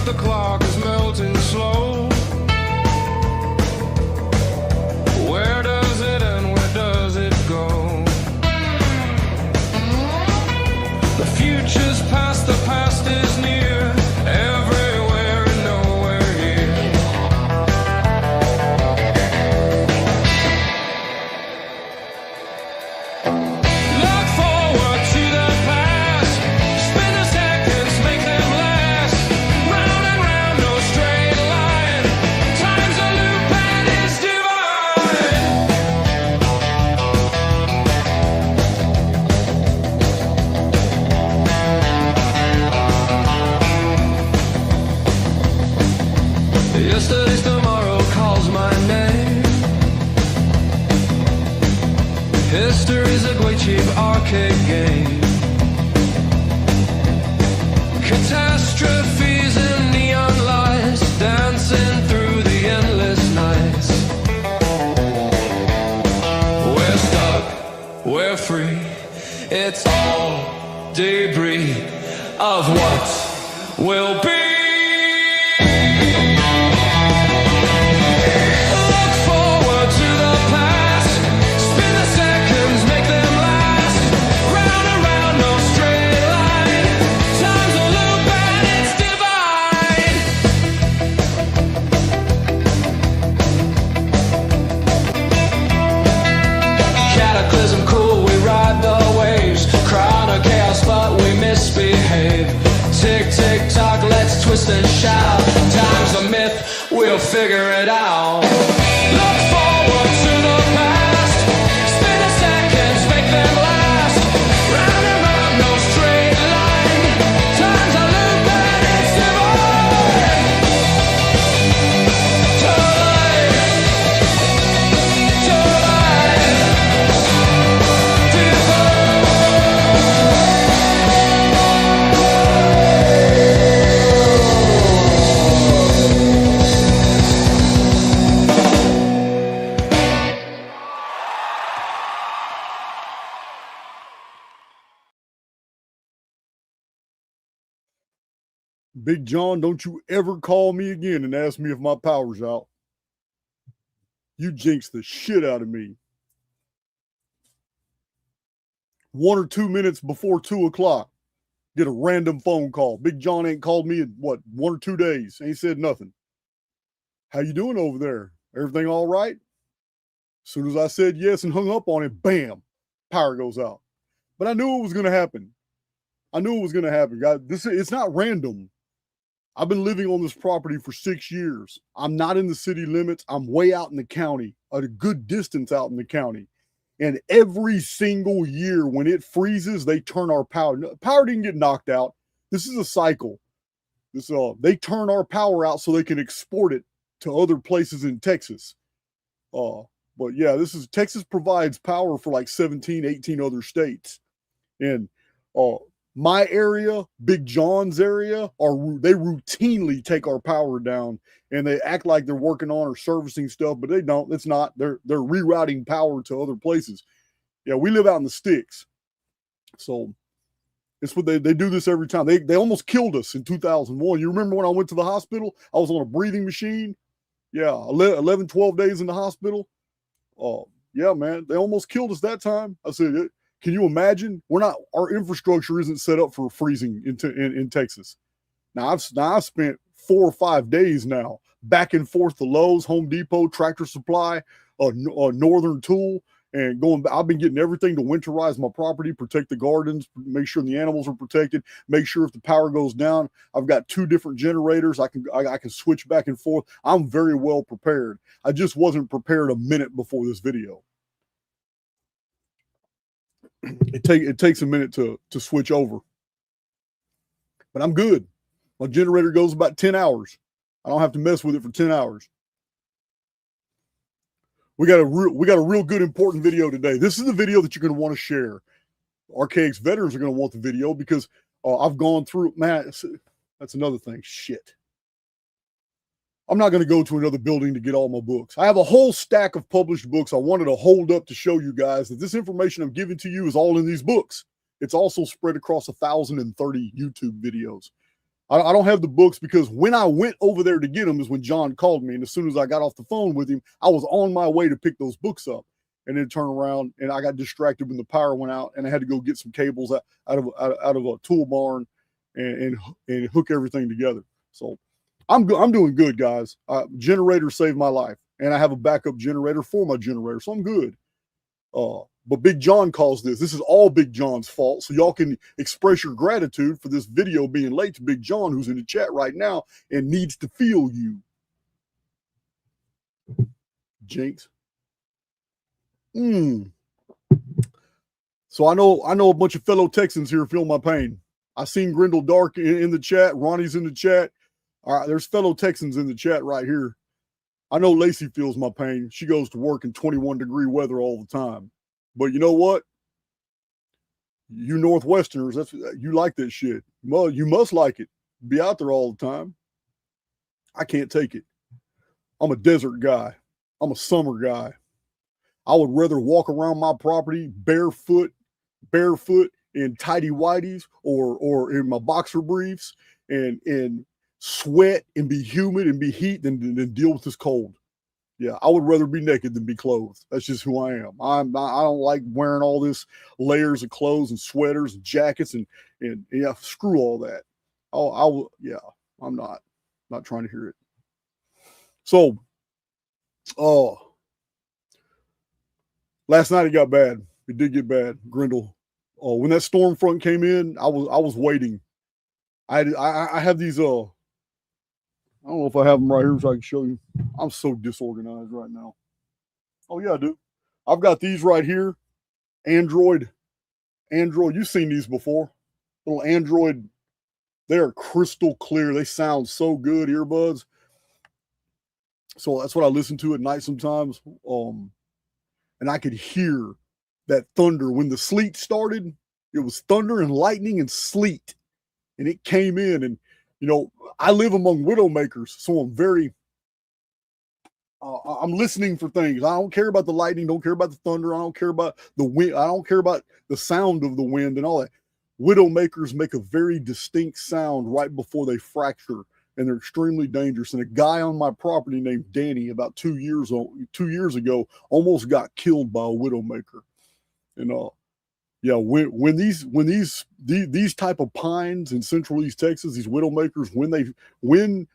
the clock is melting slow. Where does it end? Where does it go? The future's past, the past is near. Everywhere and nowhere here. Look forward to the past. Spin the seconds, make them last. Round and round, no straight line. Time's a loop and it's divine. Yesterday's tomorrow calls my name. History's a great cheap arcade game. Catastrophes and neon lights dancing through the endless nights. We're stuck, we're free. It's all debris of what will be. Look forward to the past. Spin the seconds, make them last. Round and round, no straight line. Time's a loop and it's divine. Cataclysm cool, we ride the waves. Crown of chaos, but we misbehave. Tick, tick, tock, let's twist and shout. Time's a myth, we'll figure it out. Look forward to the past. Spin the seconds, make them last. Round and round, no straight line. Time's a loop and it's divine. To the light. To the light. Divine. Big John, don't you ever call me again and ask me if my power's out. You jinxed the shit out of me. 1 or 2 minutes before 2 o'clock, get a random phone call. Big John ain't called me in, 1 or 2 days. Ain't said nothing. How you doing over there? Everything all right? As soon as I said yes and hung up on it, bam, power goes out. But I knew it was going to happen. I knew it was going to happen. God, it's not random. I've been living on this property for 6 years. I'm not in the city limits. I'm way out in the county, at a good distance out in the county. And every single year when it freezes, they turn our power. Power didn't get knocked out. This is a cycle. They turn our power out so they can export it to other places in Texas. But yeah, Texas provides power for like 17, 18 other states. And my area, Big John's area, they routinely take our power down, and they act like they're working on or servicing stuff, but they don't. It's not. They're rerouting power to other places. Yeah, we live out in the sticks, so it's what they do this every time. They almost killed us in 2001. You remember when I went to the hospital? I was on a breathing machine. Yeah, 11, 12 days in the hospital. Yeah, man, they almost killed us that time. I said, can you imagine? Our infrastructure isn't set up for freezing in Texas. Now I've spent 4 or 5 days now back and forth to Lowe's, Home Depot, Tractor Supply, Northern Tool, and I've been getting everything to winterize my property, protect the gardens, make sure the animals are protected, make sure if the power goes down, I've got 2 different generators. I can switch back and forth. I'm very well prepared. I just wasn't prepared a minute before this video. It takes a minute to switch over, but I'm good. My generator goes about 10 hours. I don't have to mess with it for 10 hours. We got a real good important video today. This is the video that you're going to want to share. Archaix veterans are going to want the video because I've gone through, man, that's another thing. Shit. I'm not going to go to another building to get all my books. I have a whole stack of published books I wanted to hold up to show you guys that this information I'm giving to you is all in these books. It's also spread across 1,030 YouTube videos. I don't have the books because when I went over there to get them is when John called me. And as soon as I got off the phone with him, I was on my way to pick those books up. And then turn around and I got distracted when the power went out and I had to go get some cables out of a tool barn and hook everything together. So I'm doing good, guys. Generator saved my life and I have a backup generator for my generator. So I'm good. But Big John calls this. This is all Big John's fault. So y'all can express your gratitude for this video being late to Big John, who's in the chat right now and needs to feel you. Jinx. So I know a bunch of fellow Texans here feel my pain. I seen Grindle Dark in the chat. Ronnie's in the chat. All right, there's fellow Texans in the chat right here. I know Lacey feels my pain. She goes to work in 21-degree weather all the time. But you know what? You Northwesterners, you like that shit. Well, you must like it. Be out there all the time. I can't take it. I'm a desert guy. I'm a summer guy. I would rather walk around my property barefoot in tidy whities or in my boxer briefs and sweat and be humid and be heat than deal with this cold. Yeah, I would rather be naked than be clothed. That's just who I am. I don't like wearing all this layers of clothes and sweaters and jackets and yeah, screw all that. I'm not trying to hear it. So, last night it got bad. It did get bad, Grindle. When that storm front came in, I was waiting. I have these. I don't know if I have them right here so I can show you. I'm so disorganized right now. Oh yeah, I do. I've got these right here. Android. You've seen these before. Little Android. They are crystal clear. They sound so good. Earbuds. So that's what I listen to at night sometimes. And I could hear that thunder. When the sleet started, it was thunder and lightning and sleet. And it came in. And, you know, I live among widowmakers, so I'm very, I'm listening for things. I don't care about the lightning, don't care about the thunder. I don't care about the wind. I don't care about the sound of the wind and all that. Widowmakers make a very distinct sound right before they fracture. And they're extremely dangerous. And a guy on my property named Danny, about 2 years ago, almost got killed by a widowmaker. And yeah, when these type of pines in Central East Texas, these widowmakers, when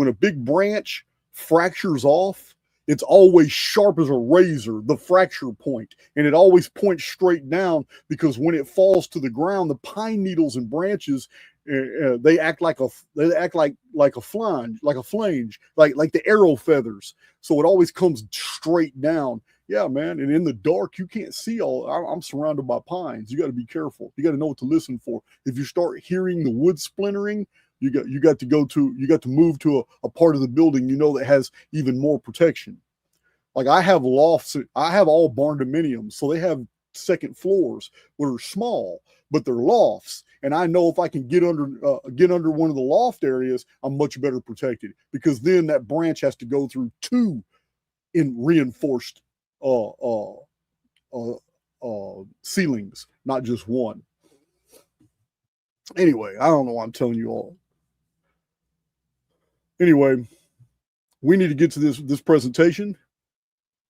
a big branch fractures off, it's always sharp as a razor, the fracture point, and it always points straight down because when it falls to the ground, the pine needles and branches. They act like a flange, like the arrow feathers. So it always comes straight down. Yeah, man. And in the dark, you can't see all. I'm surrounded by pines. You got to be careful. You got to know what to listen for. If you start hearing the wood splintering, you got to move to a part of the building that has even more protection. Like I have lofts. I have all barn dominiums, so they have second floors that are small, but they're lofts. And I know if I can get under one of the loft areas, I'm much better protected because then that branch has to go through two in reinforced ceilings, not just one. Anyway, I don't know why I'm telling you all. Anyway, we need to get to this presentation.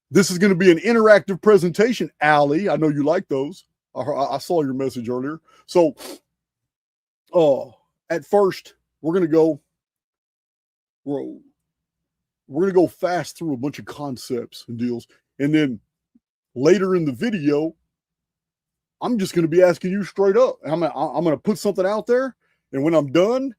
This is going to be an interactive presentation, Allie. I know you like those. I saw your message earlier. So, at first, we're going to go fast through a bunch of concepts and deals. And then later in the video, I'm just going to be asking you straight up. I'm going to put something out there. And when I'm done,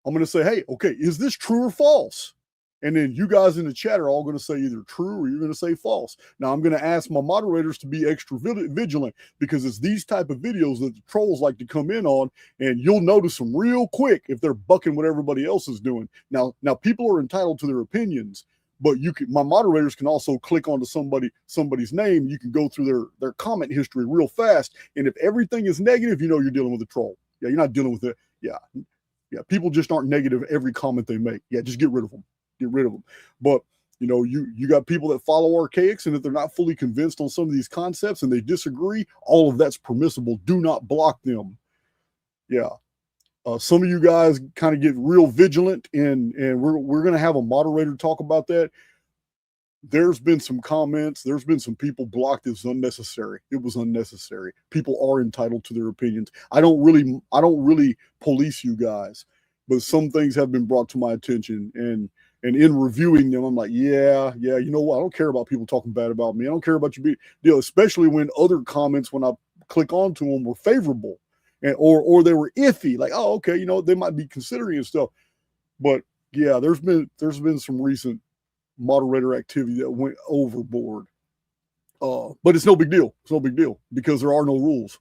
I'm going to say, hey, okay, is this true or false? And then you guys in the chat are all going to say either true or you're going to say false. Now, I'm going to ask my moderators to be extra vigilant because it's these type of videos that the trolls like to come in on, and you'll notice them real quick if they're bucking what everybody else is doing. Now people are entitled to their opinions, but my moderators can also click onto somebody's name. You can go through their comment history real fast. And if everything is negative, you're dealing with a troll. Yeah, you're not dealing with it. Yeah. People just aren't negative every comment they make. Yeah, just get rid of them. But you got people that follow Archaix, and if they're not fully convinced on some of these concepts and they disagree, all of that's permissible. Do not block them. Yeah. Some of you guys kind of get real vigilant, and we're going to have a moderator talk about that. There's been some comments. There's been some people blocked as unnecessary. It was unnecessary. People are entitled to their opinions. I don't really police you guys, but some things have been brought to my attention, and in reviewing them, I'm like, yeah, you know what? I don't care about people talking bad about me. I don't care about you being deal, especially when other comments, when I click onto them, were favorable, and or they were iffy. Like, oh, okay, you know, they might be considering and stuff. But yeah, there's been some recent moderator activity that went overboard. But it's no big deal. It's no big deal because there are no rules.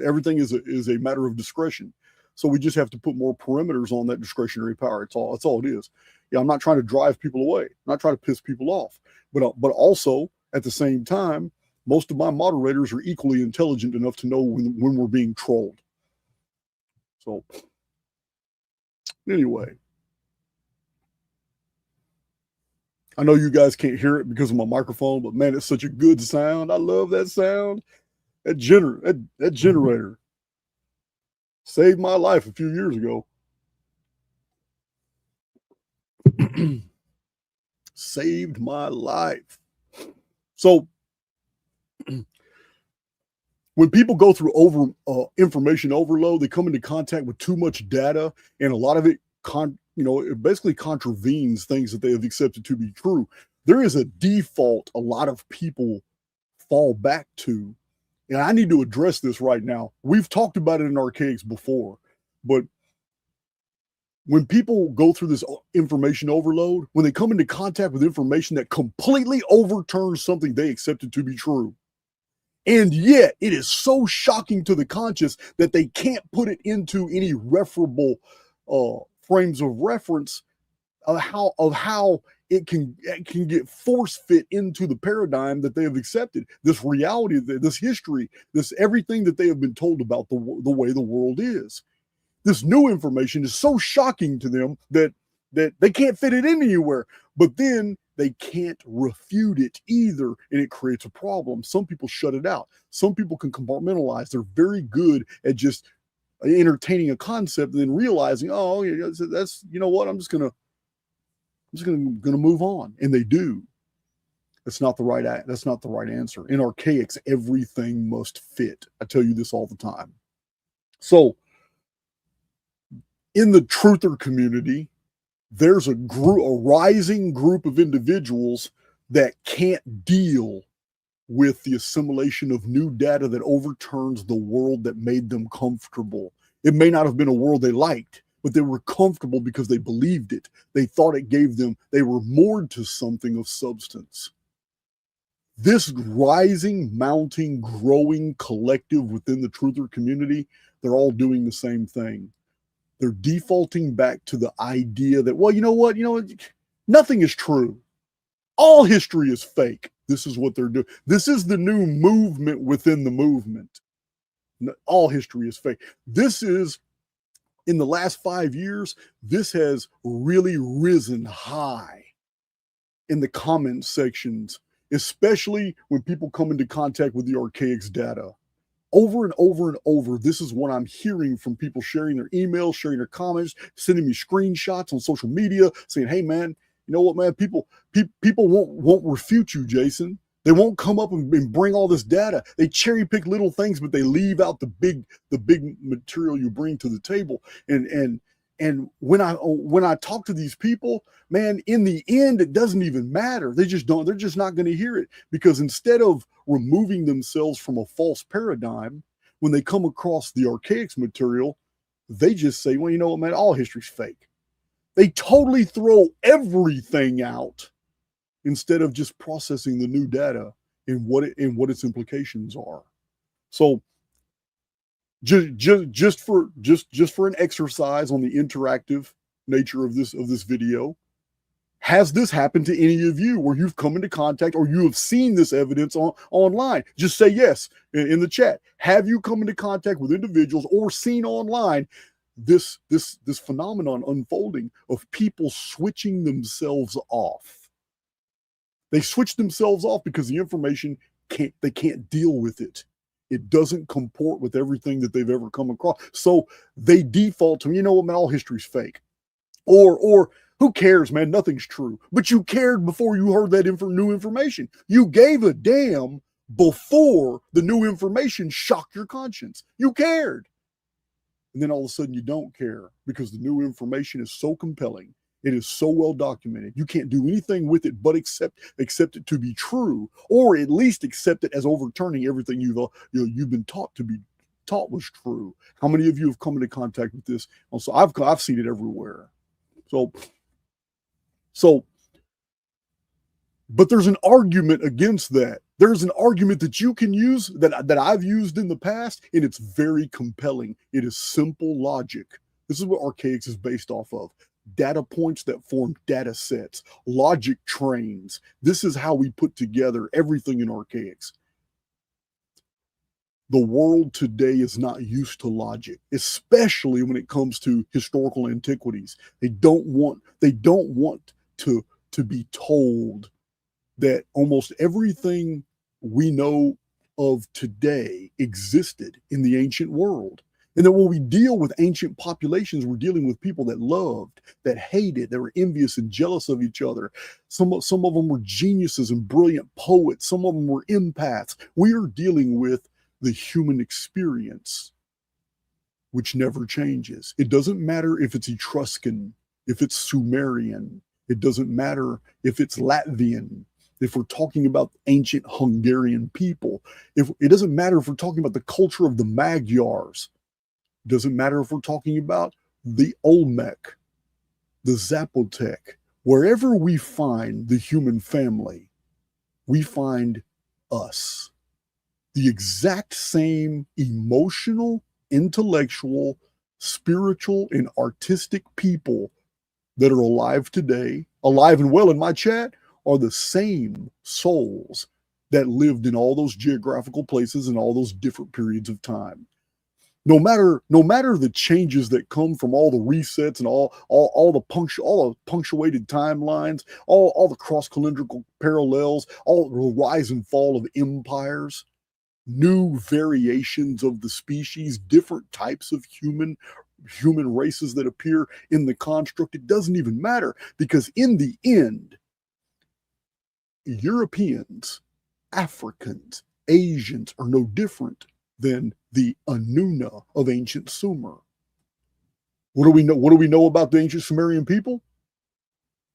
Everything is a matter of discretion. So we just have to put more perimeters on that discretionary power. That's all it is. Yeah, I'm not trying to drive people away. I'm not trying to piss people off. But also at the same time, most of my moderators are equally intelligent enough to know when we're being trolled. So anyway, I know you guys can't hear it because of my microphone, but man, it's such a good sound. I love that sound. That generator saved my life a few years ago. Saved my life. So when people go through information overload, they come into contact with too much data, and a lot of it it basically contravenes things that they have accepted to be true. There is a default a lot of people fall back to, and I need to address this right now. We've talked about it in Archaix before, but when people go through this information overload, when they come into contact with information that completely overturns something they accepted to be true, and yet it is so shocking to the conscious that they can't put it into any referable frames of reference of how it can get force fit into the paradigm that they have accepted, this reality, this history, this everything that they have been told about the way the world is. This new information is so shocking to them that they can't fit it in anywhere, but then they can't refute it either, and it creates a problem. Some people shut it out. Some people can compartmentalize. They're very good at just entertaining a concept and then realizing, oh, that's, you know what, I'm just gonna move on, and they do. That's not the right answer. In Archaix, everything must fit. I tell you this all the time. So in the truther community, there's a rising group of individuals that can't deal with the assimilation of new data that overturns the world that made them comfortable. It may not have been a world they liked, but they were comfortable because they believed it. They thought it gave them, they were moored to something of substance. This rising, mounting, growing collective within the truther community, they're all doing the same thing. They're defaulting back to the idea that, well, you know what, nothing is true. All history is fake. This is what they're doing. This is the new movement within the movement. All history is fake. This is, in the last 5 years, this has really risen high in the comment sections, especially when people come into contact with the Archaix data. Over and over and over, this is what I'm hearing from people sharing their emails, sharing their comments, sending me screenshots on social media, saying, hey, man, you know what, man, people won't refute you, Jason. They won't come up and bring all this data. They cherry pick little things, but they leave out the big material you bring to the table. And when I talk to these people, man, in the end, it doesn't even matter. They're just not going to hear it, because instead of removing themselves from a false paradigm, when they come across the Archaix material, they just say, well, you know what, man, all history's fake. They totally throw everything out instead of just processing the new data and what its implications are. So just for an exercise on the interactive nature of this video, has this happened to any of you where you've come into contact or you have seen this evidence online? Just say yes in the chat. Have you come into contact with individuals or seen online this phenomenon unfolding of people switching themselves off? They switch themselves off because the information they can't deal with it. It doesn't comport with everything that they've ever come across. So they default to, you know what, man, all history's fake. Or who cares, man? Nothing's true. But you cared before you heard that new information. You gave a damn before the new information shocked your conscience. You cared. And then all of a sudden you don't care because the new information is so compelling. It is so well documented. You can't do anything with it but accept it to be true, or at least accept it as overturning everything you've been taught was true. How many of you have come into contact with this? Also, I've seen it everywhere. So, but there's an argument against that. There's an argument that you can use that I've used in the past, and it's very compelling. It is simple logic. This is what Archaix is based off of. Data points that form data sets, logic trains. This is how we put together everything in Archaix. The world today is not used to logic, especially when it comes to historical antiquities. They don't want to be told that almost everything we know of today existed in the ancient world. And that when we deal with ancient populations, we're dealing with people that loved, that hated, that were envious and jealous of each other. Some of them were geniuses and brilliant poets. Some of them were empaths. We are dealing with the human experience, which never changes. It doesn't matter if it's Etruscan, if it's Sumerian. It doesn't matter if it's Latvian. If we're talking about ancient Hungarian people, it doesn't matter if we're talking about the culture of the Magyars. It doesn't matter if we're talking about the Olmec, the Zapotec. Wherever we find the human family, we find us. The exact same emotional, intellectual, spiritual, and artistic people that are alive today, alive and well in my chat, are the same souls that lived in all those geographical places and all those different periods of time. No matter the changes that come from all the resets and all the punctuated timelines, all the cross-calendrical parallels, all the rise and fall of empires, new variations of the species, different types of human races that appear in the construct, it doesn't even matter, because in the end, Europeans, Africans, Asians are no different than the Anuna of ancient Sumer. What do we know? What do we know about the ancient Sumerian people?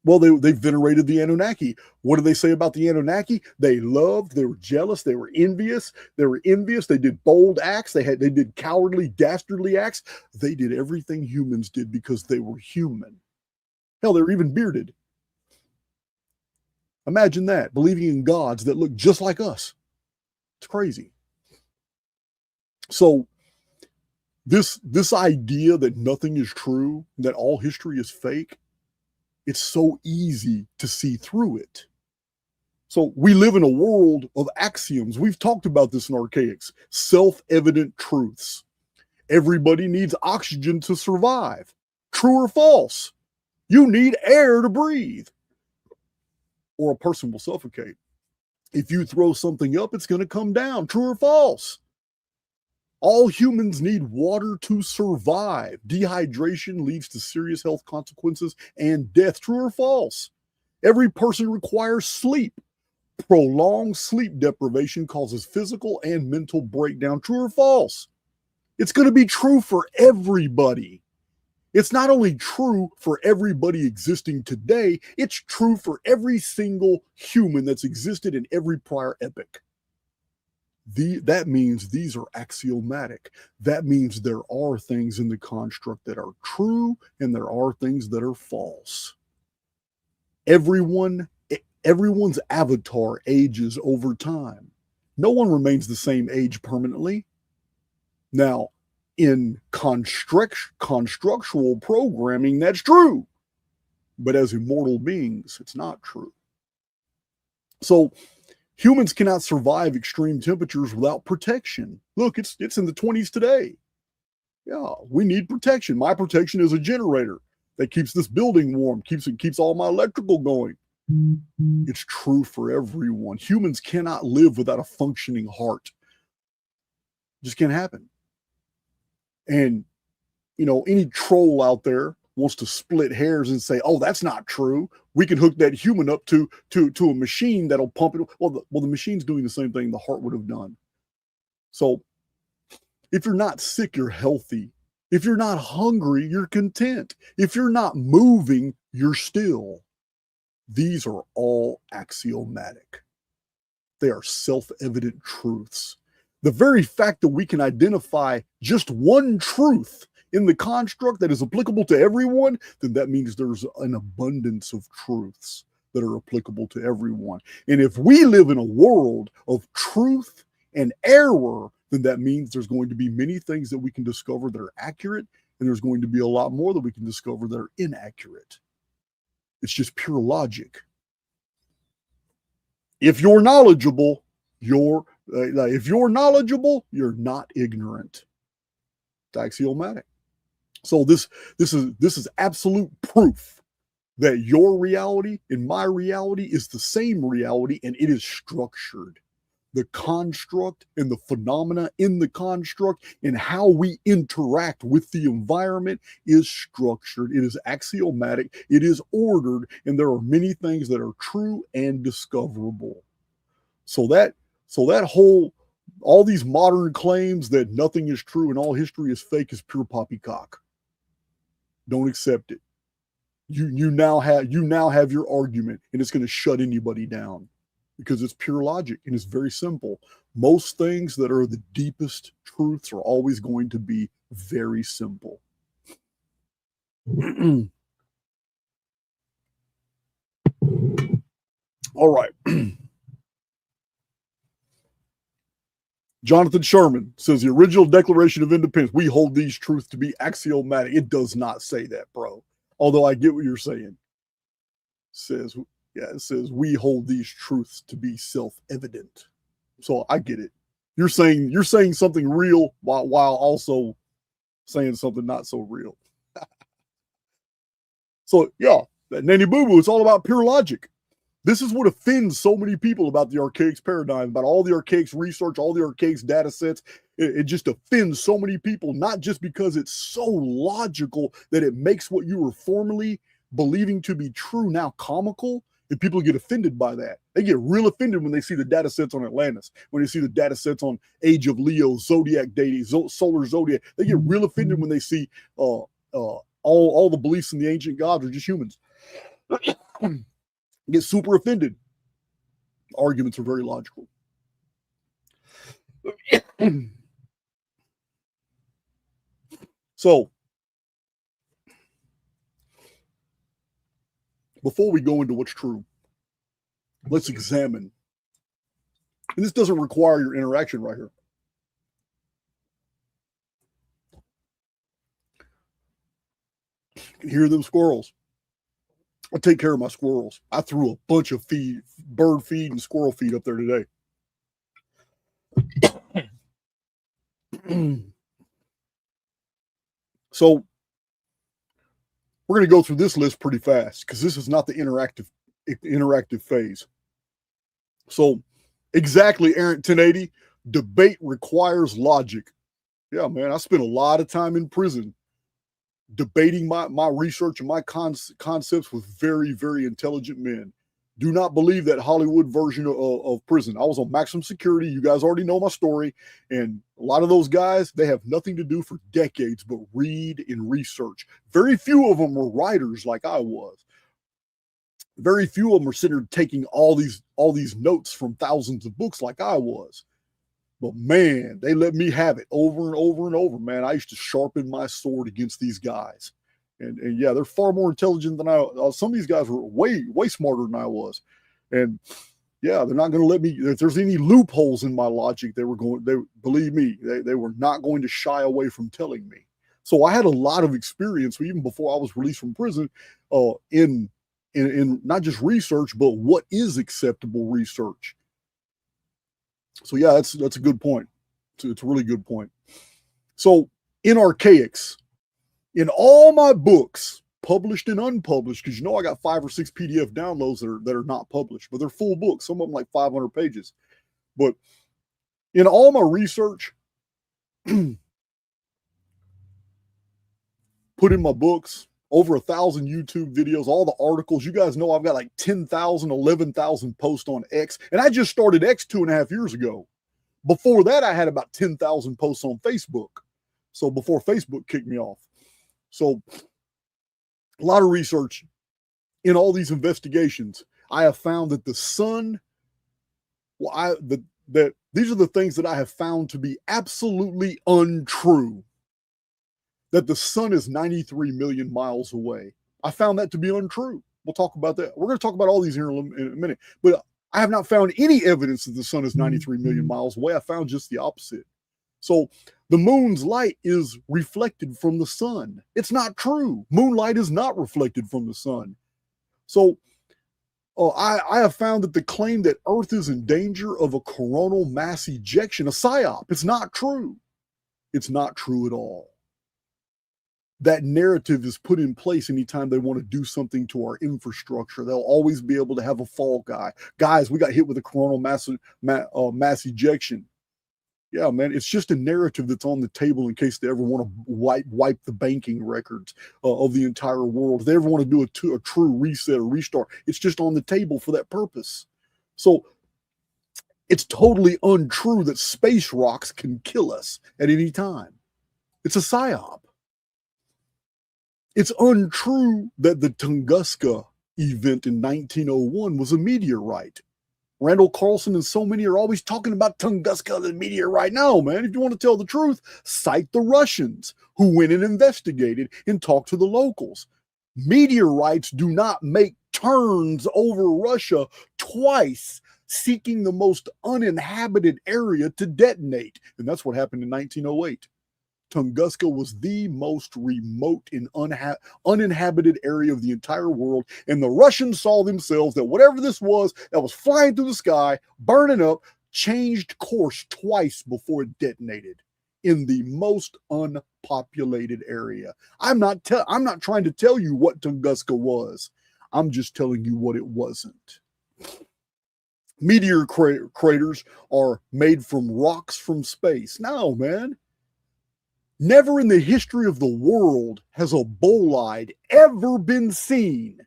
Well, they venerated the Anunnaki. What do they say about the Anunnaki? They loved, they were jealous, they were envious. They did bold acts, they did cowardly, dastardly acts. They did everything humans did because they were human. Hell, they were even bearded. Imagine that, believing in gods that look just like us. It's crazy. So this idea that nothing is true, that all history is fake, it's so easy to see through it. So we live in a world of axioms. We've talked about this in Archaix. Self-evident truths. Everybody needs oxygen to survive. True or false? You need air to breathe, or a person will suffocate. If you throw something up, it's going to come down. True or false? All humans need water to survive. Dehydration leads to serious health consequences and death. True or false? Every person requires sleep. Prolonged sleep deprivation causes physical and mental breakdown. True or false? It's going to be true for everybody. It's not only true for everybody existing today, it's true for every single human that's existed in every prior epoch. That means these are axiomatic. That means there are things in the construct that are true and there are things that are false. Everyone's avatar ages over time. No one remains the same age permanently. Now, in constructual programming, that's true. But as immortal beings, it's not true. So humans cannot survive extreme temperatures without protection. Look, it's in the 20s today. Yeah, we need protection. My protection is a generator that keeps this building warm, keeps all my electrical going. It's true for everyone. Humans cannot live without a functioning heart. Just can't happen. And, any troll out there wants to split hairs and say, oh, that's not true. We can hook that human up to a machine that'll pump it. Well, the machine's doing the same thing the heart would have done. So if you're not sick, you're healthy. If you're not hungry, you're content. If you're not moving, you're still. These are all axiomatic. They are self-evident truths. The very fact that we can identify just one truth in the construct that is applicable to everyone, then that means there's an abundance of truths that are applicable to everyone. And if we live in a world of truth and error, then that means there's going to be many things that we can discover that are accurate, and there's going to be a lot more that we can discover that are inaccurate. It's just pure logic. If you're knowledgeable, you're not ignorant. It's axiomatic. So this is absolute proof that your reality and my reality is the same reality, and it is structured. The construct and the phenomena in the construct and how we interact with the environment is structured. It is axiomatic. It is ordered, and there are many things that are true and discoverable. So that all these modern claims that nothing is true and all history is fake is pure poppycock. Don't accept it. You now have your argument, and it's going to shut anybody down because it's pure logic and it's very simple. Most things that are the deepest truths are always going to be very simple. All right. Jonathan Sherman says the original Declaration of Independence, we hold these truths to be axiomatic. It does not say that, bro. Although I get what you're saying. It says we hold these truths to be self-evident. So I get it. You're saying something real while also saying something not so real. So yeah, that nanny boo-boo, it's all about pure logic. This is what offends so many people about the Archaix paradigm, about all the Archaix research, all the Archaix data sets. It just offends so many people, not just because it's so logical that it makes what you were formerly believing to be true now comical, and people get offended by that. They get real offended when they see the data sets on Atlantis, when they see the data sets on Age of Leo, Zodiac dating, Solar Zodiac. They get real offended when they see all the beliefs in the ancient gods are just humans. Get super offended. Arguments are very logical. So, before we go into what's true, let's examine. And this doesn't require your interaction right here. You can hear them squirrels. I take care of my squirrels. I threw a bunch of bird feed and squirrel feed up there today. So we're going to go through this list pretty fast because this is not the interactive phase. So exactly, Aaron 1080, debate requires logic. Yeah, man, I spent a lot of time in prison debating my research and my concepts with very, very intelligent men. Do not believe that Hollywood version of prison. I was on maximum security. You guys already know my story. And a lot of those guys, they have nothing to do for decades but read and research. Very few of them were writers like I was. Very few of them are sitting there taking all these notes from thousands of books like I was. But man, they let me have it over and over and over, man. I used to sharpen my sword against these guys. And yeah, they're far more intelligent than I was. Some of these guys were way, way smarter than I was. And yeah, they're not going to let me, if there's any loopholes in my logic, believe me, they were not going to shy away from telling me. So I had a lot of experience, even before I was released from prison, in not just research, but what is acceptable research. So yeah, that's a good point. It's a really good point. So in Archaix, in all my books, published and unpublished, because I got 5 or 6 PDF downloads that are not published, but they're full books. Some of them like 500 pages. But in all my research, put in my books, over 1,000 YouTube videos, all the articles. You guys know I've got like 10,000, 11,000 posts on X. And I just started X 2.5 years ago. Before that, I had about 10,000 posts on Facebook. So before Facebook kicked me off. So a lot of research in all these investigations. I have found that the sun, that these are the things that I have found to be absolutely untrue. That the sun is 93 million miles away. I found that to be untrue. We'll talk about that. We're going to talk about all these here in a minute. But I have not found any evidence that the sun is 93 million miles away. I found just the opposite. So the moon's light is reflected from the sun. It's not true. Moonlight is not reflected from the sun. So I have found that the claim that Earth is in danger of a coronal mass ejection, a psyop, it's not true. It's not true at all. That narrative is put in place anytime they want to do something to our infrastructure. They'll always be able to have a fall guy. Guys, we got hit with a coronal mass ejection. Yeah, man, it's just a narrative that's on the table in case they ever want to wipe the banking records of the entire world. If they ever want to do a true reset or restart, it's just on the table for that purpose. So it's totally untrue that space rocks can kill us at any time. It's a psyop. It's untrue that the Tunguska event in 1901 was a meteorite. Randall Carlson and so many are always talking about Tunguska, the meteorite. No, man, if you want to tell the truth, cite the Russians who went and investigated and talked to the locals. Meteorites do not make turns over Russia twice, seeking the most uninhabited area to detonate. And that's what happened in 1908. Tunguska was the most remote and uninhabited area of the entire world. And the Russians saw themselves that whatever this was that was flying through the sky, burning up, changed course twice before it detonated in the most unpopulated area. I'm not trying to tell you what Tunguska was. I'm just telling you what it wasn't. Meteor craters are made from rocks from space. No, man. Never in the history of the world has a bolide ever been seen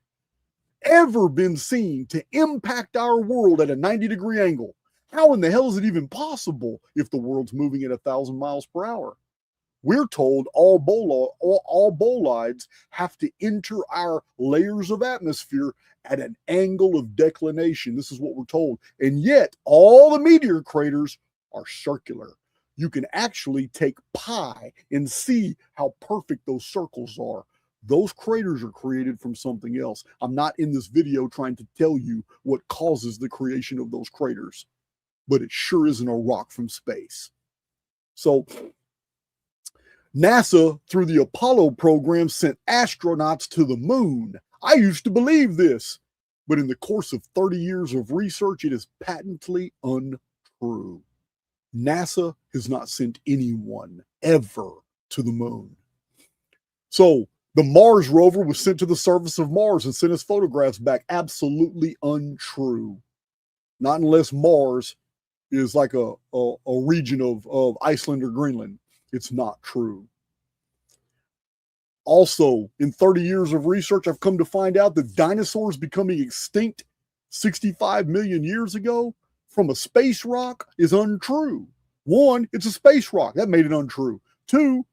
to impact our world at a 90-degree angle. How in the hell is it even possible if the world's moving at 1,000 miles per hour? We're told all bolides have to enter our layers of atmosphere at an angle of declination. This is what we're told. And yet, all the meteor craters are circular. You can actually take pi and see how perfect those circles are. Those craters are created from something else. I'm not in this video trying to tell you what causes the creation of those craters, but it sure isn't a rock from space. So NASA, through the Apollo program, sent astronauts to the moon. I used to believe this, but in the course of 30 years of research, it is patently untrue. NASA has not sent anyone ever to the moon. So the Mars rover was sent to the surface of Mars and sent us photographs back. Absolutely untrue. Not unless Mars is like a region of Iceland or Greenland. It's not true. Also, in 30 years of research, I've come to find out that dinosaurs becoming extinct 65 million years ago from a space rock is untrue. One, it's a space rock. That made it untrue. Two,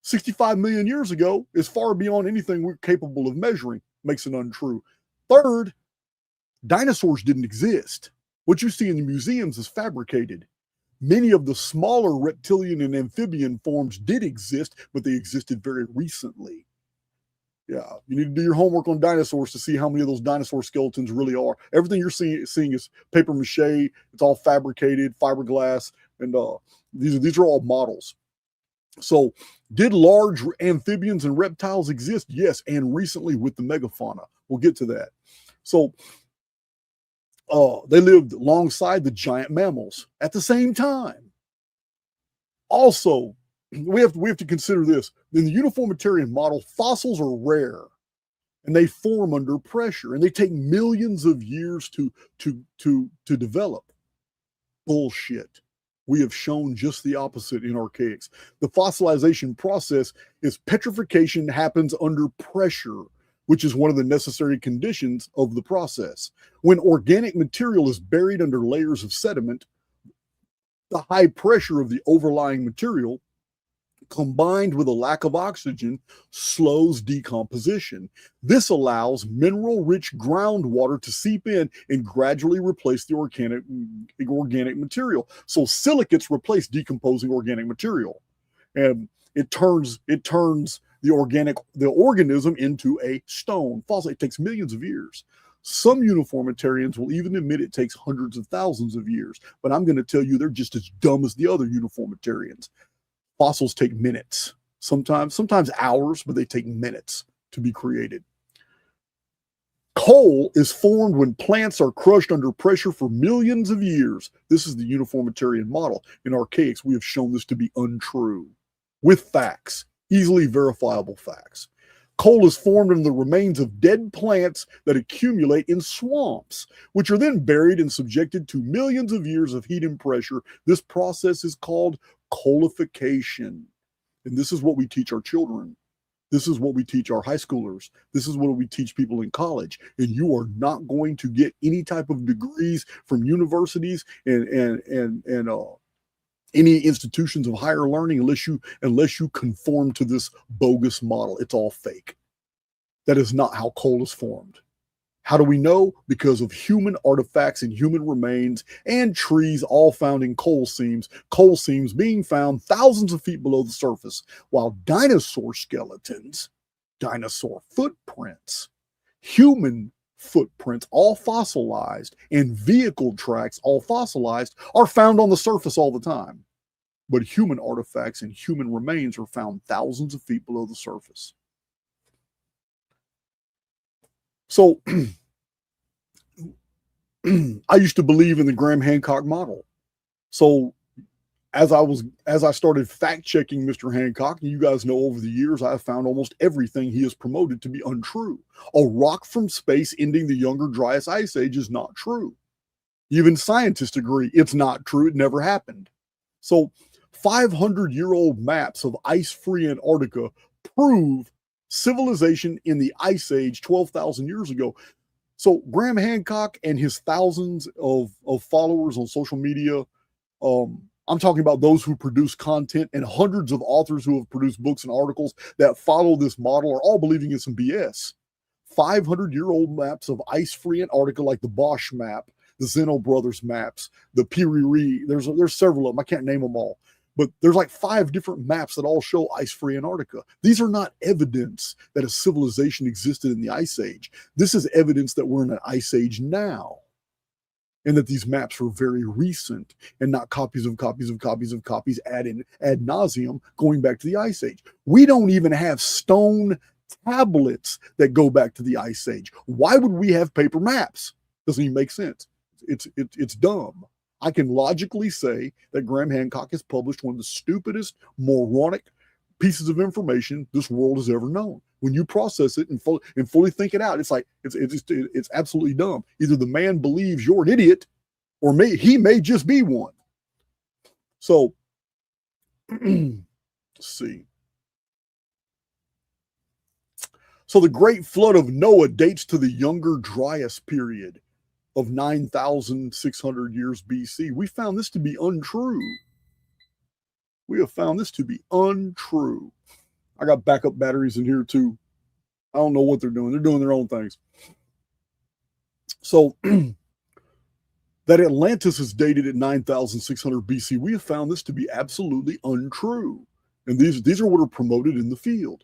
65 million years ago is far beyond anything we're capable of measuring. Makes it untrue. Third, dinosaurs didn't exist. What you see in the museums is fabricated. Many of the smaller reptilian and amphibian forms did exist, but they existed very recently. Yeah, you need to do your homework on dinosaurs to see how many of those dinosaur skeletons really are. Everything you're seeing is paper mache. It's all fabricated, fiberglass, and these are all models. So, did large amphibians and reptiles exist? Yes, and recently with the megafauna. We'll get to that. So, they lived alongside the giant mammals at the same time. Also, we have to consider this. In the uniformitarian model, fossils are rare and they form under pressure and they take millions of years to develop. Bullshit. We have shown just the opposite in Archaix. The fossilization process is petrification happens under pressure, which is one of the necessary conditions of the process. When organic material is buried under layers of sediment, the high pressure of the overlying material combined with a lack of oxygen slows decomposition. This allows mineral-rich groundwater to seep in and gradually replace the organic material. So silicates replace decomposing organic material, and it turns the organism into a stone. Fossil. It takes millions of years. Some uniformitarians will even admit it takes hundreds of thousands of years, but I'm going to tell you they're just as dumb as the other uniformitarians. Fossils take minutes, sometimes hours, but they take minutes to be created. Coal is formed when plants are crushed under pressure for millions of years. This is the uniformitarian model. In Archaix, we have shown this to be untrue with facts, easily verifiable facts. Coal is formed in the remains of dead plants that accumulate in swamps, which are then buried and subjected to millions of years of heat and pressure. This process is called coalification. And this is what we teach our children. This is what we teach our high schoolers. This is what we teach people in college. And you are not going to get any type of degrees from universities and any institutions of higher learning unless you conform to this bogus model. It's all fake. That is not how coal is formed. How do we know? Because of human artifacts and human remains and trees all found in coal seams being found thousands of feet below the surface, while dinosaur skeletons, dinosaur footprints, human footprints, all fossilized, and vehicle tracks, all fossilized, are found on the surface all the time. But human artifacts and human remains are found thousands of feet below the surface. So I used to believe in the Graham Hancock model. So as I started fact checking Mr. Hancock, and you guys know over the years, I have found almost everything he has promoted to be untrue. A rock from space ending the Younger Dryas Ice Age is not true. Even scientists agree it's not true. It never happened. So 500-year-old maps of ice-free Antarctica prove civilization in the Ice Age 12,000 years ago. So Graham Hancock and his thousands of followers on social media, I'm talking about those who produce content, and hundreds of authors who have produced books and articles that follow this model, are all believing in some BS. 500-year-old maps of ice-free Antarctica, like the Bosch map, the Zeno Brothers maps, the Piriri, there's several of them. I can't name them all. But there's like 5 different maps that all show ice-free Antarctica. These are not evidence that a civilization existed in the Ice Age. This is evidence that we're in an Ice Age now, and that these maps are very recent and not copies ad nauseum going back to the Ice Age. We don't even have stone tablets that go back to the Ice Age. Why would we have paper maps? Doesn't even make sense. It's dumb. I can logically say that Graham Hancock has published one of the stupidest, moronic pieces of information this world has ever known. When you process it and fully think it out, it's like it's absolutely dumb. Either the man believes you're an idiot, or he may just be one. So let's see. So the Great Flood of Noah dates to the Younger Dryas period of 9,600 years BC. We found this to be untrue. We have found this to be untrue. I got backup batteries in here too. I don't know what they're doing. They're doing their own things. So that Atlantis is dated at 9,600 BC, we have found this to be absolutely untrue. And these are what are promoted in the field.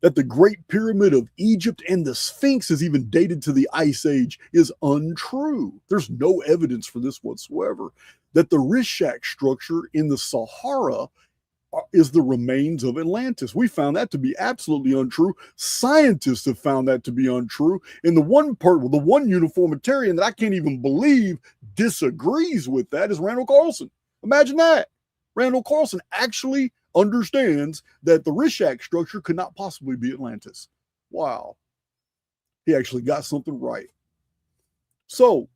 That the Great Pyramid of Egypt and the Sphinx is even dated to the Ice Age is untrue. There's no evidence for this whatsoever. That the Archaix structure in the Sahara is the remains of Atlantis. We found that to be absolutely untrue. Scientists have found that to be untrue. And the one uniformitarian that I can't even believe disagrees with that is Randall Carlson. Imagine that. Randall Carlson actually understands that the Archaix structure could not possibly be Atlantis. Wow. He actually got something right. So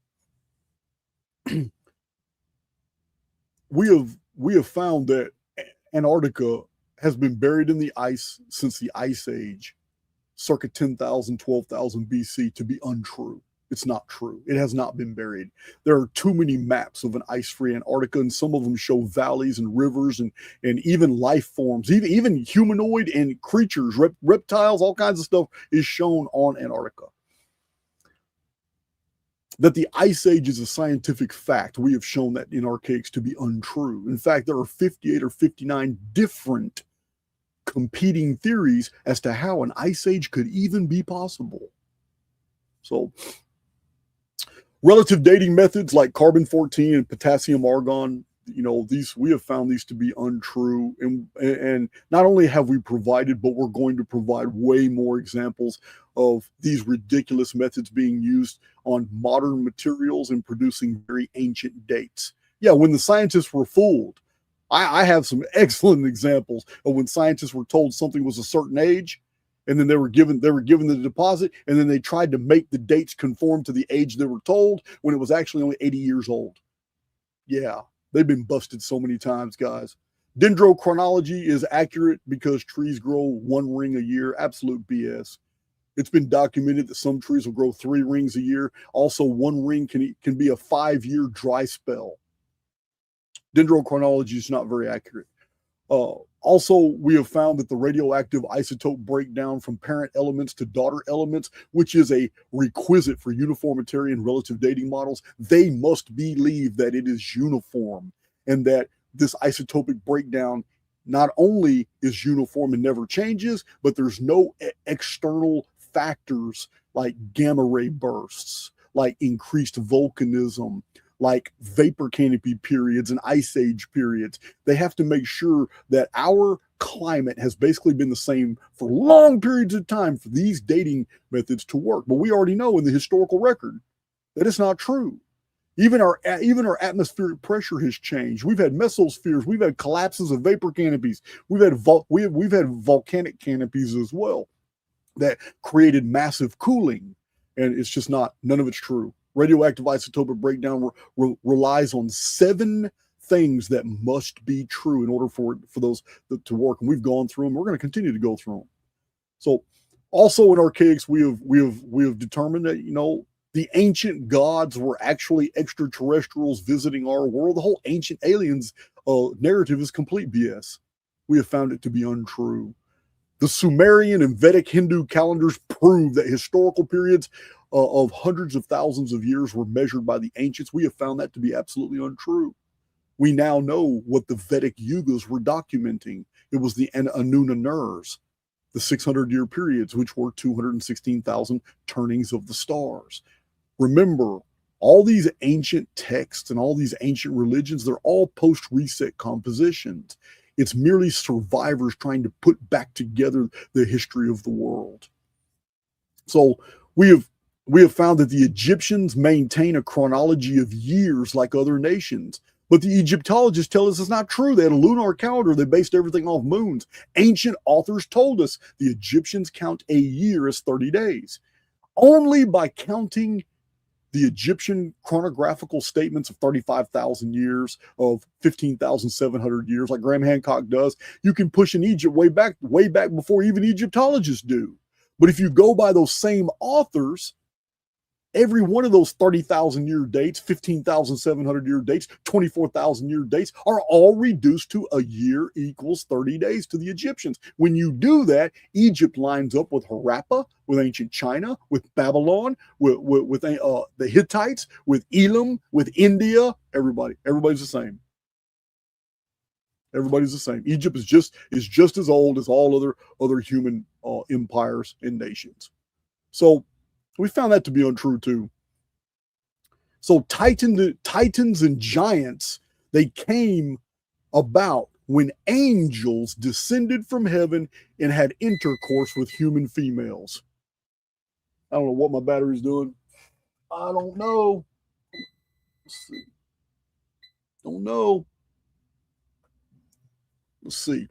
we have we have found that Antarctica has been buried in the ice since the Ice Age, circa 10,000, 12,000 BC, to be untrue. It's not true. It has not been buried. There are too many maps of an ice-free Antarctica, and some of them show valleys and rivers and even life forms, even humanoid and creatures, reptiles, all kinds of stuff is shown on Antarctica. That the Ice Age is a scientific fact, we have shown that in Archaix to be untrue. In fact, there are 58 or 59 different competing theories as to how an Ice Age could even be possible. So, relative dating methods like carbon-14 and potassium argon, these, we have found these to be untrue, and not only have we provided, but we're going to provide way more examples of these ridiculous methods being used on modern materials and producing very ancient dates. Yeah, when the scientists were fooled, I have some excellent examples of when scientists were told something was a certain age, and then they were given the deposit, and then they tried to make the dates conform to the age they were told when it was actually only 80 years old. Yeah, they've been busted so many times, guys. Dendrochronology is accurate because trees grow one ring a year. Absolute BS. It's been documented that some trees will grow 3 rings a year. Also, one ring can be a 5-year dry spell. Dendrochronology is not very accurate. Also, we have found that the radioactive isotope breakdown from parent elements to daughter elements, which is a requisite for uniformitarian relative dating models, they must believe that it is uniform and that this isotopic breakdown not only is uniform and never changes, but there's no external factors like gamma ray bursts, like increased volcanism, like vapor canopy periods and ice age periods. They have to make sure that our climate has basically been the same for long periods of time for these dating methods to work. But we already know in the historical record that it's not true. Even our atmospheric pressure has changed. We've had mesospheres. We've had collapses of vapor canopies. We've had volcanic canopies as well that created massive cooling, and it's just not. None of it's true. Radioactive isotopic breakdown relies on 7 things that must be true in order for those to work, and we've gone through them. We're going to continue to go through them. So, also in Archaix, we have determined that the ancient gods were actually extraterrestrials visiting our world. The whole ancient aliens narrative is complete BS. We have found it to be untrue. The Sumerian and Vedic Hindu calendars prove that historical periods of hundreds of thousands of years were measured by the ancients. We have found that to be absolutely untrue. We now know what the Vedic Yugas were documenting. It was the Anunanurs, the 600-year periods, which were 216,000 turnings of the stars. Remember, all these ancient texts and all these ancient religions, they're all post-reset compositions. It's merely survivors trying to put back together the history of the world. So we have found that the Egyptians maintain a chronology of years like other nations. But the Egyptologists tell us it's not true. They had a lunar calendar. They based everything off moons. Ancient authors told us the Egyptians count a year as 30 days. Only by counting the Egyptian chronographical statements of 35,000 years, of 15,700 years, like Graham Hancock does, you can push in Egypt way back before even Egyptologists do. But if you go by those same authors, every one of those 30,000 year dates, 15,700 year dates, 24,000 year dates are all reduced to a year equals 30 days to the Egyptians. When you do that, Egypt lines up with Harappa, with ancient China, with Babylon, with the Hittites, with Elam, with India. Everybody's the same. Everybody's the same. Egypt is just as old as all other human empires and nations. So we found that to be untrue too. So titans and giants, they came about when angels descended from heaven and had intercourse with human females. I don't know what my battery's doing. I don't know. Let's see. Don't know. Let's see.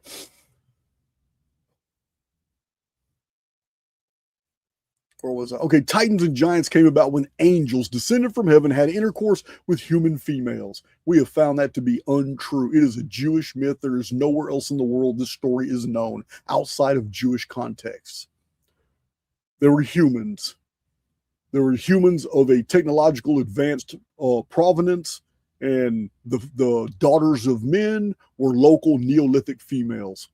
Where was I? Okay, Titans and giants came about when angels descended from heaven had intercourse with human females. We have found that to be untrue. It is a Jewish myth. There is nowhere else in the world this story is known outside of Jewish contexts. There were humans. There were humans of a technological advanced provenance, and the daughters of men were local Neolithic females.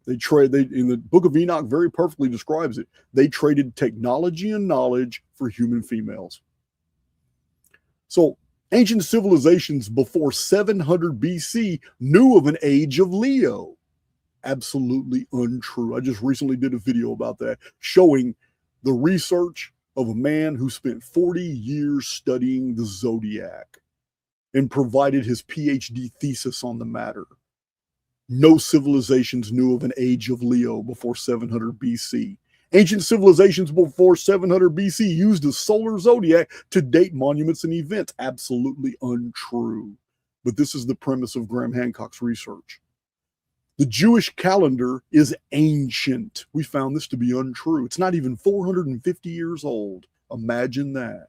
They in the Book of Enoch very perfectly describes it. They traded technology and knowledge for human females. So ancient civilizations before 700 BC knew of an age of Leo. Absolutely untrue. I just recently did a video about that, showing the research of a man who spent 40 years studying the zodiac and provided his PhD thesis on the matter. No civilizations knew of an age of Leo before 700 BC. Ancient civilizations before 700 BC used the solar zodiac to date monuments and events. Absolutely untrue. But this is the premise of Graham Hancock's research. The Jewish calendar is ancient. We found this to be untrue. It's not even 450 years old. Imagine that.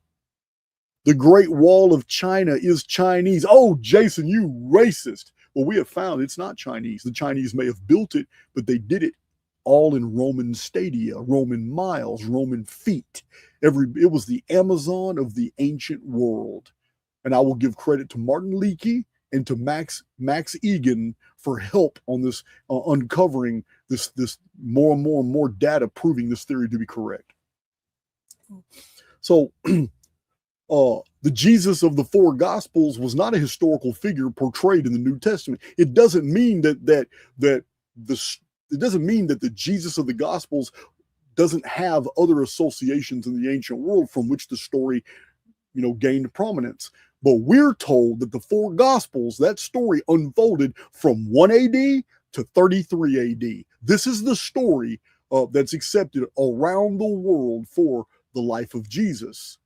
The Great Wall of China is Chinese. Oh, Jason, you racist. Well, we have found it's not Chinese. The Chinese may have built it, but they did it all in Roman stadia, Roman miles, Roman feet. It was the Amazon of the ancient world. And I will give credit to Martin Leakey and to Max Egan for help on this, uncovering this more and more data proving this theory to be correct. So the Jesus of the four Gospels was not a historical figure portrayed in the New Testament. It doesn't mean that the Jesus of the Gospels doesn't have other associations in the ancient world from which the story, gained prominence. But we're told that the four Gospels, that story unfolded from 1 AD to 33 AD. This is the story that's accepted around the world for the life of Jesus.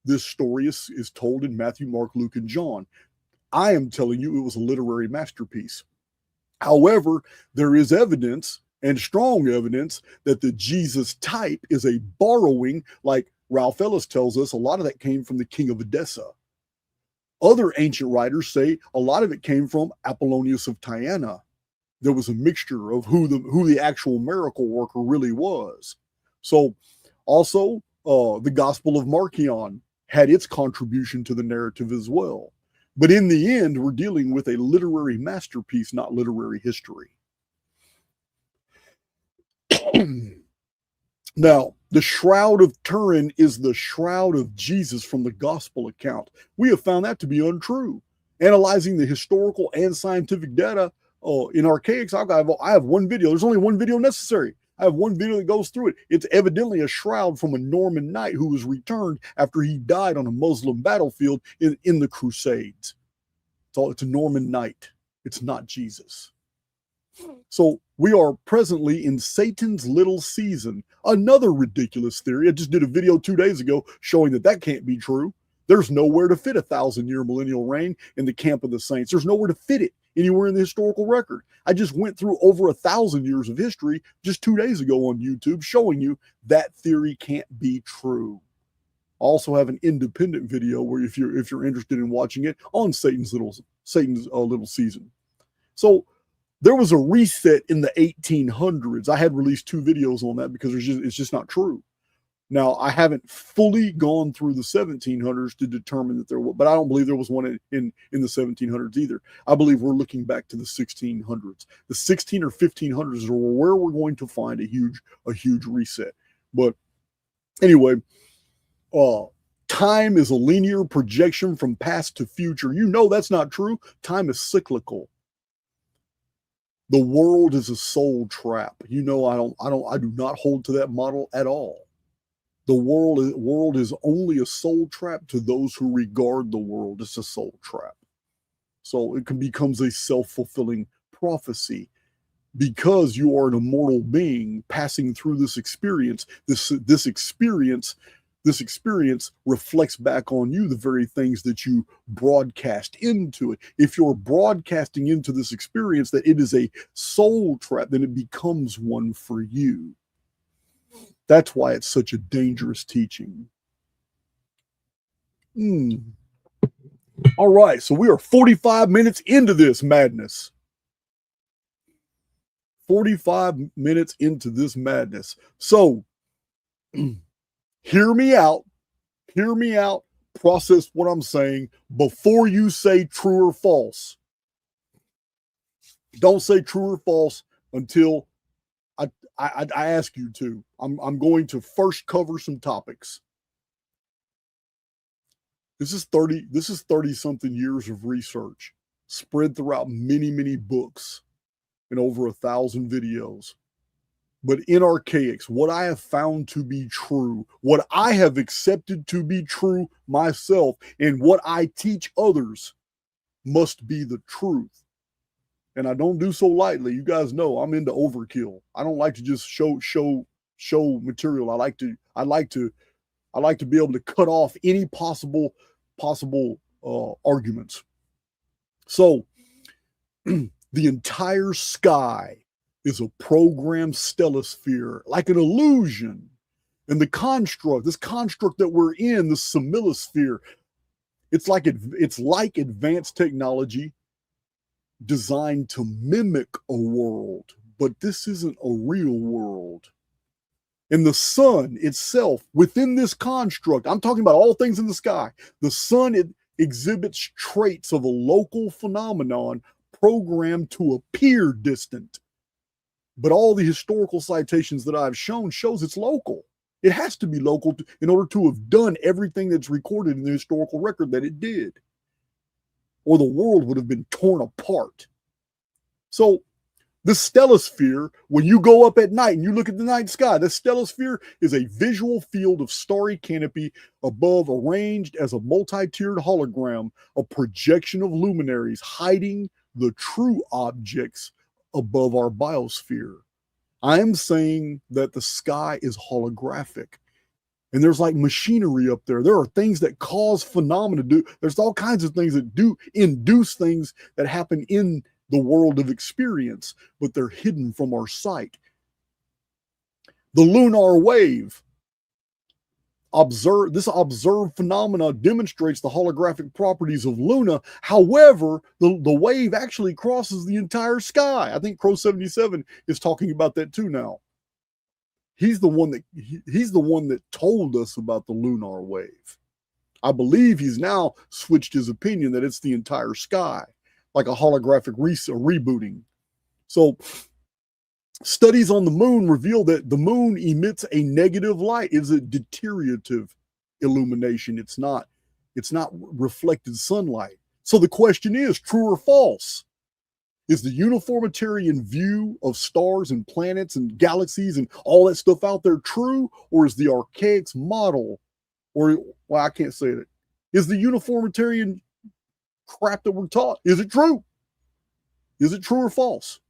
This story is told in Matthew, Mark, Luke, and John. I am telling you it was a literary masterpiece. However, there is evidence, and strong evidence, that the Jesus type is a borrowing, like Ralph Ellis tells us, a lot of that came from the king of Edessa. Other ancient writers say a lot of it came from Apollonius of Tyana. There was a mixture of who the actual miracle worker really was. So also, the Gospel of Marcion had its contribution to the narrative as well. But in the end, we're dealing with a literary masterpiece, not literary history. Now, the Shroud of Turin is the shroud of Jesus from the gospel account. We have found that to be untrue. Analyzing the historical and scientific data in Archaix, I have one video. There's only one video necessary. I have one video that goes through it. It's evidently a shroud from a Norman knight who was returned after he died on a Muslim battlefield in the Crusades. It's a Norman knight. It's not Jesus. So we are presently in Satan's little season. Another ridiculous theory. I just did a video 2 days ago showing that can't be true. There's nowhere to fit 1,000-year millennial reign in the camp of the saints. There's nowhere to fit it anywhere in the historical record. I just went through over 1,000 years of history just 2 days ago on YouTube showing you that theory can't be true. I also have an independent video where if you're interested in watching it on Satan's little season. So there was a reset in the 1800s. I had released 2 videos on that because it's just not true. Now, I haven't fully gone through the 1700s to determine that there was, but I don't believe there was one in the 1700s either. I believe we're looking back to the 1600s. The 16 or 1500s are where we're going to find a huge reset. But anyway, time is a linear projection from past to future. That's not true. Time is cyclical. The world is a soul trap. I do not hold to that model at all. The world is only a soul trap to those who regard the world as a soul trap. So it becomes a self-fulfilling prophecy. Because you are an immortal being passing through this experience, this experience reflects back on you the very things that you broadcast into it. If you're broadcasting into this experience that it is a soul trap, then it becomes one for you. That's why it's such a dangerous teaching. All right, so we are 45 minutes into this madness. 45 minutes into this madness. So, hear me out. Hear me out. Process what I'm saying before you say true or false. Don't say true or false until I ask you to. I'm going to first cover some topics. This is 30 something years of research spread throughout many books and over 1,000 videos. But in Archaix, what I have found to be true, what I have accepted to be true myself, and what I teach others must be the truth. And I don't do so lightly. You guys know I'm into overkill. I don't like to just show material. I like to be able to cut off any possible arguments. So the entire sky is a programmed stellosphere, like an illusion. And this construct that we're in, the similosphere, it's like advanced technology designed to mimic a world, but this isn't a real world. And the sun itself, within this construct, I'm talking about all things in the sky, the sun exhibits traits of a local phenomenon programmed to appear distant. But all the historical citations that I've shows it's local. It has to be local in order to have done everything that's recorded in the historical record that it did, or the world would have been torn apart. So the stellosphere, when you go up at night and you look at the night sky, the stellosphere is a visual field of starry canopy above, arranged as a multi-tiered hologram, a projection of luminaries hiding the true objects above our biosphere. I'm saying that the sky is holographic. And there's like machinery up there. There are things that cause phenomena. There's all kinds of things that do induce things that happen in the world of experience, but they're hidden from our sight. The lunar wave. This observed phenomena demonstrates the holographic properties of Luna. However, the wave actually crosses the entire sky. I think Crow 77 is talking about that too now. He's the one that told us about the lunar wave. I believe he's now switched his opinion that it's the entire sky, like a holographic rebooting. So studies on the moon reveal that the moon emits a negative light. It's a deteriorative illumination. It's not reflected sunlight. So the question is, true or false? Is the uniformitarian view of stars and planets and galaxies and all that stuff out there true? Or is the Archaix model, I can't say that. Is the uniformitarian crap that we're taught, is it true? Is it true or false?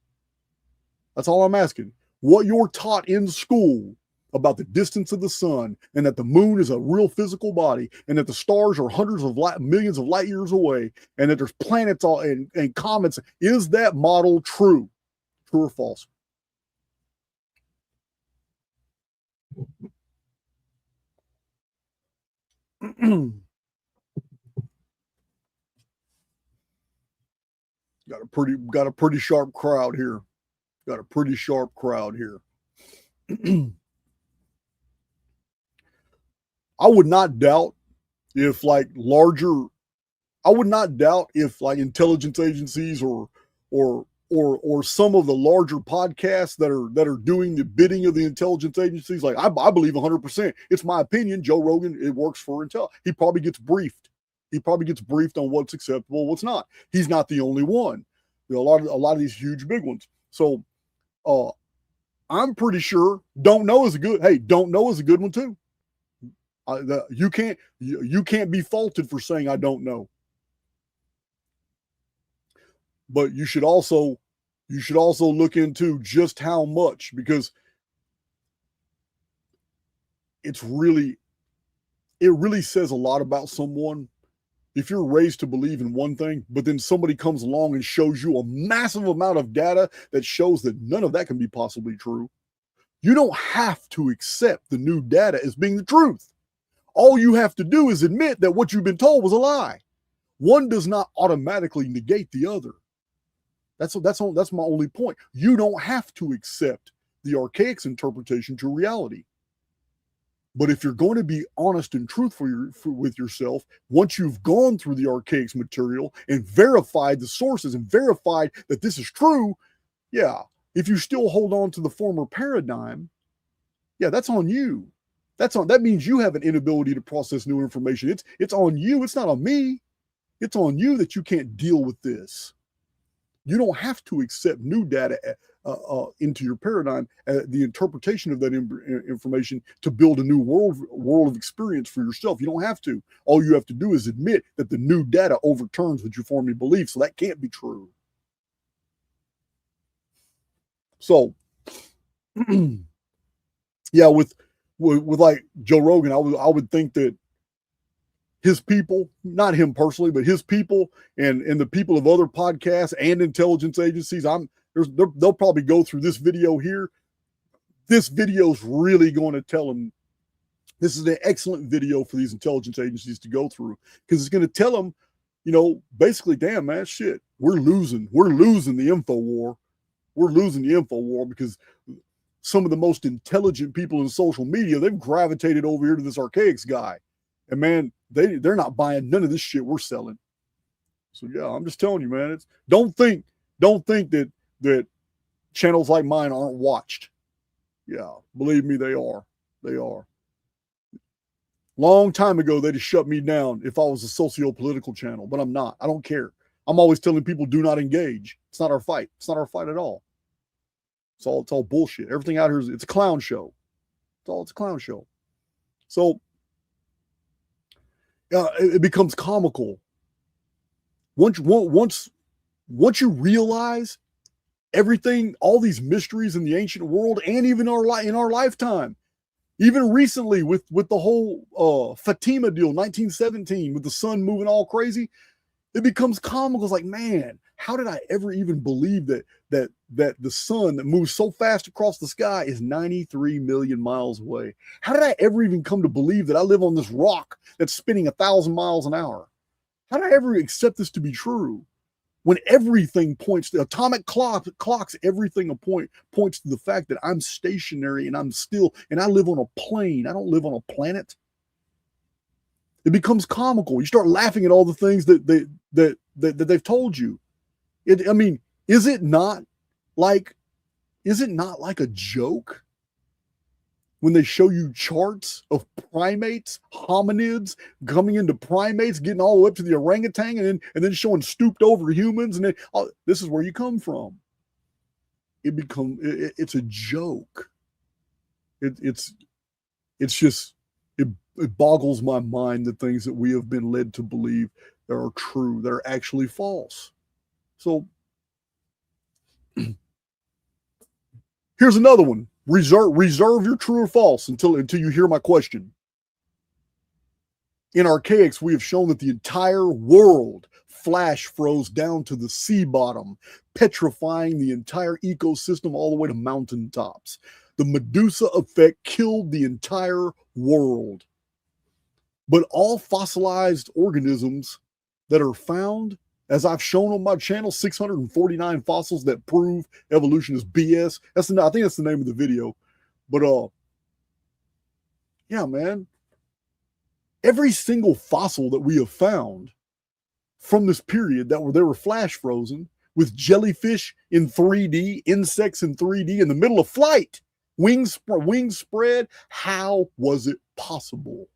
That's all I'm asking. What you're taught in school about the distance of the sun, and that the moon is a real physical body, and that the stars are millions of light years away, and that there's planets and comets, is that model true? True or false? Got a pretty sharp crowd here. I would not doubt if intelligence agencies or some of the larger podcasts that are doing the bidding of the intelligence agencies, like I believe 100%. It's my opinion. Joe Rogan, it works for Intel. He probably gets briefed. On what's acceptable, what's not. He's not the only one. There are a lot of these huge big ones. So I'm pretty sure don't know is a good one too. You can't be faulted for saying I don't know. But you should also look into just how much, because it really says a lot about someone if you're raised to believe in one thing, but then somebody comes along and shows you a massive amount of data that shows that none of that can be possibly true. You don't have to accept the new data as being the truth. All you have to do is admit that what you've been told was a lie. One does not automatically negate the other. That's my only point. You don't have to accept the Archaix interpretation to reality. But if you're going to be honest and truthful with yourself, once you've gone through the Archaix material and verified the sources and verified that this is true, yeah, if you still hold on to the former paradigm, yeah, that's on you. That means you have an inability to process new information. It's on you. It's not on me. It's on you that you can't deal with this. You don't have to accept new data into your paradigm, the interpretation of that information to build a new world of experience for yourself. You don't have to. All you have to do is admit that the new data overturns what you formerly believed. So that can't be true. So, yeah, with like Joe Rogan, I would think that his people, not him personally, but his people and the people of other podcasts and intelligence agencies, they'll probably go through this video here. This video's really going to tell them, this is an excellent video for these intelligence agencies to go through, because it's going to tell them, basically, damn, man, shit, we're losing the info war. We're losing the info war because some of the most intelligent people in social media, they've gravitated over here to this Archaix guy. And man, they're not buying none of this shit we're selling. So yeah, I'm just telling you, man, don't think that channels like mine aren't watched. Yeah, believe me, they are. They are. Long time ago, they'd have shut me down if I was a socio-political channel, but I'm not. I don't care. I'm always telling people, do not engage. It's not our fight. It's not our fight at all. It's all bullshit. Everything out here it's a clown show. It's a clown show. So it becomes comical. Once you realize everything, all these mysteries in the ancient world, and even in our lifetime, even recently with the whole Fatima deal, 1917, with the sun moving all crazy, it becomes comical. It's like, man, how did I ever even believe that the sun that moves so fast across the sky is 93 million miles away? How did I ever even come to believe that I live on this rock that's spinning 1,000 miles an hour? How did I ever accept this to be true? When everything points to atomic clocks, everything points to the fact that I'm stationary and I live on a plane. I don't live on a planet. It becomes comical. You start laughing at all the things that they've told you. Is it not like a joke when they show you charts of primates, hominids coming into primates, getting all the way up to the orangutan, and then showing stooped over humans, and then this is where you come from. It's a joke. It boggles my mind, the things that we have been led to believe that are true, that are actually false. So here's another one. Reserve your true or false until you hear my question. In Archaix, we have shown that the entire world flash froze down to the sea bottom, petrifying the entire ecosystem all the way to mountaintops. The Medusa effect killed the entire world. But all fossilized organisms that are found, as I've shown on my channel, 649 fossils that prove evolution is BS. I think that's the name of the video. But yeah, man. Every single fossil that we have found from this period they were flash frozen, with jellyfish in 3D, insects in 3D, in the middle of flight, wings spread. How was it possible?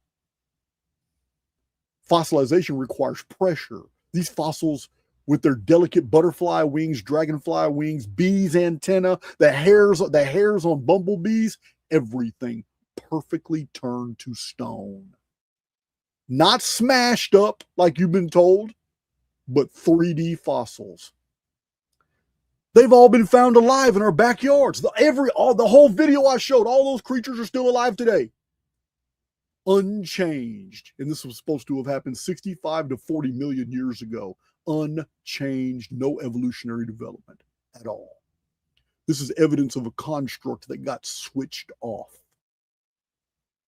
Fossilization requires pressure. These fossils, with their delicate butterfly wings, dragonfly wings, bees' antenna, the hairs on bumblebees, everything perfectly turned to stone. Not smashed up like you've been told, but 3D fossils. They've all been found alive in our backyards. The whole video I showed, all those creatures are still alive today. Unchanged. And this was supposed to have happened 65 to 40 million years ago. Unchanged, no evolutionary development at all. This is evidence of a construct that got switched off.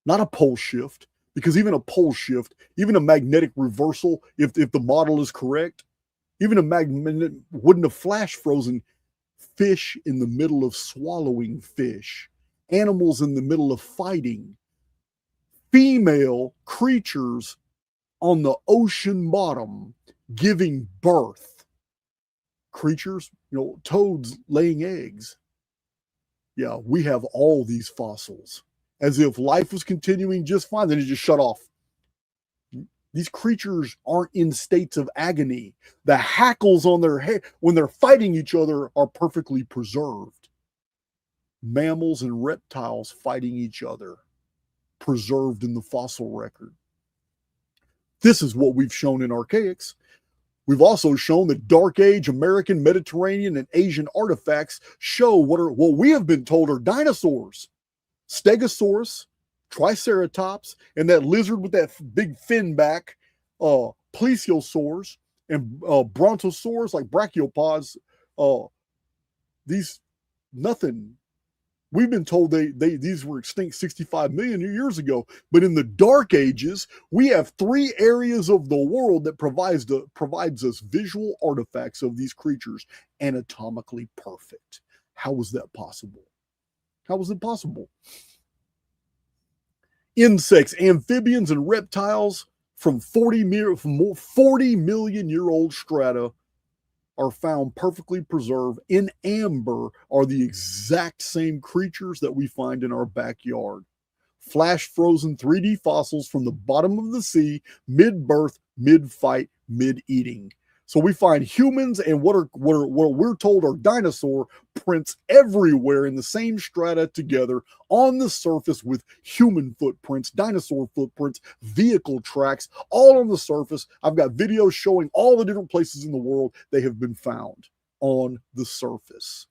Not a pole shift, because even a pole shift, even a magnetic reversal, if the model is correct, even a magnet wouldn't have flash frozen fish in the middle of swallowing fish, animals in the middle of fighting, female creatures on the ocean bottom giving birth, creatures, toads laying eggs. Yeah, we have all these fossils, as if life was continuing just fine, then it just shut off. These creatures aren't in states of agony. The hackles on their head when they're fighting each other are perfectly preserved. Mammals and reptiles fighting each other, preserved in the fossil record. This is what we've shown in Archaix. We've also shown that Dark Age American, Mediterranean, and Asian artifacts show what we have been told are dinosaurs. Stegosaurus, Triceratops, and that lizard with that big fin back, plesiosaurs, and brontosaurs like brachiopods. These, nothing. We've been told these were extinct 65 million years ago, but in the Dark Ages, we have 3 areas of the world that provides us visual artifacts of these creatures, anatomically perfect. How was that possible? How was it possible? Insects, amphibians, and reptiles from 40 million year old strata are found perfectly preserved in amber, are the exact same creatures that we find in our backyard. Flash frozen 3D fossils from the bottom of the sea, mid-birth, mid-fight, mid-eating. So we find humans and what we're told are dinosaur prints everywhere in the same strata together on the surface with human footprints, dinosaur footprints, vehicle tracks, all on the surface. I've got videos showing all the different places in the world they have been found on the surface.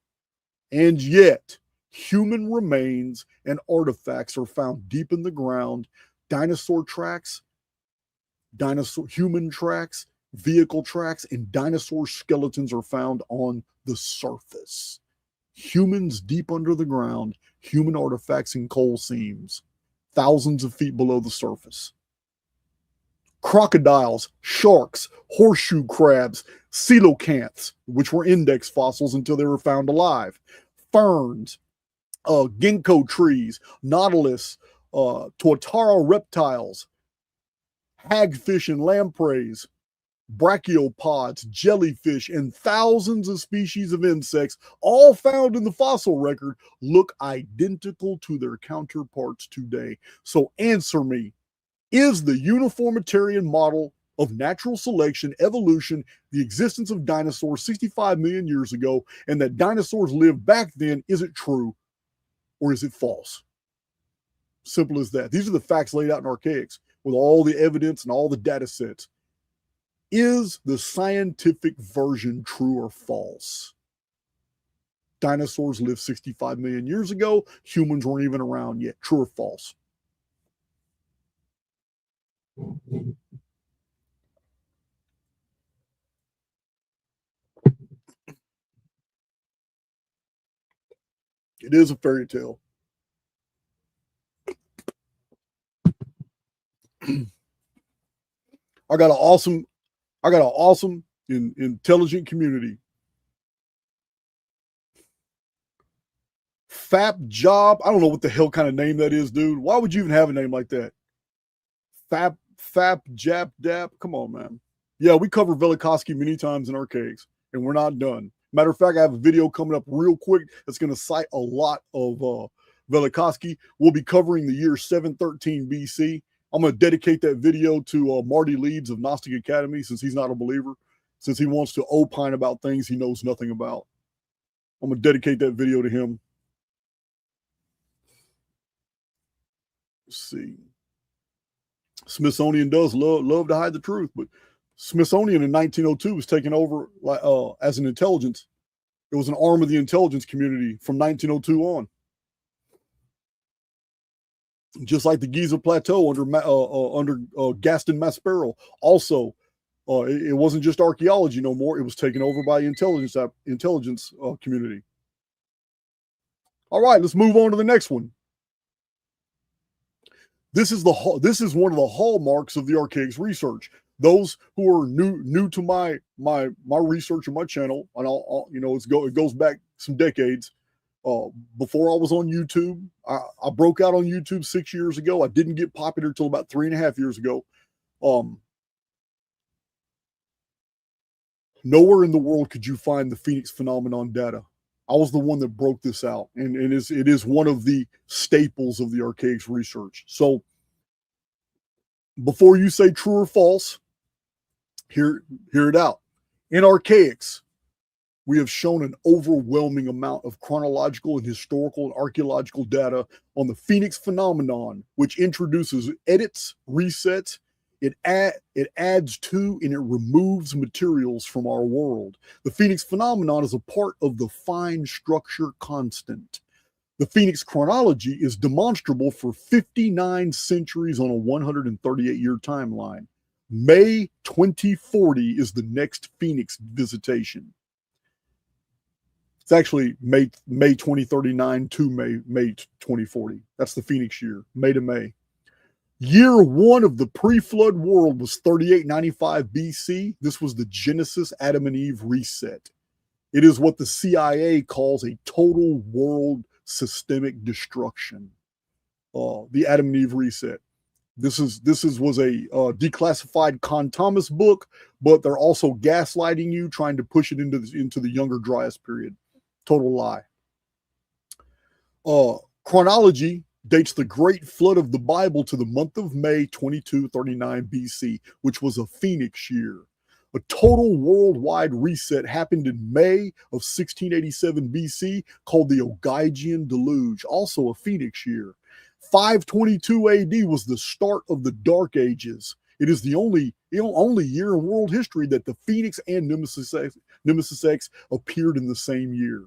And yet, human remains and artifacts are found deep in the ground. Dinosaur tracks, human tracks, vehicle tracks, and dinosaur skeletons are found on the surface. Humans deep under the ground, human artifacts in coal seams, thousands of feet below the surface. Crocodiles, sharks, horseshoe crabs, coelacanths, which were index fossils until they were found alive, ferns, ginkgo trees, nautilus, tuatara reptiles, hagfish and lampreys, brachiopods, jellyfish, and thousands of species of insects, all found in the fossil record, look identical to their counterparts today. So answer me, is the uniformitarian model of natural selection, evolution, the existence of dinosaurs 65 million years ago, and that dinosaurs lived back then, is it true or is it false? Simple as that. These are the facts laid out in Archaix with all the evidence and all the data sets. Is the scientific version true or false? Dinosaurs lived 65 million years ago. Humans weren't even around yet. True or false? It is a fairy tale. I got an awesome intelligent community. Fap Job. I don't know what the hell kind of name that is, dude. Why would you even have a name like that? Fap Jap Dap. Come on, man. Yeah, we covered Velikovsky many times in Archaix, and we're not done. Matter of fact, I have a video coming up real quick that's going to cite a lot of Velikovsky. We'll be covering the year 713 BC. I'm going to dedicate that video to Marty Leeds of Gnostic Academy, since he's not a believer, since he wants to opine about things he knows nothing about. I'm going to dedicate that video to him. Let's see. Smithsonian does love to hide the truth, but Smithsonian in 1902 was taken over as an intelligence. It was an arm of the intelligence community from 1902 on. Just like the Giza Plateau under Gaston Maspero. Also, it wasn't just archaeology no more. It was taken over by intelligence community. All right, let's move on to the next one. This is one of the hallmarks of the Archaix research. Those who are new to my research and my channel, and it goes back some decades. Before I was on YouTube, I broke out on YouTube 6 years ago. I didn't get popular until about 3.5 years ago. Nowhere in the world could you find the Phoenix phenomenon data. I was the one that broke this out, and it is one of the staples of the Archaix research. So before you say true or false, hear it out. In Archaix, we have shown an overwhelming amount of chronological and historical and archaeological data on the Phoenix phenomenon, which introduces edits, resets, it adds to, and it removes materials from our world. The Phoenix phenomenon is a part of the fine structure constant. The Phoenix chronology is demonstrable for 59 centuries on a 138-year timeline. May 2040 is the next Phoenix visitation. It's actually May 2039 to May 2040. That's the Phoenix year, May to May. Year one of the pre-flood world was 3895 BC. This was the Genesis Adam and Eve reset. It is what the CIA calls a total world systemic destruction. The Adam and Eve reset. This was a declassified Con Thomas book, but they're also gaslighting you, trying to push it into the Younger Dryas period. Total lie. Chronology dates the great flood of the Bible to the month of May 2239 BC, which was a Phoenix year. A total worldwide reset happened in May of 1687 BC, called the Ogygian Deluge, also a Phoenix year. 522 AD was the start of the Dark Ages. It is the only year in world history that the Phoenix and Nemesis X appeared in the same year.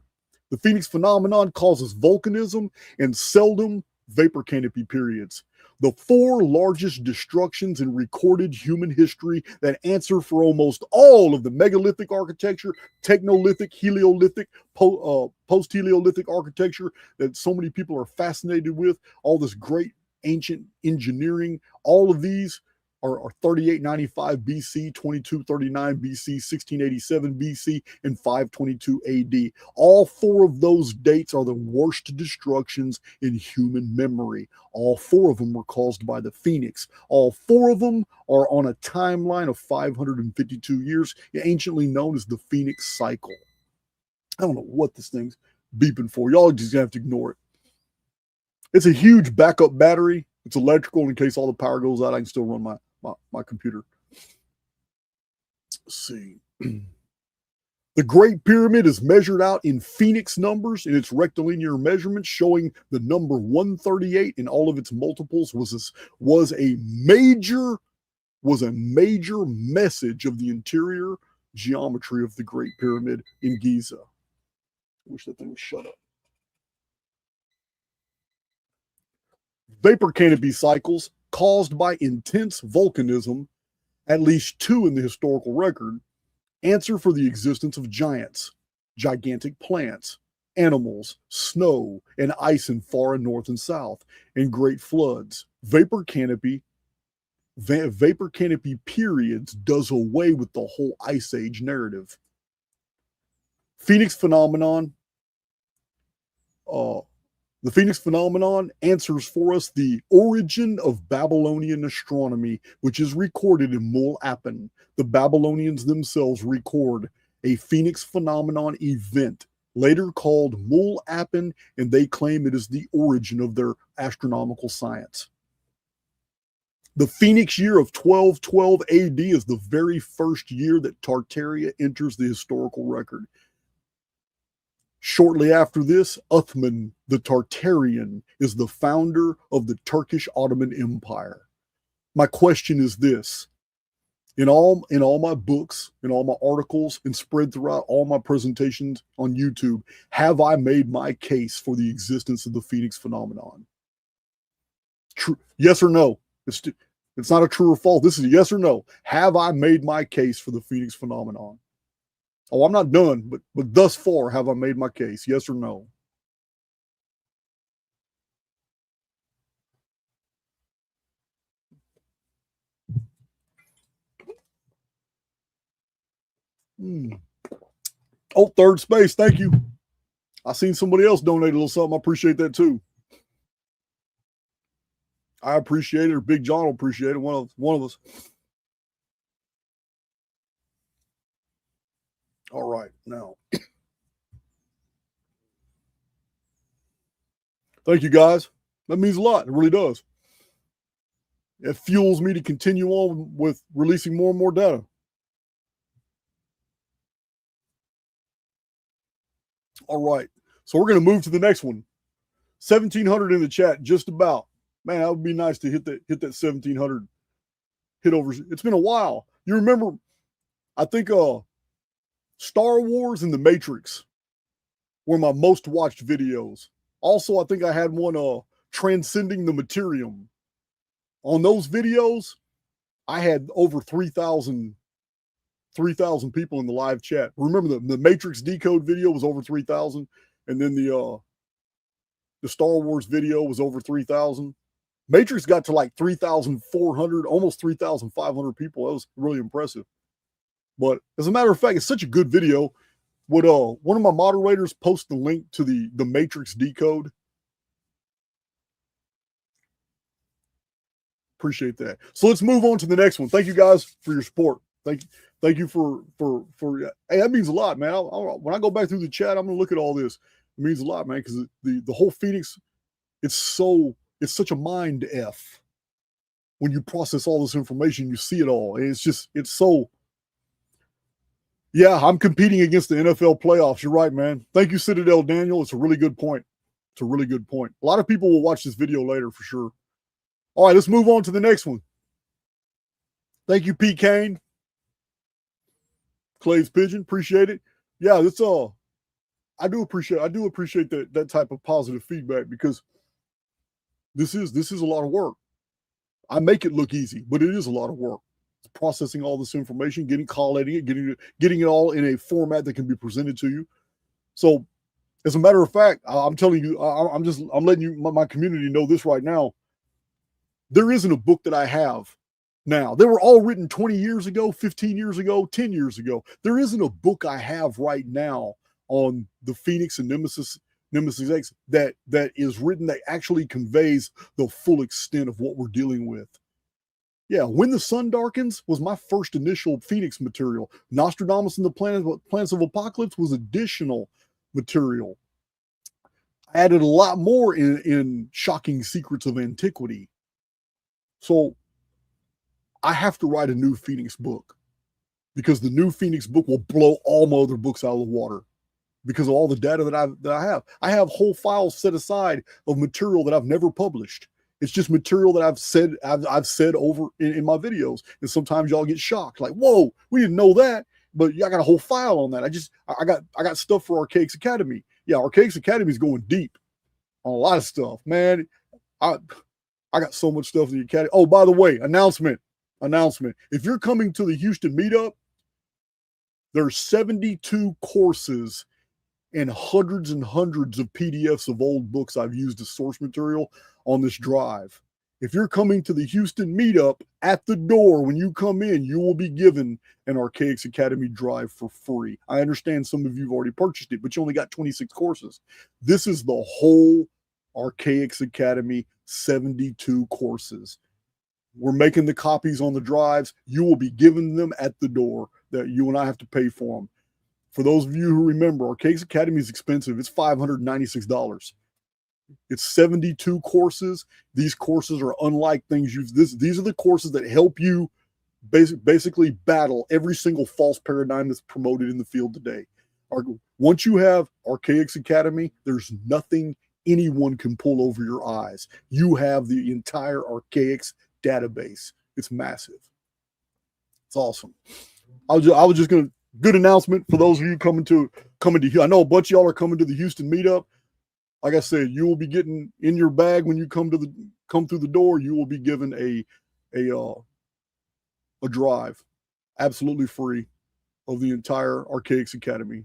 The Phoenix phenomenon causes volcanism and seldom vapor canopy periods. The four largest destructions in recorded human history that answer for almost all of the megalithic architecture, technolithic, Heliolithic, post-Heliolithic architecture that so many people are fascinated with, all this great ancient engineering, all of these are 3895 BC, 2239 BC, 1687 BC, and 522 AD. All four of those dates are the worst destructions in human memory. All four of them were caused by the Phoenix. All four of them are on a timeline of 552 years, anciently known as the Phoenix cycle. I don't know what this thing's beeping for. Y'all just have to ignore it. It's a huge backup battery. It's electrical. In case all the power goes out, I can still run my computer. Let's see. The Great Pyramid is measured out in Phoenix numbers in its rectilinear measurements, showing the number 138 in all of its multiples was a major message of the interior geometry of the Great Pyramid in Giza. I wish that thing would shut up. Vapor canopy cycles caused by intense volcanism, at least two in the historical record, answer for the existence of giants, gigantic plants, animals, snow, and ice in far and north and south, and great floods. Vapor canopy periods does away with the whole Ice Age narrative. Phoenix phenomenon. The Phoenix phenomenon answers for us the origin of Babylonian astronomy, which is recorded in Mul-Apen. The Babylonians themselves record a Phoenix phenomenon event, later called Mul-Apen, and they claim it is the origin of their astronomical science. The Phoenix year of 1212 AD is the very first year that Tartaria enters the historical record. Shortly after this, Uthman the Tartarian is the founder of the Turkish Ottoman Empire. My question is this. In all my books, in all my articles, and spread throughout all my presentations on YouTube, have I made my case for the existence of the Phoenix phenomenon? True, yes or no? It's not a true or false. This is a yes or no. Have I made my case for the Phoenix phenomenon? Oh, I'm not done, but thus far, have I made my case? Yes or no? Oh, third space. Thank you. I seen somebody else donate a little something. I appreciate that too. I appreciate it, or Big John will appreciate it. One of us. All right, now. Thank you, guys. That means a lot. It really does. It fuels me to continue on with releasing more and more data. All right. So we're going to move to the next one. 1,700 in the chat, just about. Man, that would be nice to hit that 1,700 hit over. It's been a while. You remember, I think Star Wars and The Matrix were my most watched videos. Also, I think I had one Transcending the Materium. On those videos, I had over 3,000 people in the live chat. Remember the Matrix Decode video was over 3,000, and then the Star Wars video was over 3,000. Matrix got to like 3,400, almost 3,500 people. That was really impressive. But as a matter of fact, it's such a good video. Would one of my moderators post the link to the Matrix Decode? Appreciate that. So let's move on to the next one. Thank you guys for your support. Thank you for hey, that means a lot, man. When I go back through the chat, I'm gonna look at all this. It means a lot, man, because the whole Phoenix, it's such a mind F. When you process all this information, you see it all. And it's so. Yeah, I'm competing against the NFL playoffs. You're right, man. Thank you, Citadel Daniel. It's a really good point. It's a really good point. A lot of people will watch this video later for sure. All right, let's move on to the next one. Thank you, Pete Kane. Clay's Pigeon, appreciate it. Yeah, that's all. I do appreciate that type of positive feedback, because this is a lot of work. I make it look easy, but it is a lot of work. It's processing all this information, collating it, getting it all in a format that can be presented to you. So, as a matter of fact, I'm telling you, I'm letting you, my community know this right now. There isn't a book that I have now. They were all written 20 years ago, 15 years ago, 10 years ago. There isn't a book I have right now on the Phoenix and Nemesis X that is written that actually conveys the full extent of what we're dealing with. Yeah, When the Sun Darkens was my first initial Phoenix material. Nostradamus and the Planets of Apocalypse was additional material. I added a lot more in Shocking Secrets of Antiquity. So I have to write a new Phoenix book, because the new Phoenix book will blow all my other books out of the water because of all the data that I have. I have whole files set aside of material that I've never published. It's just material that I've said over in my videos. And sometimes y'all get shocked, like, whoa, we didn't know that. But I got a whole file on that. I got stuff for Archaix Academy. Yeah, Archaix Academy is going deep on a lot of stuff, man. I got so much stuff in the academy. Oh, by the way, announcement. If you're coming to the Houston meetup, there's 72 courses and hundreds and hundreds of PDFs of old books I've used as source material on this drive. If you're coming to the Houston meetup, at the door when you come in, you will be given an Archaix Academy drive for free. I understand some of you have already purchased it, but you only got 26 courses. This is the whole Archaix Academy, 72 courses. We're making the copies on the drives. You will be given them at the door. That you and I have to pay for them. For those of you who remember, Archaix Academy is expensive. It's $596. It's 72 courses. These courses are unlike things these are the courses that help you basically battle every single false paradigm that's promoted in the field today. Once you have Archaix Academy, there's nothing anyone can pull over your eyes. You have the entire Archaix database. It's massive. It's awesome. I was just gonna, good announcement for those of you coming to I know a bunch of y'all are coming to the Houston meetup. Like I said, you will be getting in your bag when you come through the door. You will be given a drive, absolutely free, of the entire Archaix Academy.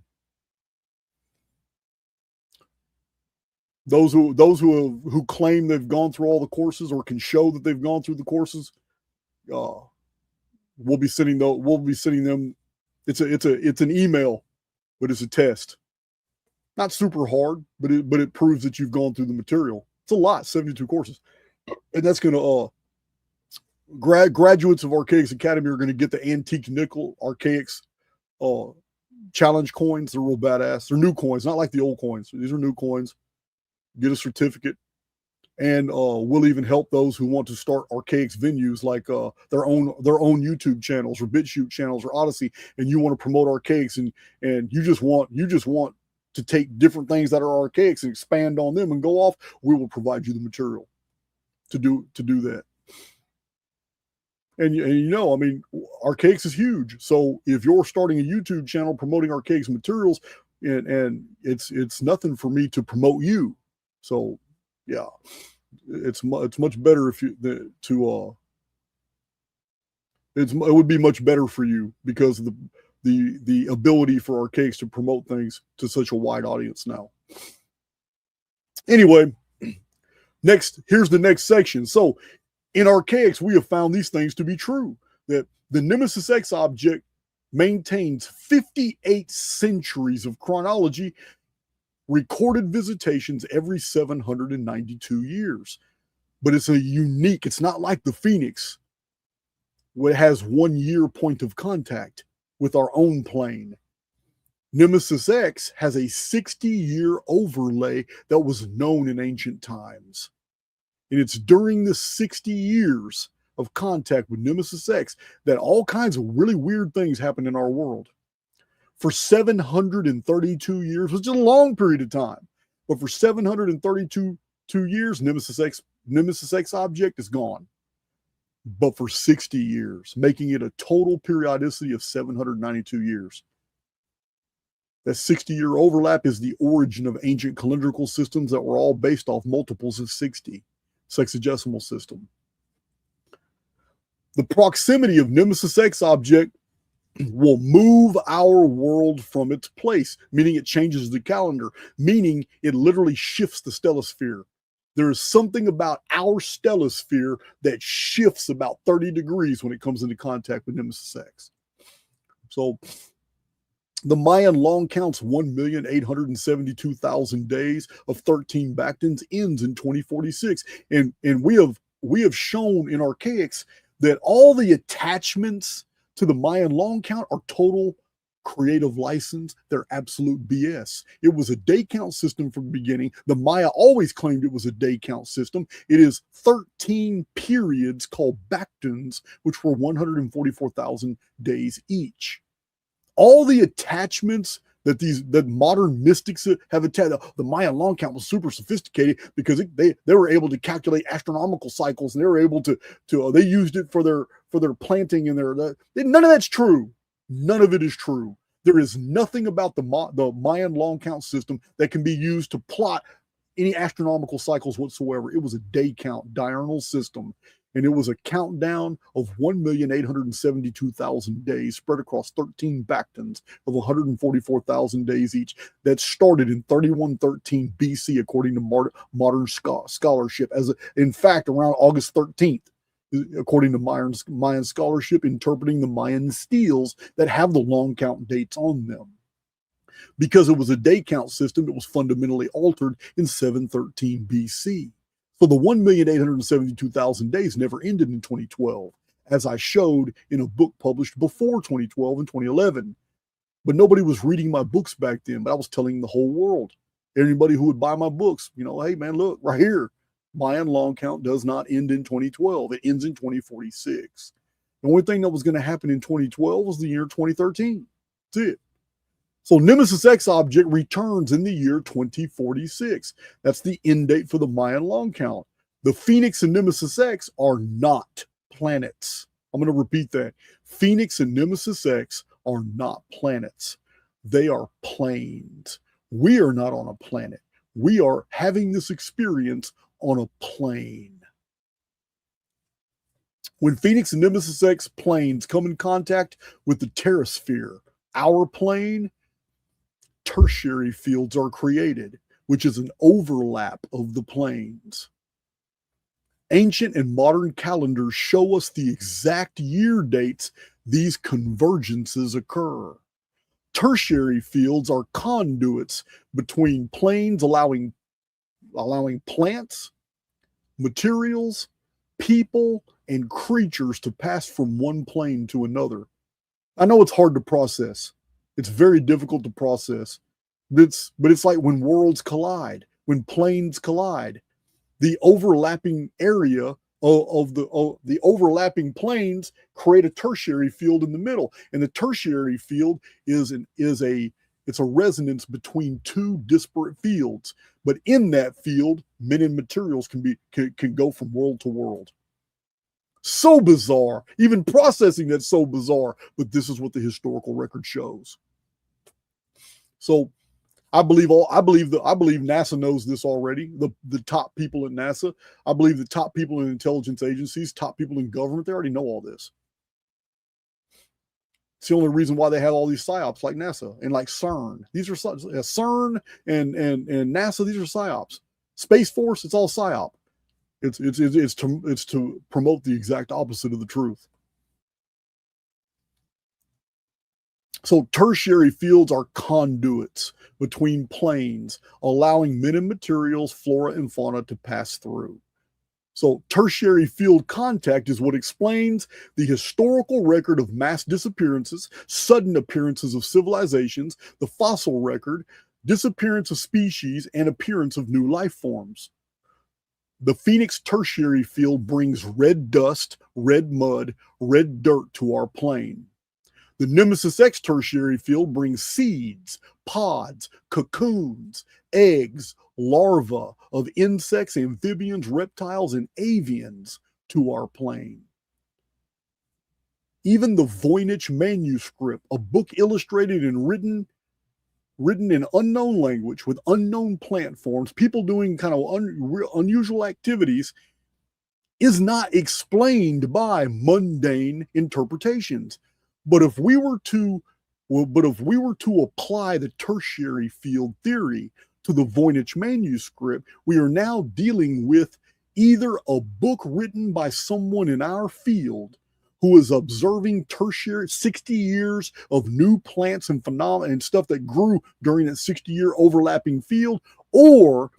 Those who claim they've gone through all the courses or can show that they've gone through the courses, we'll be sending them It's an email, but it's a test. Not super hard, but it proves that you've gone through the material. It's a lot, 72 courses. And that's going to graduates of Archaix Academy are going to get the antique nickel Archaix challenge coins. They're real badass. They're new coins, not like the old coins. These are new coins. Get a certificate. And we'll even help those who want to start Archaix venues like their own YouTube channels or BitChute channels or Odyssey, and you want to promote Archaix and you just want to take different things that are Archaix and expand on them and go off. We will provide you the material to do that. And you know, I mean, Archaix is huge. So if you're starting a YouTube channel promoting Archaix materials, and it's nothing for me to promote you. So yeah, it's much better if you it would be much better for you because of the ability for Archaix to promote things to such a wide audience now. Anyway, here's the next section. So in Archaix, we have found these things to be true, that the Nemesis X object maintains 58 centuries of chronology, recorded visitations every 792 years. But it's it's not like the Phoenix, where it has 1 year point of contact with our own plane. Nemesis X has a 60-year overlay that was known in ancient times. And it's during the 60 years of contact with Nemesis X that all kinds of really weird things happen in our world. For 732 years, which is a long period of time, but for 732 years, Nemesis X object is gone. But for 60 years, making it a total periodicity of 792 years. That 60-year overlap is the origin of ancient calendrical systems that were all based off multiples of 60, sexagesimal system. The proximity of Nemesis X object will move our world from its place, meaning it changes the calendar, meaning it literally shifts the stellosphere. There is something about our stellosphere that shifts about 30 degrees when it comes into contact with Nemesis X. So the Mayan long count's 1,872,000 days of 13 Bactans ends in 2046. And we have shown in Archaix that all the attachments to the Mayan long count are total creative license. They're absolute BS. It was a day count system from the beginning. The Maya always claimed it was a day count system. It is 13 periods called Bactans, which were 144,000 days each. All the attachments that modern mystics have attached, the Mayan long count was super sophisticated because they were able to calculate astronomical cycles, and they were able to they used it for their planting and none of that's true. None of it is true. There is nothing about the Mayan long count system that can be used to plot any astronomical cycles whatsoever. It was a day count diurnal system, and it was a countdown of 1,872,000 days spread across 13 Bactans of 144,000 days each that started in 3113 BC, according to modern scholarship. In fact, around August 13th, according to Mayan scholarship, interpreting the Mayan steles that have the long count dates on them. Because it was a day count system, it was fundamentally altered in 713 BC. So the 1,872,000 days never ended in 2012, as I showed in a book published before 2012 and 2011. But nobody was reading my books back then, but I was telling the whole world, anybody who would buy my books, hey man, look, right here. Mayan long count does not end in 2012. It ends in 2046. The only thing that was going to happen in 2012 was the year 2013. That's it. So Nemesis X object returns in the year 2046. That's the end date for the Mayan long count. The Phoenix and Nemesis X are not planets. I'm going to repeat that. Phoenix and Nemesis X are not planets. They are planes. We are not on a planet. We are having this experience on a plane. When Phoenix and Nemesis X planes come in contact with the terrasphere, our plane, tertiary fields are created, which is an overlap of the planes. Ancient and modern calendars show us the exact year dates these convergences occur. Tertiary fields are conduits between planes, allowing plants, materials, people, and creatures to pass from one plane to another. I know it's hard to process. It's very difficult to process. But it's like when worlds collide, when planes collide, the overlapping area of the overlapping planes create a tertiary field in the middle, and the tertiary field is a resonance between two disparate fields. But in that field, men and materials can go from world to world. So bizarre. Even processing that's so bizarre, but this is what the historical record shows. So I believe NASA knows this already. The top people at NASA, I believe the top people in intelligence agencies, top people in government, they already know all this. It's the only reason why they have all these psyops like NASA and like CERN. These are CERN and NASA. These are psyops. Space Force, it's all psyop. It's to promote the exact opposite of the truth. So tertiary fields are conduits between planes, allowing men and materials, flora and fauna to pass through. So tertiary field contact is what explains the historical record of mass disappearances, sudden appearances of civilizations, the fossil record, disappearance of species, and appearance of new life forms. The Phoenix tertiary field brings red dust, red mud, red dirt to our plane. The Nemesis X tertiary field brings seeds, pods, cocoons, eggs, larvae of insects, amphibians, reptiles, and avians to our plane. Even the Voynich manuscript, a book illustrated and written in unknown language with unknown plant forms, people doing kind of unusual activities, is not explained by mundane interpretations. But if we were to apply the tertiary field theory to the Voynich manuscript, we are now dealing with either a book written by someone in our field who is observing tertiary 60 years of new plants and phenomena and stuff that grew during that 60-year overlapping field, or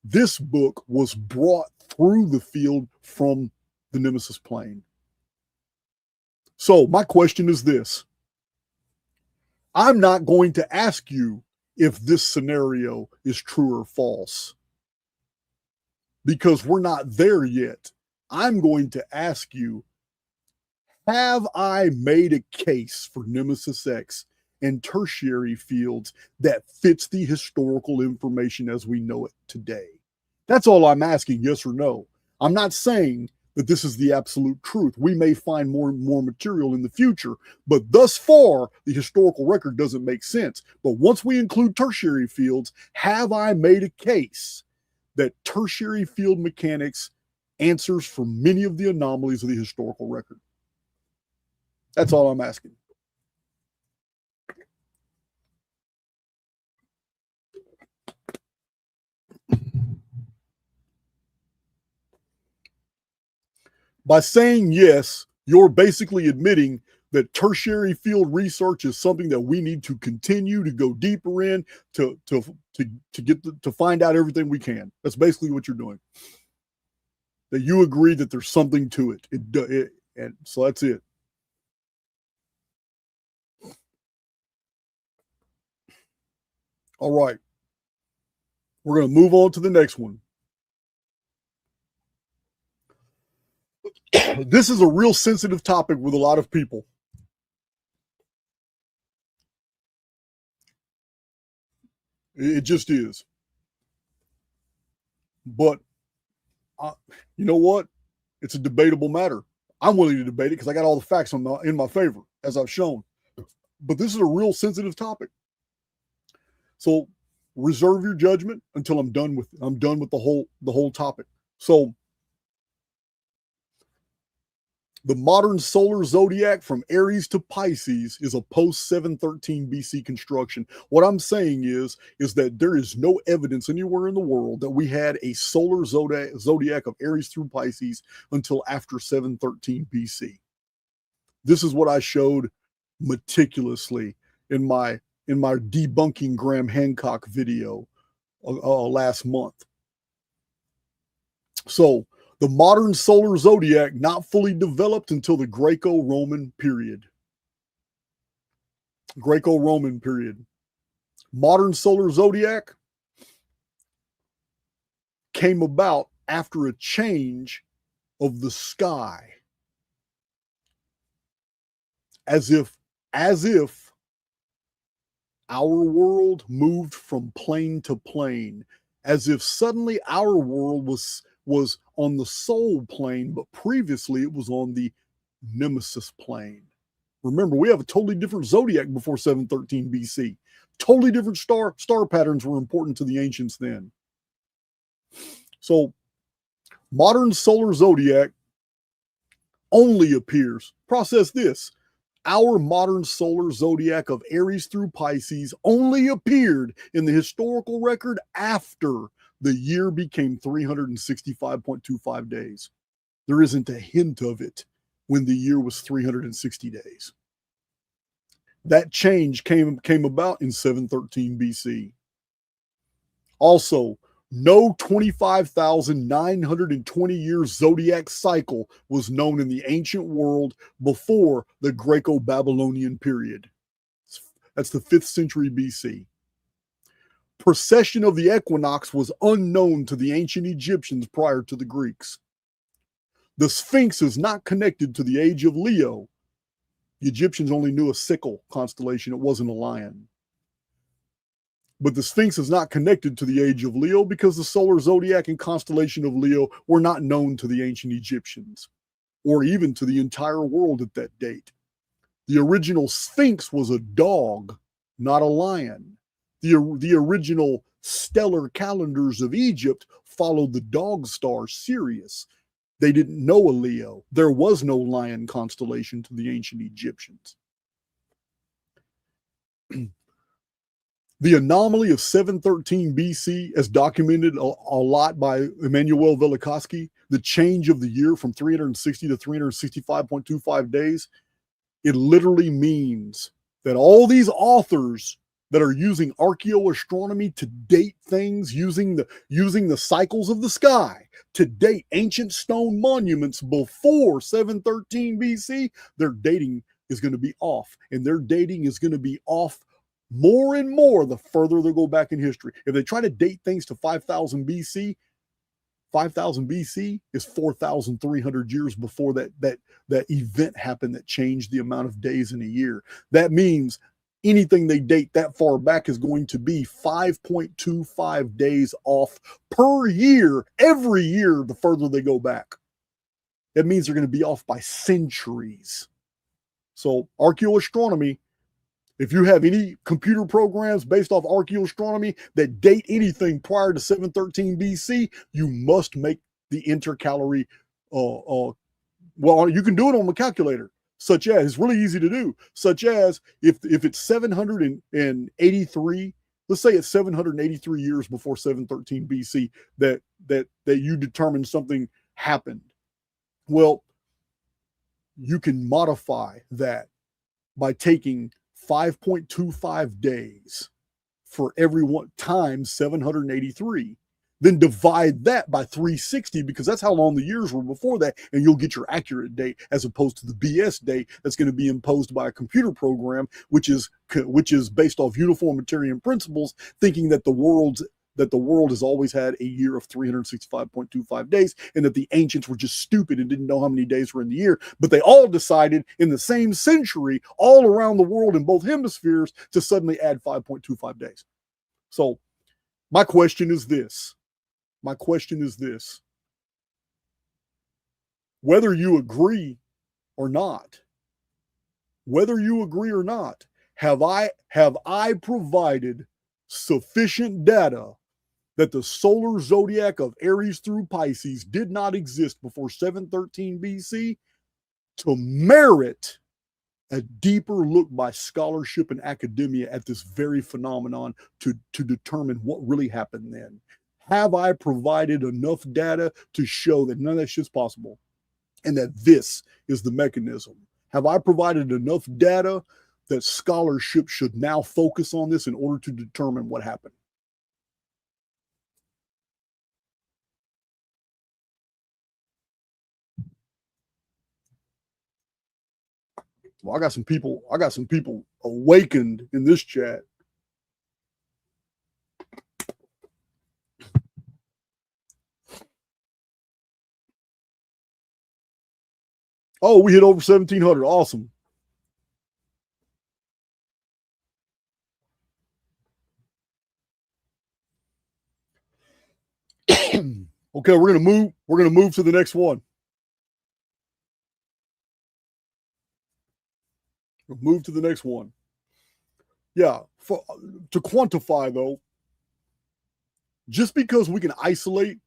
this book was brought through the field from the Nemesis plane. So my question is this. I'm not going to ask you if this scenario is true or false, because we're not there yet. I'm going to ask you, have I made a case for Nemesis X and tertiary fields that fits the historical information as we know it today? That's all I'm asking, yes or no. I'm not saying that this is the absolute truth. We may find more material in the future, but thus far, the historical record doesn't make sense. But once we include tertiary fields, have I made a case that tertiary field mechanics answers for many of the anomalies of the historical record? That's all I'm asking. By saying yes, you're basically admitting that tertiary field research is something that we need to continue to go deeper in to find out everything we can. That's basically what you're doing. That you agree that there's something to it. And so that's it. All right. We're going to move on to the next one. This is a real sensitive topic with a lot of people. It just is. But you know what? It's a debatable matter. I'm willing to debate it because I got all the facts in my favor, as I've shown. But this is a real sensitive topic. So reserve your judgment until I'm done with the whole topic. So the modern solar zodiac from Aries to Pisces is a post 713 BC construction. What I'm saying is that there is no evidence anywhere in the world that we had a solar zodiac of Aries through Pisces until after 713 BC. This is what I showed meticulously in my debunking Graham Hancock video last month. So the modern solar zodiac not fully developed until the Greco-Roman period. Greco-Roman period. Modern solar zodiac came about after a change of the sky. As if our world moved from plane to plane, as if suddenly our world was on the Sol plane, but previously it was on the Nemesis plane. Remember, we have a totally different zodiac before 713 BC. Totally different star patterns were important to the ancients then. So, modern solar zodiac only appears, process this, our modern solar zodiac of Aries through Pisces only appeared in the historical record after the year became 365.25 days. There isn't a hint of it when the year was 360 days. That change came about in 713 BC. Also, no 25,920 year zodiac cycle was known in the ancient world before the Greco-Babylonian period. That's the 5th century BC. Precession of the equinox was unknown to the ancient Egyptians prior to the Greeks. The Sphinx is not connected to the age of Leo. The Egyptians only knew a sickle constellation. It wasn't a lion. But the Sphinx is not connected to the age of Leo because the solar zodiac and constellation of Leo were not known to the ancient Egyptians or even to the entire world at that date. The original Sphinx was a dog, not a lion. The original stellar calendars of Egypt followed the dog star Sirius. They didn't know a Leo. There was no lion constellation to the ancient Egyptians. The anomaly of 713 BC, as documented a lot by Emanuel Velikovsky, the change of the year from 360 to 365.25 days, it literally means that all these authors that are using archaeoastronomy to date things using the cycles of the sky to date ancient stone monuments before 713 BC, their dating is going to be off. And their dating is going to be off more and more the further they go back in history. If they try to date things to 5,000 BC, 5,000 BC is 4,300 years before that event happened that changed the amount of days in a year. That means anything they date that far back is going to be 5.25 days off per year, every year, the further they go back. That means they're going to be off by centuries. So archaeoastronomy, if you have any computer programs based off archaeoastronomy that date anything prior to 713 BC, you must make the intercalary. Well, you can do it on the calculator, such as, it's really easy to do, such as if it's 783, let's say it's 783 years before 713 BC that you determine something happened. Well, you can modify that by taking 5.25 days for every one times 783. Then divide that by 360 because that's how long the years were before that, and you'll get your accurate date as opposed to the BS date that's going to be imposed by a computer program, which is based off uniformitarian principles, thinking that the world has always had a year of 365.25 days, and that the ancients were just stupid and didn't know how many days were in the year. But they all decided in the same century, all around the world in both hemispheres, to suddenly add 5.25 days. So my question is this. Whether you agree or not, have I provided sufficient data that the solar zodiac of Aries through Pisces did not exist before 713 BC to merit a deeper look by scholarship and academia at this very phenomenon to determine what really happened then? Have I provided enough data to show that none of that shit's possible and that this is the mechanism? Have I provided enough data that scholarship should now focus on this in order to determine what happened? Well, I got some people awakened in this chat. Oh, we hit over 1,700. Awesome. Okay, we're gonna move to the next one. We'll move to the next one. Yeah, to quantify though, just because we can isolate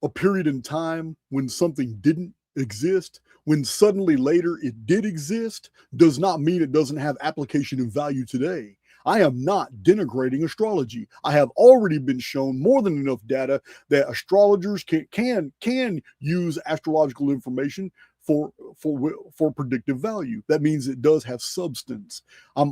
a period in time when something didn't exist, when suddenly later it did exist, does not mean it doesn't have application and value today. I am not denigrating astrology. I have already been shown more than enough data that astrologers can use astrological information for predictive value. That means it does have substance. I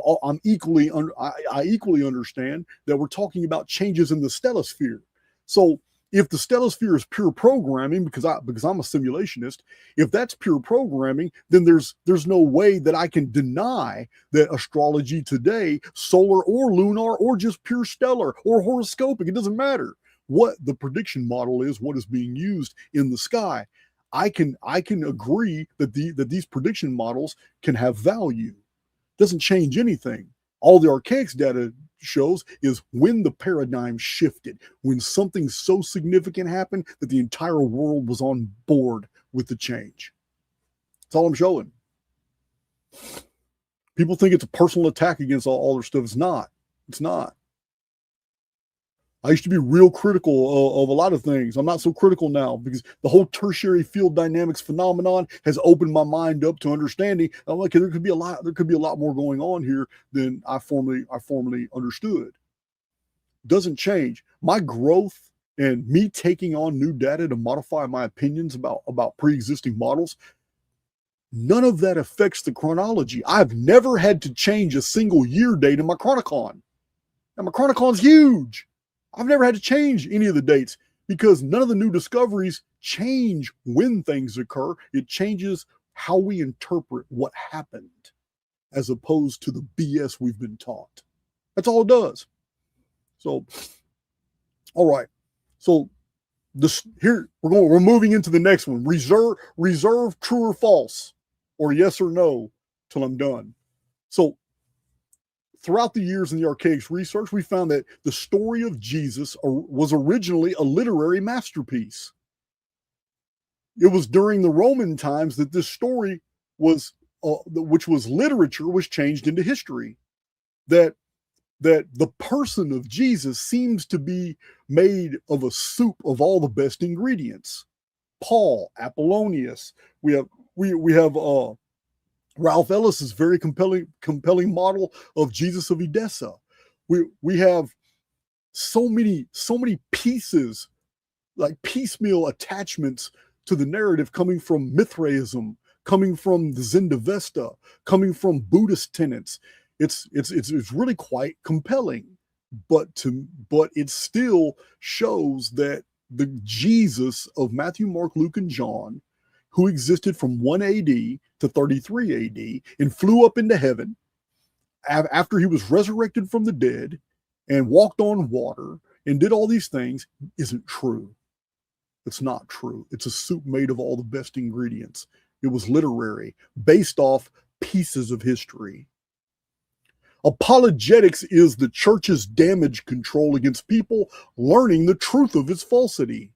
equally understand that we're talking about changes in the stellosphere. So if the stellosphere is pure programming, because I'm a simulationist, if that's pure programming, then there's no way that I can deny that astrology today, solar or lunar or just pure stellar or horoscopic, it doesn't matter what the prediction model is, what is being used in the sky. I can agree that these prediction models can have value. Doesn't change anything. All the Archaix data shows is when the paradigm shifted, when something so significant happened that the entire world was on board with the change. That's all I'm showing. People think it's a personal attack against all their stuff. It's not. It's not. I used to be real critical of a lot of things. I'm not so critical now because the whole tertiary field dynamics phenomenon has opened my mind up to understanding. I'm like, there could be a lot more going on here than I formerly understood. Doesn't change. My growth and me taking on new data to modify my opinions about pre-existing models, none of that affects the chronology. I've never had to change a single year date in my chronicon. And my chronicon's huge. I've never had to change any of the dates because none of the new discoveries change when things occur. It changes how we interpret what happened as opposed to the BS we've been taught. That's all it does. So, all right. So here we're moving into the next one. Reserve true or false, or yes or no till I'm done. So throughout the years in the Archaix research, we found that the story of Jesus was originally a literary masterpiece. It was during the Roman times that this story was, which was literature, was changed into history. That the person of Jesus seems to be made of a soup of all the best ingredients. Paul, Apollonius, we have Ralph Ellis's very compelling model of Jesus of Edessa. We have so many pieces, like piecemeal attachments to the narrative coming from Mithraism, coming from the Zendavesta, coming from Buddhist tenets. It's really quite compelling, but it still shows that the Jesus of Matthew, Mark, Luke, and John, who existed from 1 AD to 33 AD and flew up into heaven after he was resurrected from the dead and walked on water and did all these things, isn't true. It's not true. It's a soup made of all the best ingredients. It was literary, based off pieces of history. Apologetics is the church's damage control against people learning the truth of its falsity.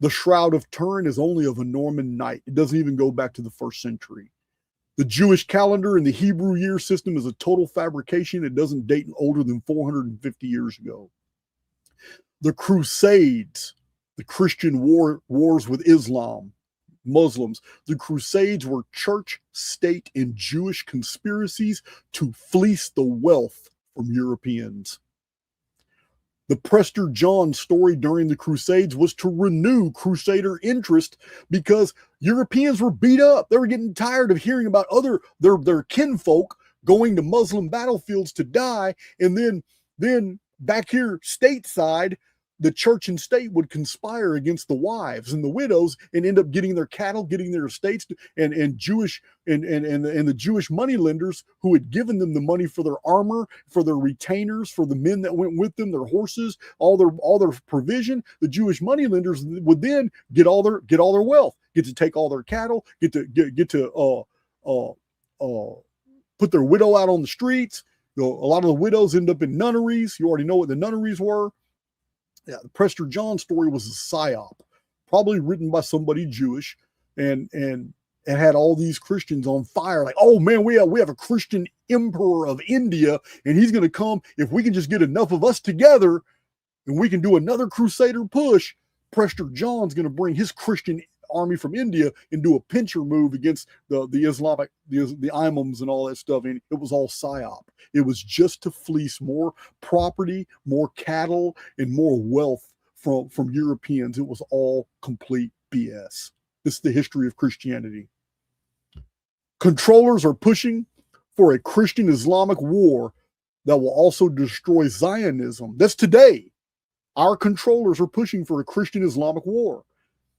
The Shroud of Turin is only of a Norman night. It doesn't even go back to the 1st century. The Jewish calendar and the Hebrew year system is a total fabrication. It doesn't date older than 450 years ago. The Crusades, the Christian wars with Islam, Muslims, the Crusades were church, state, and Jewish conspiracies to fleece the wealth from Europeans. The Prester John story during the Crusades was to renew Crusader interest because Europeans were beat up. They were getting tired of hearing about their kinfolk going to Muslim battlefields to die, and then back here stateside, the church and state would conspire against the wives and the widows and end up getting their cattle, getting their estates, and the Jewish moneylenders who had given them the money for their armor, for their retainers, for the men that went with them, their horses, all their provision. The Jewish moneylenders would then get all their wealth, get to take all their cattle, get to put their widow out on the streets. A lot of the widows end up in nunneries. You already know what the nunneries were. Yeah, the Prester John story was a psyop, probably written by somebody Jewish, and had all these Christians on fire. Like, oh man, we have a Christian emperor of India, and he's going to come. If we can just get enough of us together, and we can do another Crusader push, Prester John's going to bring his Christian army from India and do a pincher move against the imams and all that stuff. And it was all psyop. It was just to fleece more property, more cattle, and more wealth from Europeans. It was all complete BS. This is the history of Christianity. Controllers are pushing for a Christian Islamic war that will also destroy Zionism. That's today. Our controllers are pushing for a Christian Islamic war.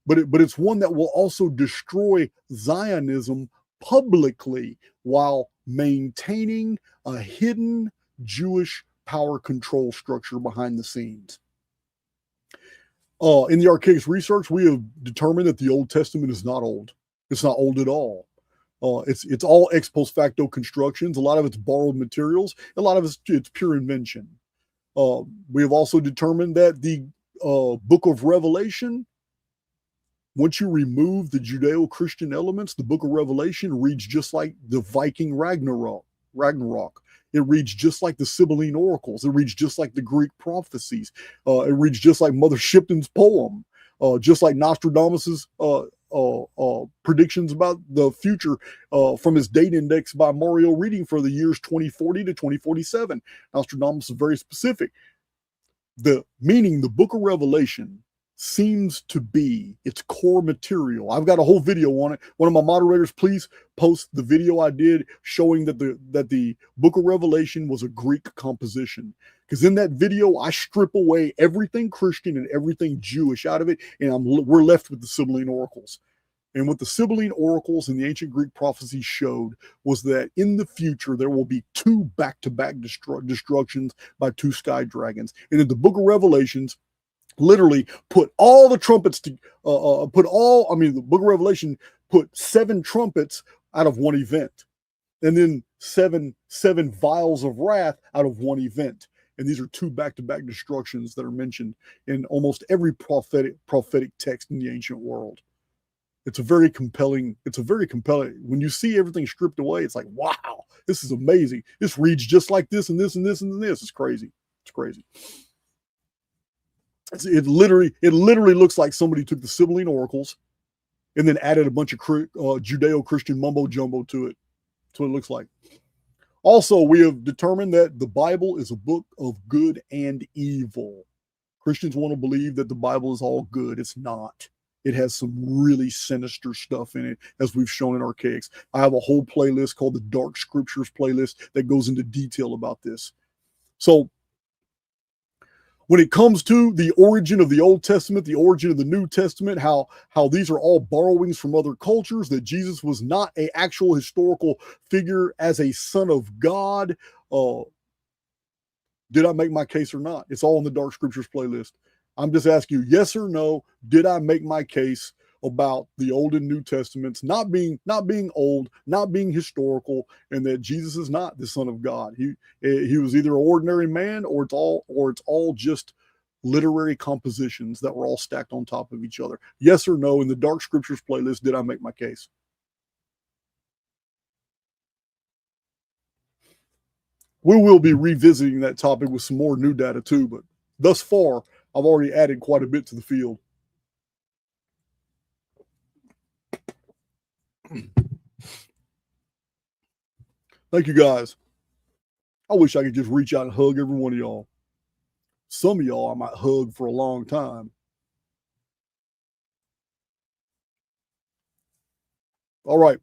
But it's one that will also destroy Zionism publicly while maintaining a hidden Jewish power control structure behind the scenes. In the Archaix research, we have determined that the Old Testament is not old. It's not old at all. It's all ex post facto constructions. A lot of it's borrowed materials. A lot of it's pure invention. We have also determined that the book of Revelation, once you remove the Judeo-Christian elements, the book of Revelation reads just like the Viking Ragnarok. It reads just like the Sibylline oracles. It reads just like the Greek prophecies. It reads just like Mother Shipton's poem, just like Nostradamus's predictions about the future from his date index by Mario reading for the years 2040 to 2047. Nostradamus is very specific. The book of Revelation seems to be its core material. I've got a whole video on it. One of my moderators, please post the video I did showing that the book of Revelation was a Greek composition. Because in that video, I strip away everything Christian and everything Jewish out of it, and we're left with the Sibylline oracles. And what the Sibylline oracles and the ancient Greek prophecies showed was that in the future, there will be two back-to-back destructions by two sky dragons. And in the book of Revelations, literally put all the trumpets to the book of Revelation put 7 trumpets out of one event, and then seven vials of wrath out of one event. And these are two back-to-back destructions that are mentioned in almost every prophetic text in the ancient world. It's a very compelling. When you see everything stripped away, it's like, wow, this is amazing. This reads just like this and this and this and this. It's crazy. It's crazy. It literally looks like somebody took the Sibylline oracles and then added a bunch of Judeo-Christian mumbo jumbo to it. That's what it looks like. Also, we have determined that the Bible is a book of good and evil. Christians want to believe that the Bible is all good. It's not. It has some really sinister stuff in it, as we've shown in Archaix. I have a whole playlist called the Dark Scriptures playlist that goes into detail about this. So, when it comes to the origin of the Old Testament, the origin of the New Testament, how these are all borrowings from other cultures, that Jesus was not an actual historical figure as a son of God, did I make my case or not? It's all in the Dark Scriptures playlist. I'm just asking you, yes or no, did I make my case about the Old and New Testaments not being old, not being historical, and that Jesus is not the Son of God? He was either an ordinary man, or it's all just literary compositions that were all stacked on top of each other. Yes or no, in the Dark Scriptures playlist, did I make my case? We will be revisiting that topic with some more new data too, but thus far, I've already added quite a bit to the field. Thank you guys. I wish I could just reach out and hug every one of y'all. Some of y'all I might hug for a long time. All right.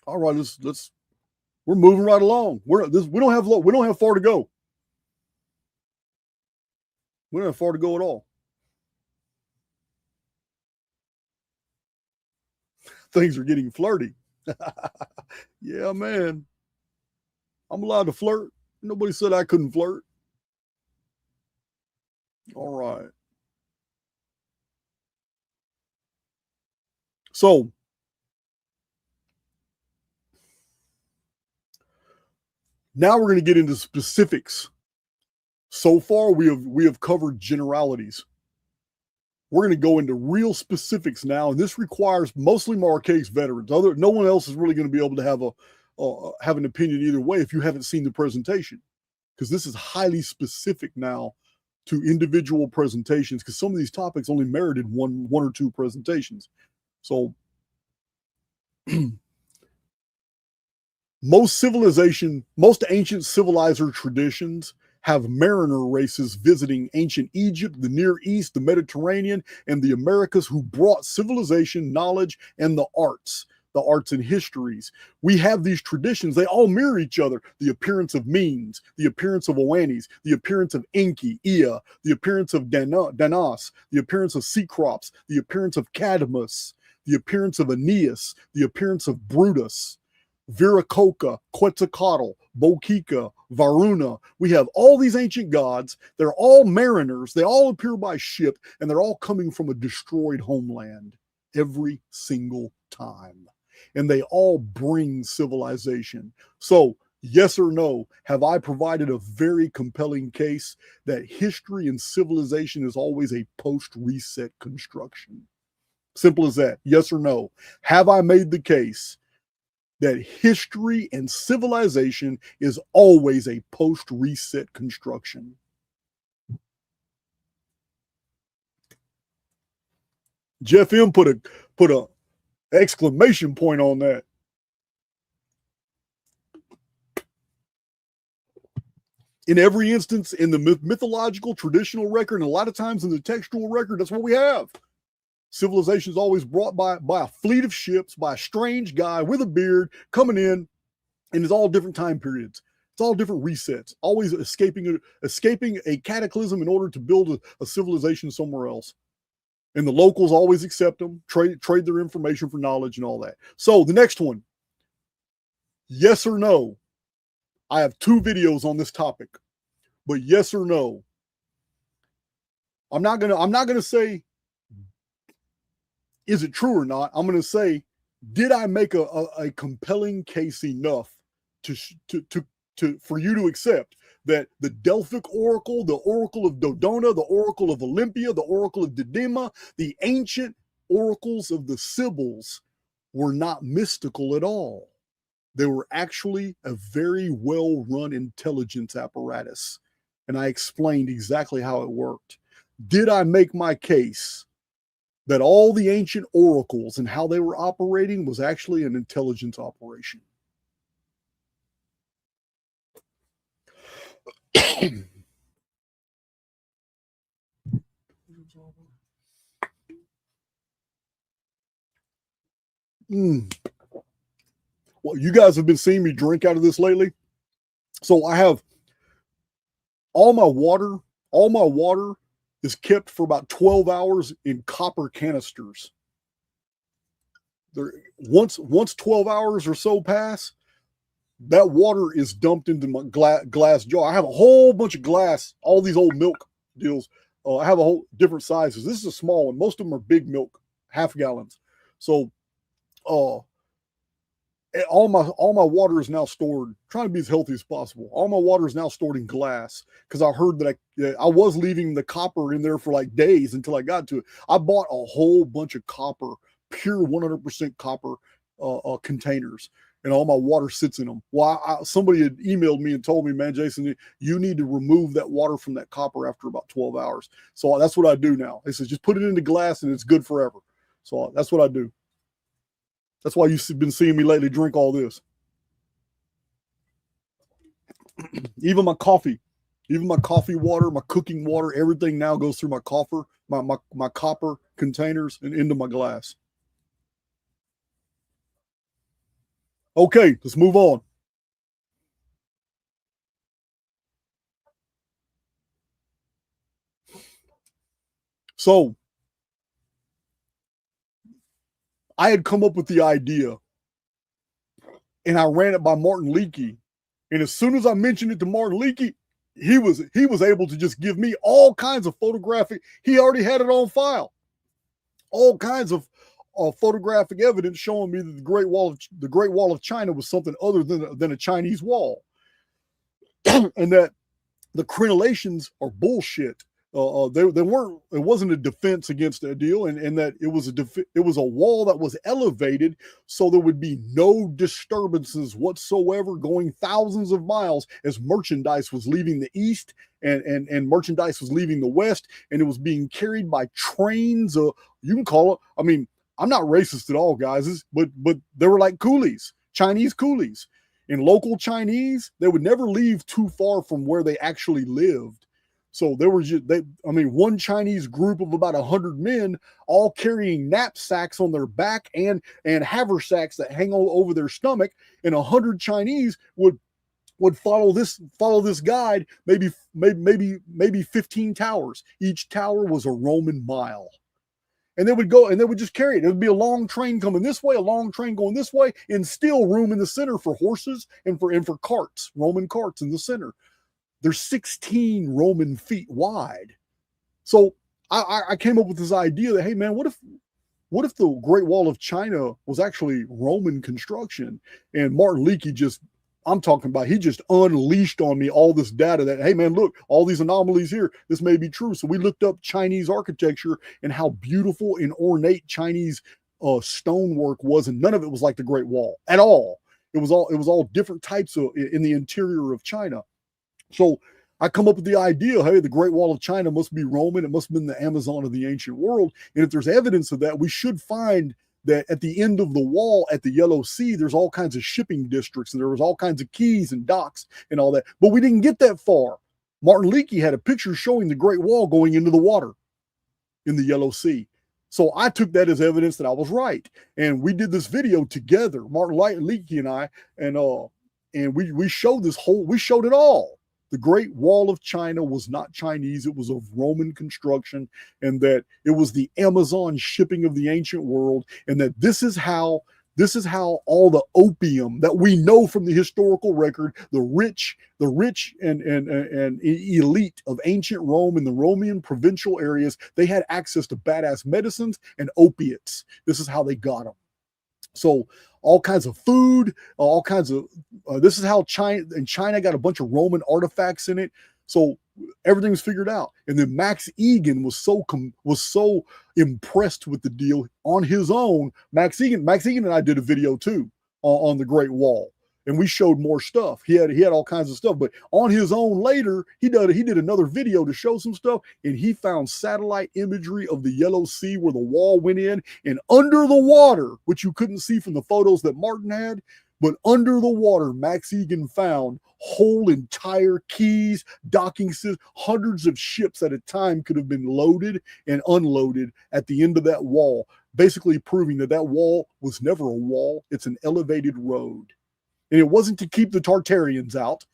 All right, let's we're moving right along. We don't have far to go. We don't have far to go at all. Things are getting flirty. Yeah, man. I'm allowed to flirt. Nobody said I couldn't flirt. All right. So now we're going to get into specifics. So far, we have covered generalities. We're going to go into real specifics now, and this requires mostly Archaix veterans. No one else is really going to be able to have an opinion either way if you haven't seen the presentation, because this is highly specific now to individual presentations, because some of these topics only merited one or two presentations. So most ancient civilizer traditions have mariner races visiting ancient Egypt, the Near East, the Mediterranean, and the Americas, who brought civilization, knowledge, and the arts and histories. We have these traditions. They all mirror each other. The appearance of Menes, the appearance of Oannes, the appearance of Enki, Ea, the appearance of Danas, the appearance of Cecrops, the appearance of Cadmus, the appearance of Aeneas, the appearance of Brutus, Viracocha, Quetzalcoatl, Bochica, Varuna. We have all these ancient gods. They're all mariners. They all appear by ship, and they're all coming from a destroyed homeland every single time. And they all bring civilization. So, yes or no, have I provided a very compelling case that history and civilization is always a post-reset construction? Simple as that. Yes or no. Have I made the case that history and civilization is always a post-reset construction? Jeff M put a exclamation point on that. In every instance, in the mythological traditional record, and a lot of times in the textual record, that's what we have. Civilization is always brought by a fleet of ships, by a strange guy with a beard coming in, and it's all different time periods. It's all different resets, always escaping a cataclysm in order to build a civilization somewhere else. And the locals always accept them, trade their information for knowledge and all that. So the next one, yes or no. I have 2 videos on this topic, but yes or no. I'm not gonna say, is it true or not? I'm going to say, did I make a compelling case enough for you to accept that the Delphic Oracle, the Oracle of Dodona, the Oracle of Olympia, the Oracle of Didyma, the ancient oracles of the Sibyls were not mystical at all? They were actually a very well-run intelligence apparatus. And I explained exactly how it worked. Did I make my case that all the ancient oracles and how they were operating was actually an intelligence operation? Well, you guys have been seeing me drink out of this lately. So I have all my water is kept for about 12 hours in copper canisters. Once 12 hours or so pass, that water is dumped into my glass jar. I have a whole bunch of glass, all these old milk deals. I have a whole different sizes. This is a small one. Most of them are big milk, half gallons. So all my water is now stored, trying to be as healthy as possible. All my water is now stored in glass, because I heard that I was leaving the copper in there for like days until I got to it. I bought a whole bunch of copper, pure 100% copper containers, and all my water sits in them. Well, somebody had emailed me and told me, man, Jason, you need to remove that water from that copper after about 12 hours. So that's what I do now. They said, just put it in the glass and it's good forever. So that's what I do. That's why you've been seeing me lately drink all this. Even my coffee water, my cooking water, everything now goes through my copper containers and into my glass. Okay, let's move on. So I had come up with the idea and I ran it by Martin Leakey. And as soon as I mentioned it to Martin Leakey, he was able to just give me all kinds of photographic. He already had it on file. All kinds of photographic evidence showing me that the Great Wall of China was something other than a Chinese wall, and that the crenellations are bullshit. They weren't. It wasn't a defense against a deal, and that it was a wall that was elevated so there would be no disturbances whatsoever going thousands of miles as merchandise was leaving the east and merchandise was leaving the west, and it was being carried by trains. You can call it. I mean, I'm not racist at all, guys, but they were like coolies, Chinese coolies. In local Chinese, they would never leave too far from where they actually lived. So there were one Chinese group of about 100 men, all carrying knapsacks on their back and haversacks that hang over their stomach, and 100 Chinese would follow this guide, maybe 15 towers. Each tower was a Roman mile. And they would go and they would just carry it. It would be a long train coming this way, a long train going this way, and still room in the center for horses and for carts, Roman carts in the center. They're 16 Roman feet wide. So I came up with this idea that, hey man, what if the Great Wall of China was actually Roman construction? And Martin Leakey he just unleashed on me all this data that, hey man, look, all these anomalies here, this may be true. So we looked up Chinese architecture and how beautiful and ornate Chinese stonework was, and none of it was like the Great Wall at all. It was all different types in the interior of China. So I come up with the idea, hey, the Great Wall of China must be Roman. It must have been the Amazon of the ancient world. And if there's evidence of that, we should find that at the end of the wall at the Yellow Sea, there's all kinds of shipping districts, and there was all kinds of quays and docks and all that. But we didn't get that far. Martin Leakey had a picture showing the Great Wall going into the water in the Yellow Sea. So I took that as evidence that I was right. And we did this video together, Martin Leakey and I, and we showed it all. The Great Wall of China was not Chinese. It was of Roman construction, and that it was the Amazon shipping of the ancient world, and that this is how all the opium that we know from the historical record, the rich and elite of ancient Rome and the Roman provincial areas, they had access to badass medicines and opiates. This is how they got them. So all kinds of food, all kinds of, this is how China got a bunch of Roman artifacts in it. So everything was figured out. And then Max Egan was so impressed with the deal on his own. Max Egan and I did a video too on the Great Wall. And we showed more stuff. He had all kinds of stuff, but on his own later, he did another video to show some stuff, and he found satellite imagery of the Yellow Sea where the wall went in, and under the water, which you couldn't see from the photos that Martin had, but under the water, Max Egan found whole entire quays, docking systems, hundreds of ships at a time could have been loaded and unloaded at the end of that wall, basically proving that wall was never a wall. It's an elevated road. And it wasn't to keep the Tartarians out.